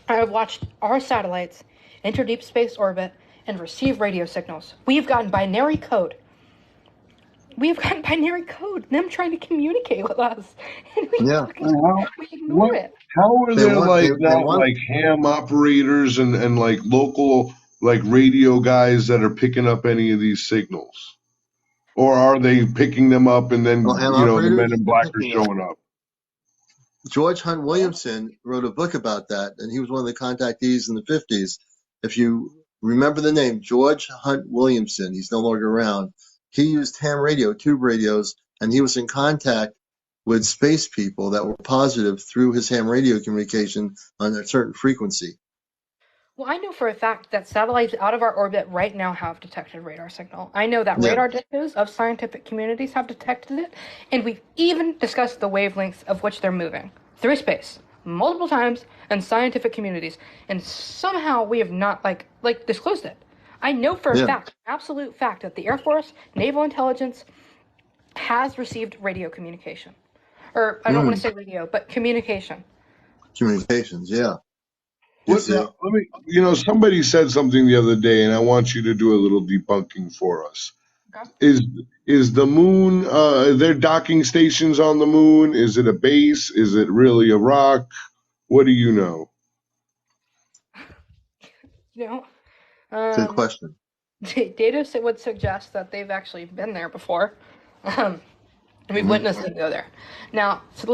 I have watched our satellites enter deep space orbit and receive radio signals. We've gotten binary code. Them trying to communicate with us, and Yeah. we ignore What? it. How are They there want, they not want, ham operators and local radio guys that are picking up any of these signals, or are they picking them up and well, then ham the men operators, in they're black are picking up. showing up? George Hunt Williamson wrote a book about that, and he was one of the contactees in the 50s. If you remember the name, George Hunt Williamson, he's no longer around. He used ham radio, tube radios, and he was in contact with space people that were positive through his ham radio communication on a certain frequency. Well, I know for a fact that satellites out of our orbit right now have detected radar signal. I know that Yeah, radar dishes of scientific communities have detected it, and we've even discussed the wavelengths of which they're moving through space multiple times in scientific communities, and somehow we have not disclosed it. I know for a yeah, fact, absolute fact, that the Air Force, Naval Intelligence has received radio communication. Or I don't want to say radio, but communication. communications. Yeah, you What see. now? Let me. Somebody said something the other day, and I want you to do a little debunking for us. Okay. Is the moon? Are there docking stations on the moon? Is it a base? Is it really a rock? What do you know? You know, Good question. data would suggest that they've actually been there before. Um, we've Hmm. witnessed them go there. Now, so the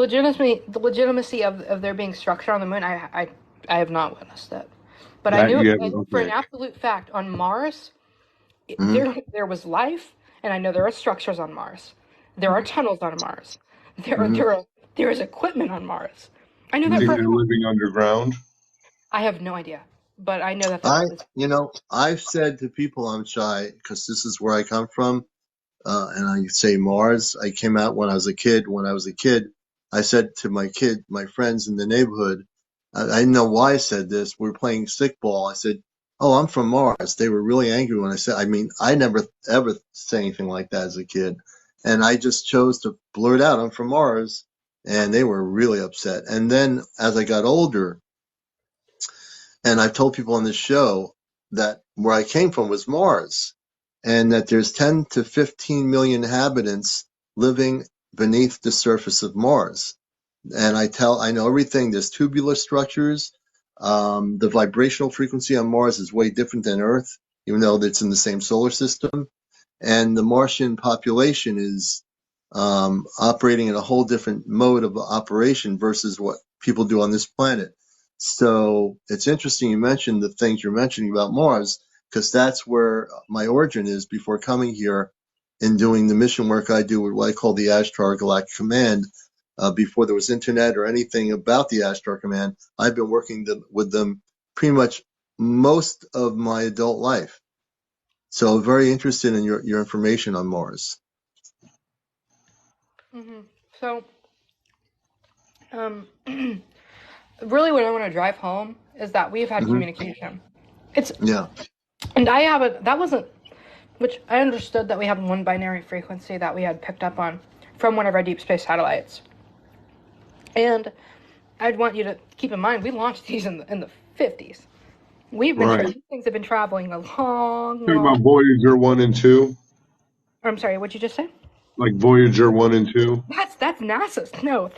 legitimacy of there being structure on the moon, I have not witnessed it. But I That knew yeah, for an okay. absolute fact on Mars, Hmm. there was life, and I know there are structures on Mars. There are tunnels on Mars. There are Hmm. there are there is equipment on Mars. I know You that think for a Hmm. they're fact. living underground? I have no idea, but I know that that's I've said to people I'm shy because this is where I come from. And I say Mars. I came out when I was a kid. When I was a kid, I said to my friends in the neighborhood, I didn't know why I said this. We were playing stickball. I said, "Oh, I'm from Mars." They were really angry when I said. I mean, I never ever say anything like that as a kid, and I just chose to blurt out, "I'm from Mars," and they were really upset. And then as I got older, and I've told people on this show that where I came from was Mars, and that there's 10 to 15 million inhabitants living beneath the surface of Mars. And I know everything. There's tubular structures. The vibrational frequency on Mars is way different than Earth, even though it's in the same solar system. And the Martian population is operating in a whole different mode of operation versus what people do on this planet. So it's interesting you mentioned the things you're mentioning about Mars, because that's where my origin is before coming here and doing the mission work I do with what I call the Ashtar Galactic Command. Before there was internet or anything about the Ashtar Command, I've been working with them pretty much most of my adult life. So very interested in your information on Mars. hmm So, um, really, what I want to drive home is that we've had Hmm. communication. It's Yeah. and I have a that wasn't which I understood that we had one binary frequency that we had picked up on from one of our deep space satellites, and I'd want you to keep in mind we launched these in the 50s. Right. These things have been traveling a long, Talking long. about Voyager 1 and 2, I'm sorry, what'd you just say? like Voyager 1 and 2. That's NASA's. No,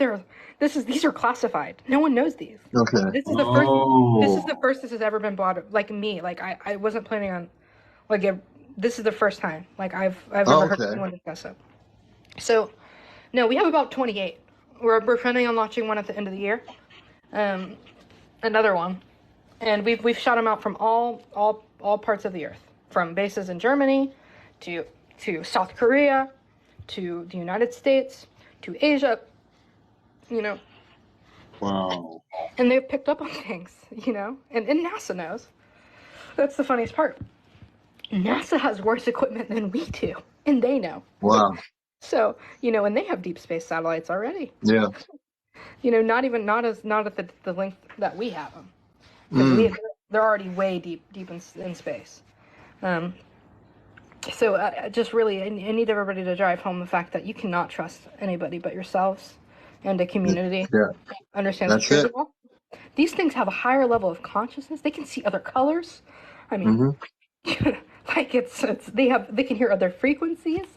these are classified. No one knows these. Okay. This is the first. This is Oh, the first this has ever been bought. Like me, like I wasn't planning on, like this is the first time. Like I've Oh, ever heard okay. anyone discuss it. So, no, we have about 28. We're planning on launching one at the end of the year. Um, another one, and we've shot them out from all parts of the Earth, from bases in Germany, to South Korea, to the United States, to Asia, you know, Wow. and they've picked up on things, you know, and NASA knows. That's the funniest part. NASA has worse equipment than we do, and they know. Wow. So, you know, and they have deep space satellites already. Yeah. You know, not at the length that we have them, because they're already way deep in space. So just really, I need everybody to drive home the fact that you cannot trust anybody but yourselves and a community Yeah. understands the truth. These things have a higher level of consciousness. They can see other colors. I mean, like they can hear other frequencies.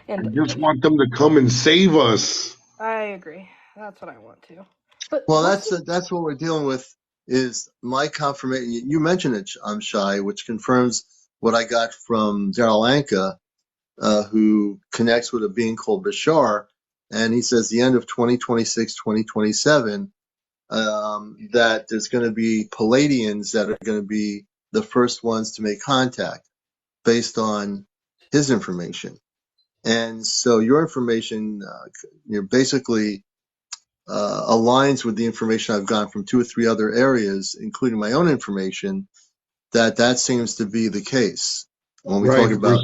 And I just want them to come and save us. I agree. That's what I want to. But Well, that's what we're dealing with. Is my confirmation? You mentioned it, Shai, which confirms what I got from Daryl Anka, who connects with a being called Bashar, and he says the end of 2026, 2027, that there's going to be Palladians that are going to be the first ones to make contact based on his information. And so your information, basically aligns with the information I've gotten from 2 or 3 other areas, including my own information, that seems to be the case. When we Right. talk about,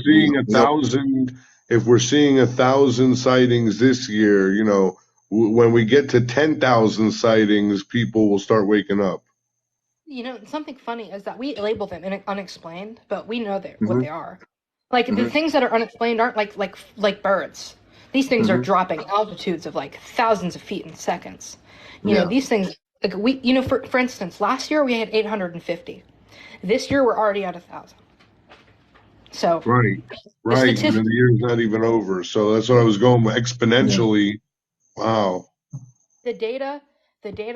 If we're seeing 1,000 sightings this year, you know, when we get to 10,000 sightings, people will start waking up. you know, something funny is that we label them unexplained, but we know what they are. Like the things that are unexplained aren't like birds. These things are dropping altitudes of like thousands of feet in seconds. You know, these things like for instance, last year we had 850. This year we're already at 1,000. So Right. And the year's not even over. So that's what I was going with, exponentially. Wow. The data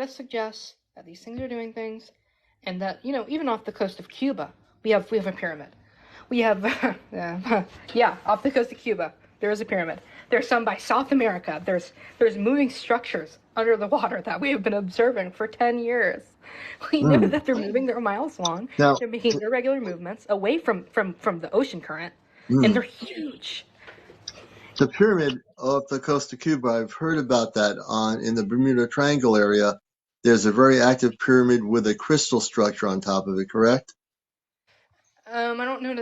suggests that these things are doing things, and that, you know, even off the coast of Cuba, we have a pyramid. We have off the coast of Cuba, there is a pyramid. There's some by South America. There's moving structures under the water that we have been observing for 10 years. We know that they're moving. They're miles long. Now, they're making irregular movements away from the ocean current, and they're huge. the pyramid off the coast of Cuba, I've heard about that in the Bermuda Triangle area. There's a very active pyramid with a crystal structure on top of it, correct? I don't know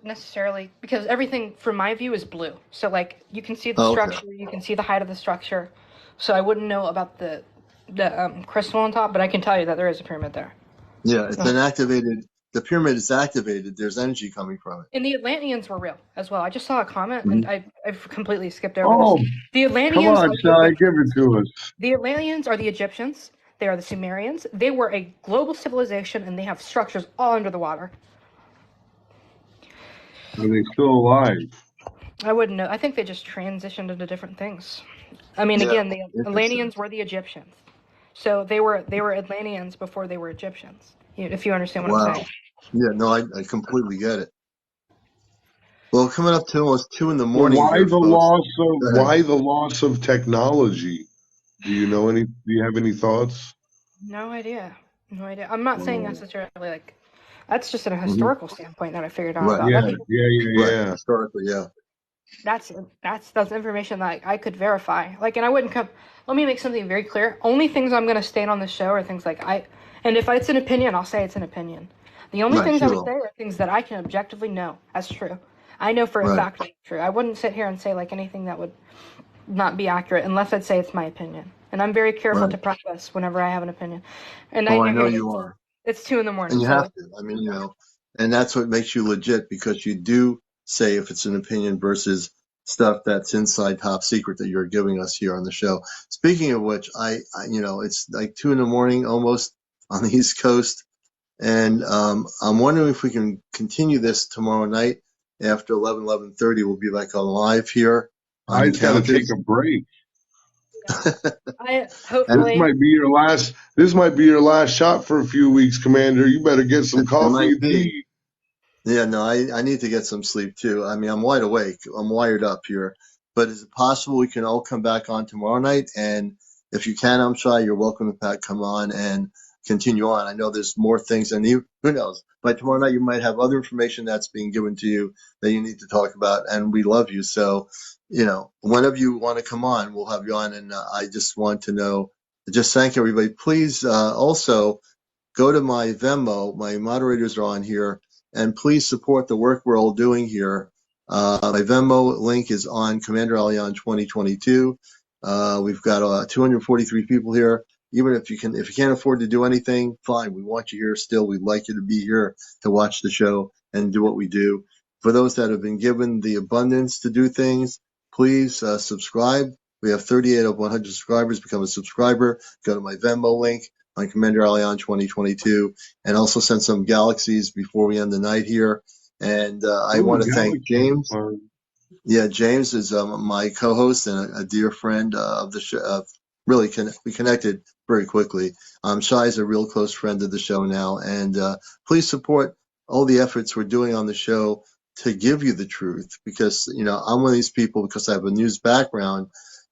necessarily, because everything from my view is blue. So like you can see the structure, you can see the height of the structure. So I wouldn't know about the crystal on top, but I can tell you that there is a pyramid there. Yeah, it's been activated. The pyramid is activated. There's energy coming from it. And the Atlanteans were real as well. I just saw a comment, and I've completely skipped over this. The Atlanteans come on, Shai, give it to us. The Atlanteans are the Egyptians. They are the Sumerians. They were a global civilization, and they have structures all under the water. Are they still alive? I wouldn't know. I think they just transitioned into different things. I mean, again, the Atlanteans were the Egyptians. So they were Atlanteans before they were Egyptians, if you understand what I'm saying. Yeah, no, I completely get it. Well, coming up to almost 2 in the morning. Why the loss of technology? Do you have any thoughts? No idea. I'm not saying necessarily like that's just a historical standpoint that I figured out about. Yeah. Historically, yeah. That's information that I could verify. Like, and I wouldn't come. Let me make something very clear. Only things I'm going to state on the show are things like and if it's an opinion, I'll say it's an opinion. The only things I would say are things that I can objectively know as true. I know for a fact it's true. I wouldn't sit here and say like anything that would not be accurate unless I'd say it's my opinion. And I'm very careful to preface whenever I have an opinion. And I know you are. It's 2 in the morning. And you have to. I mean, and that's what makes you legit, because you do say if it's an opinion versus stuff that's inside top secret that you're giving us here on the show. Speaking of which, I it's like 2 in the morning almost on the East Coast. And I'm wondering if we can continue this tomorrow night after 11:30. We'll be like on live here. I got to take a break. Hopefully, this might be your last shot for a few weeks, Commander. You better get some coffee and tea. Yeah, no, I need to get some sleep too. I mean, I'm wide awake. I'm wired up here. But is it possible we can all come back on tomorrow night? And if you can, I'm shy, you're welcome to come on and continue on. I know there's more things, and who knows? By tomorrow night, you might have other information that's being given to you that you need to talk about, and we love you. So, whenever you want to come on, we'll have you on. And I just want to know, just thank everybody. Please also go to my Venmo. My moderators are on here, and please support the work we're all doing here. My Venmo link is on CmdrAleon 2022. We've got 243 people here. Even if you can't afford to do anything, fine. We want you here still. We'd like you to be here to watch the show and do what we do. For those that have been given the abundance to do things, please subscribe. We have 38 of 100 subscribers. Become a subscriber. Go to my Venmo link on CmdrAleon 2022, and also send some galaxies before we end the night here. And I want to thank James. Yeah, James is my co-host and a dear friend of the show. We connected very quickly. Shai is a real close friend of the show now, and please support all the efforts we're doing on the show to give you the truth. Because I'm one of these people, because I have a news background.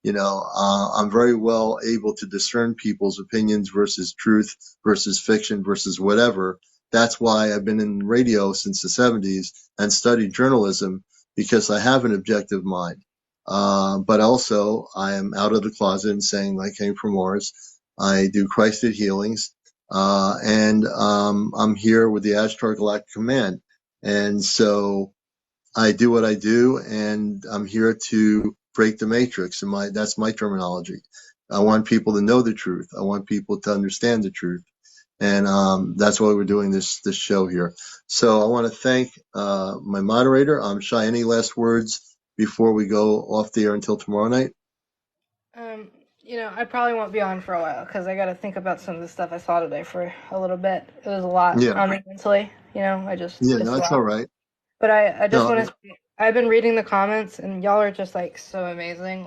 I'm very well able to discern people's opinions versus truth versus fiction versus whatever. That's why I've been in radio since the 70s and studied journalism, because I have an objective mind. But also, I am out of the closet and saying I came from Mars. I do Christed healings. And I'm here with the Ashtar Galactic Command. And so I do what I do, and I'm here to break the matrix. And that's my terminology. I want people to know the truth. I want people to understand the truth. And that's why we're doing this show here. So I want to thank my moderator. Shai, any last words before we go off the air until tomorrow night? I probably won't be on for a while because I got to think about some of the stuff I saw today for a little bit. It was a lot on me mentally. That's all right. But I just want to say, I've been reading the comments, and y'all are just so amazing.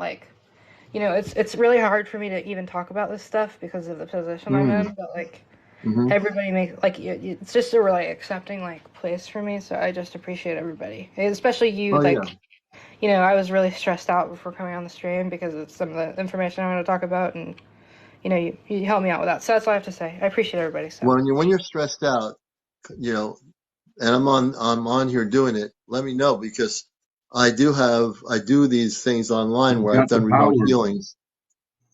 It's really hard for me to even talk about this stuff because of the position I'm in. But everybody makes it's just a really accepting place for me. So I just appreciate everybody, especially you. I was really stressed out before coming on the stream because of some of the information I want to talk about, and you helped me out with that. So that's all I have to say. I appreciate everybody. So when you're stressed out, and I'm on here doing it, let me know, because I do these things online where I've done remote healings.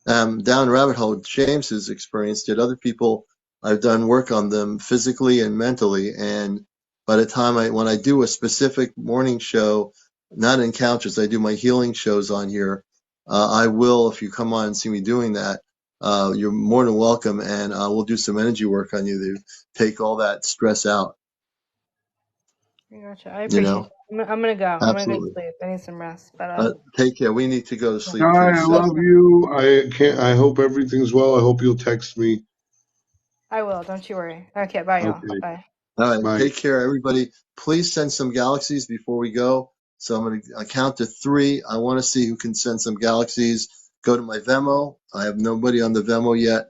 Down rabbit hole, James has experienced it. Other people, I've done work on them physically and mentally. And by the time when I do a specific morning show, not encounters, I do my healing shows on here. I will, if you come on and see me doing that, you're more than welcome. And we'll do some energy work on you to take all that stress out. Gotcha. I appreciate it. I'm going to go. Absolutely. I'm going to go sleep. I need some rest. But take care. We need to go to sleep too. I love you. I hope everything's well. I hope you'll text me. I will. Don't you worry. Okay. Bye, y'all. Okay. Bye. All right. Bye. Take care, everybody. Please send some galaxies before we go. So I'm going to count to 3. I want to see who can send some galaxies. Go to my Venmo. I have nobody on the Venmo yet.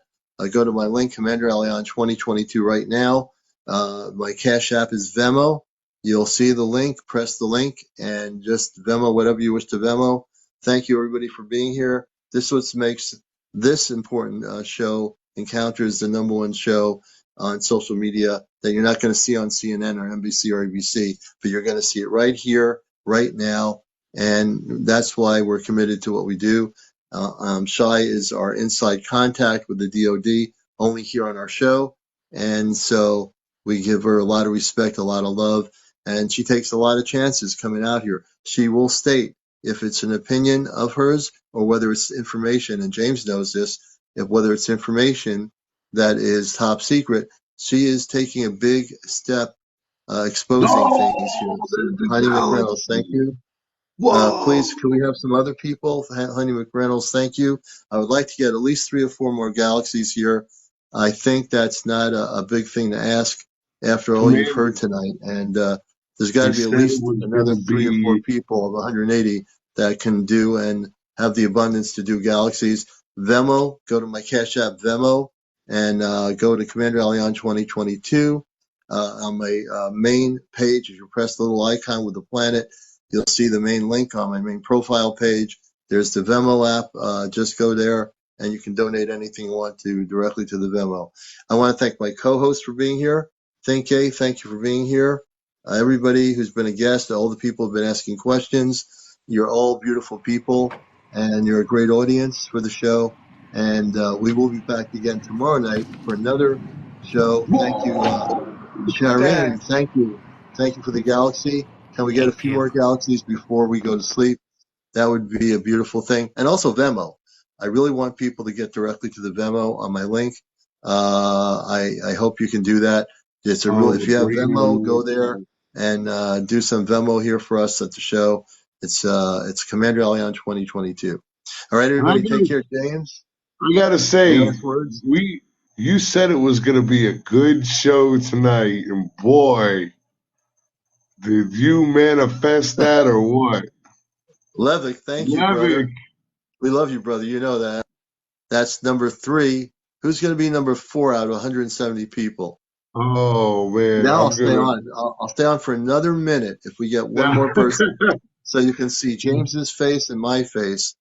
Go to my link, CmdrAleon 2022 right now. My Cash App is Venmo. You'll see the link. Press the link and just Venmo whatever you wish to Venmo. Thank you, everybody, for being here. This is what makes this important show, Encounters, the #1 show on social media that you're not going to see on CNN or NBC or ABC, but you're going to see it right here, right now. And that's why we're committed to what we do. Shai is our inside contact with the DOD, only here on our show. And so we give her a lot of respect, a lot of love, and she takes a lot of chances coming out here. She will state if it's an opinion of hers or whether it's information, and James knows this, whether it's information that is top secret, she is taking a big step exposing things here. Honey McReynolds, thank you. Please, can we have some other people? Honey McReynolds, thank you. I would like to get at least 3 or 4 more galaxies here. I think that's not a big thing to ask after all you've heard tonight. And there's got to be at least another 3 or 4 people of 180 that can do and have the abundance to do galaxies. Venmo, go to my Cash App Venmo and go to CmdrAleon 2022. On my main page, if you press the little icon with the planet, you'll see the main link on my main profile page. There's the Venmo app. Just go there and you can donate anything you want to directly to the Venmo. I want to thank my co-host for being here. Thank you for being here. Everybody who's been a guest, all the people who've been asking questions. You're all beautiful people, and you're a great audience for the show. And we will be back again tomorrow night for another show. Thank you, Shireen. Thank you. Thank you for the galaxy. Can we get a Thank few you. more galaxies before we go to sleep? That would be a beautiful thing. And also Venmo. I really want people to get directly to the Venmo on my link. I hope you can do that. It's a real, if you have Venmo, go there and do some Venmo here for us at the show. It's CmdrAleon 2022. All right, everybody, take care, James. I gotta Any say, last words? you said it was gonna be a good show tonight, and boy, did you manifest that or what? Levick, thank you, Levick. brother. We love you, brother. You know that. That's number 3. Who's going to be number 4 out of 170 people? Oh man, Now I'll I'm stay gonna. on. I'll stay on for another minute if we get one more person, so you can see James's face and my face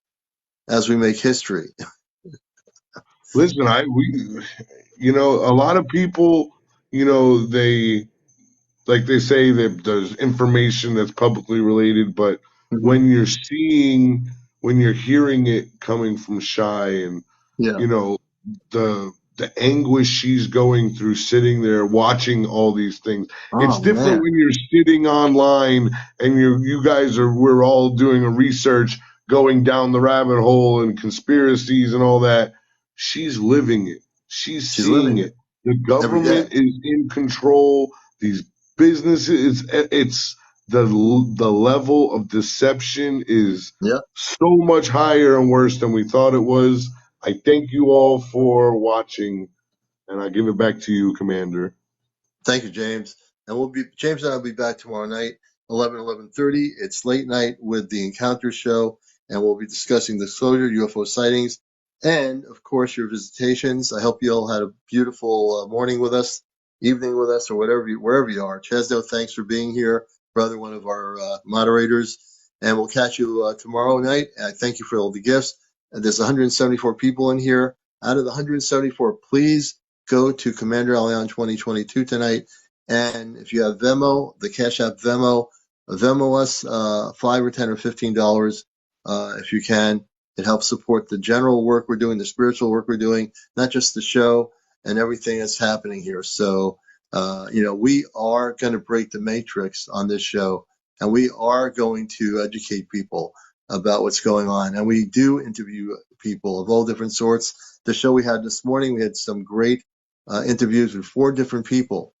as we make history. Listen, a lot of people, they like they say that there's information that's publicly related, but Mm-hmm. when you're hearing it coming from Shy, and Yeah. the anguish she's going through sitting there watching all these things. It's Oh different man. when you're sitting online and we're all doing a research, going down the rabbit hole and conspiracies and all that. She's living it. She's She's seeing living it it. The every day. government is in control. These businesses, it's the level of deception is Yeah. so much higher and worse than we thought it was. I thank you all for watching, and I give it back to you, Commander. Thank you, James. And James and I will be back tomorrow night, 11:30. It's late night with the Encounter Show, and we'll be discussing disclosure, UFO sightings, and of course your visitations. I hope you all had a beautiful morning with us, evening with us, or wherever you are. Chesno, thanks for being here, brother, one of our moderators. And we'll catch you tomorrow night. I thank you for all the gifts. And there's 174 people in here. Out of the 174, please go to CmdrAleon 2022 tonight. And if you have Venmo, the Cash App Venmo us $5 or $10 or $15 if you can. It helps support the general work we're doing, the spiritual work we're doing, not just the show and everything that's happening here. So, we are going to break the matrix on this show, and we are going to educate people about what's going on. And we do interview people of all different sorts. The show we had this morning, we had some great interviews with 4 different people,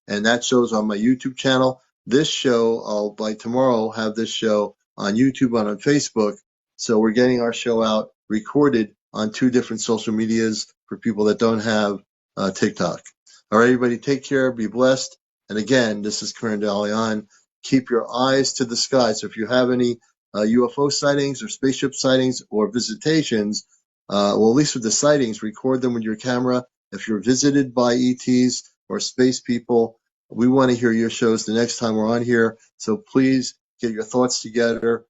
and that show's on my YouTube channel. This show, I'll by tomorrow have this show on YouTube and on Facebook. So we're getting our show out recorded on 2 different social medias for people that don't have TikTok. All right, everybody, take care, be blessed. And again, this is CmdRAleon. Keep your eyes to the sky. So if you have any UFO sightings or spaceship sightings or visitations, at least with the sightings, record them with your camera. If you're visited by ETs or space people, we want to hear your shows the next time we're on here. So please get your thoughts together,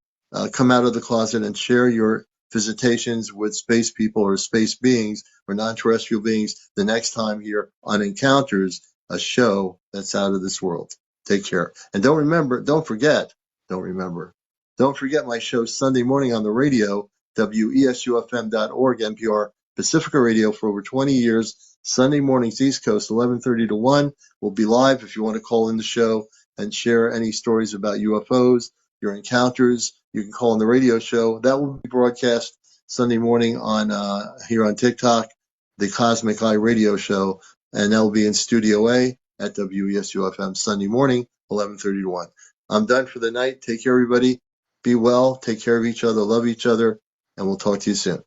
come out of the closet and share your visitations with space people or space beings or non-terrestrial beings the next time here on Encounters, a show that's out of this world. Take care. And don't forget my show Sunday morning on the radio, WESUFM.org, NPR Pacifica Radio for over 20 years. Sunday mornings, East Coast, 11:30 to 1. We'll be live if you want to call in the show and share any stories about UFOs, your encounters. You can call in the radio show. That will be broadcast Sunday morning on here on TikTok, the Cosmic Eye Radio Show, and that will be in Studio A at WESUFM Sunday morning, 11:30 to 1. I'm done for the night. Take care, everybody. Be well. Take care of each other. Love each other. And we'll talk to you soon.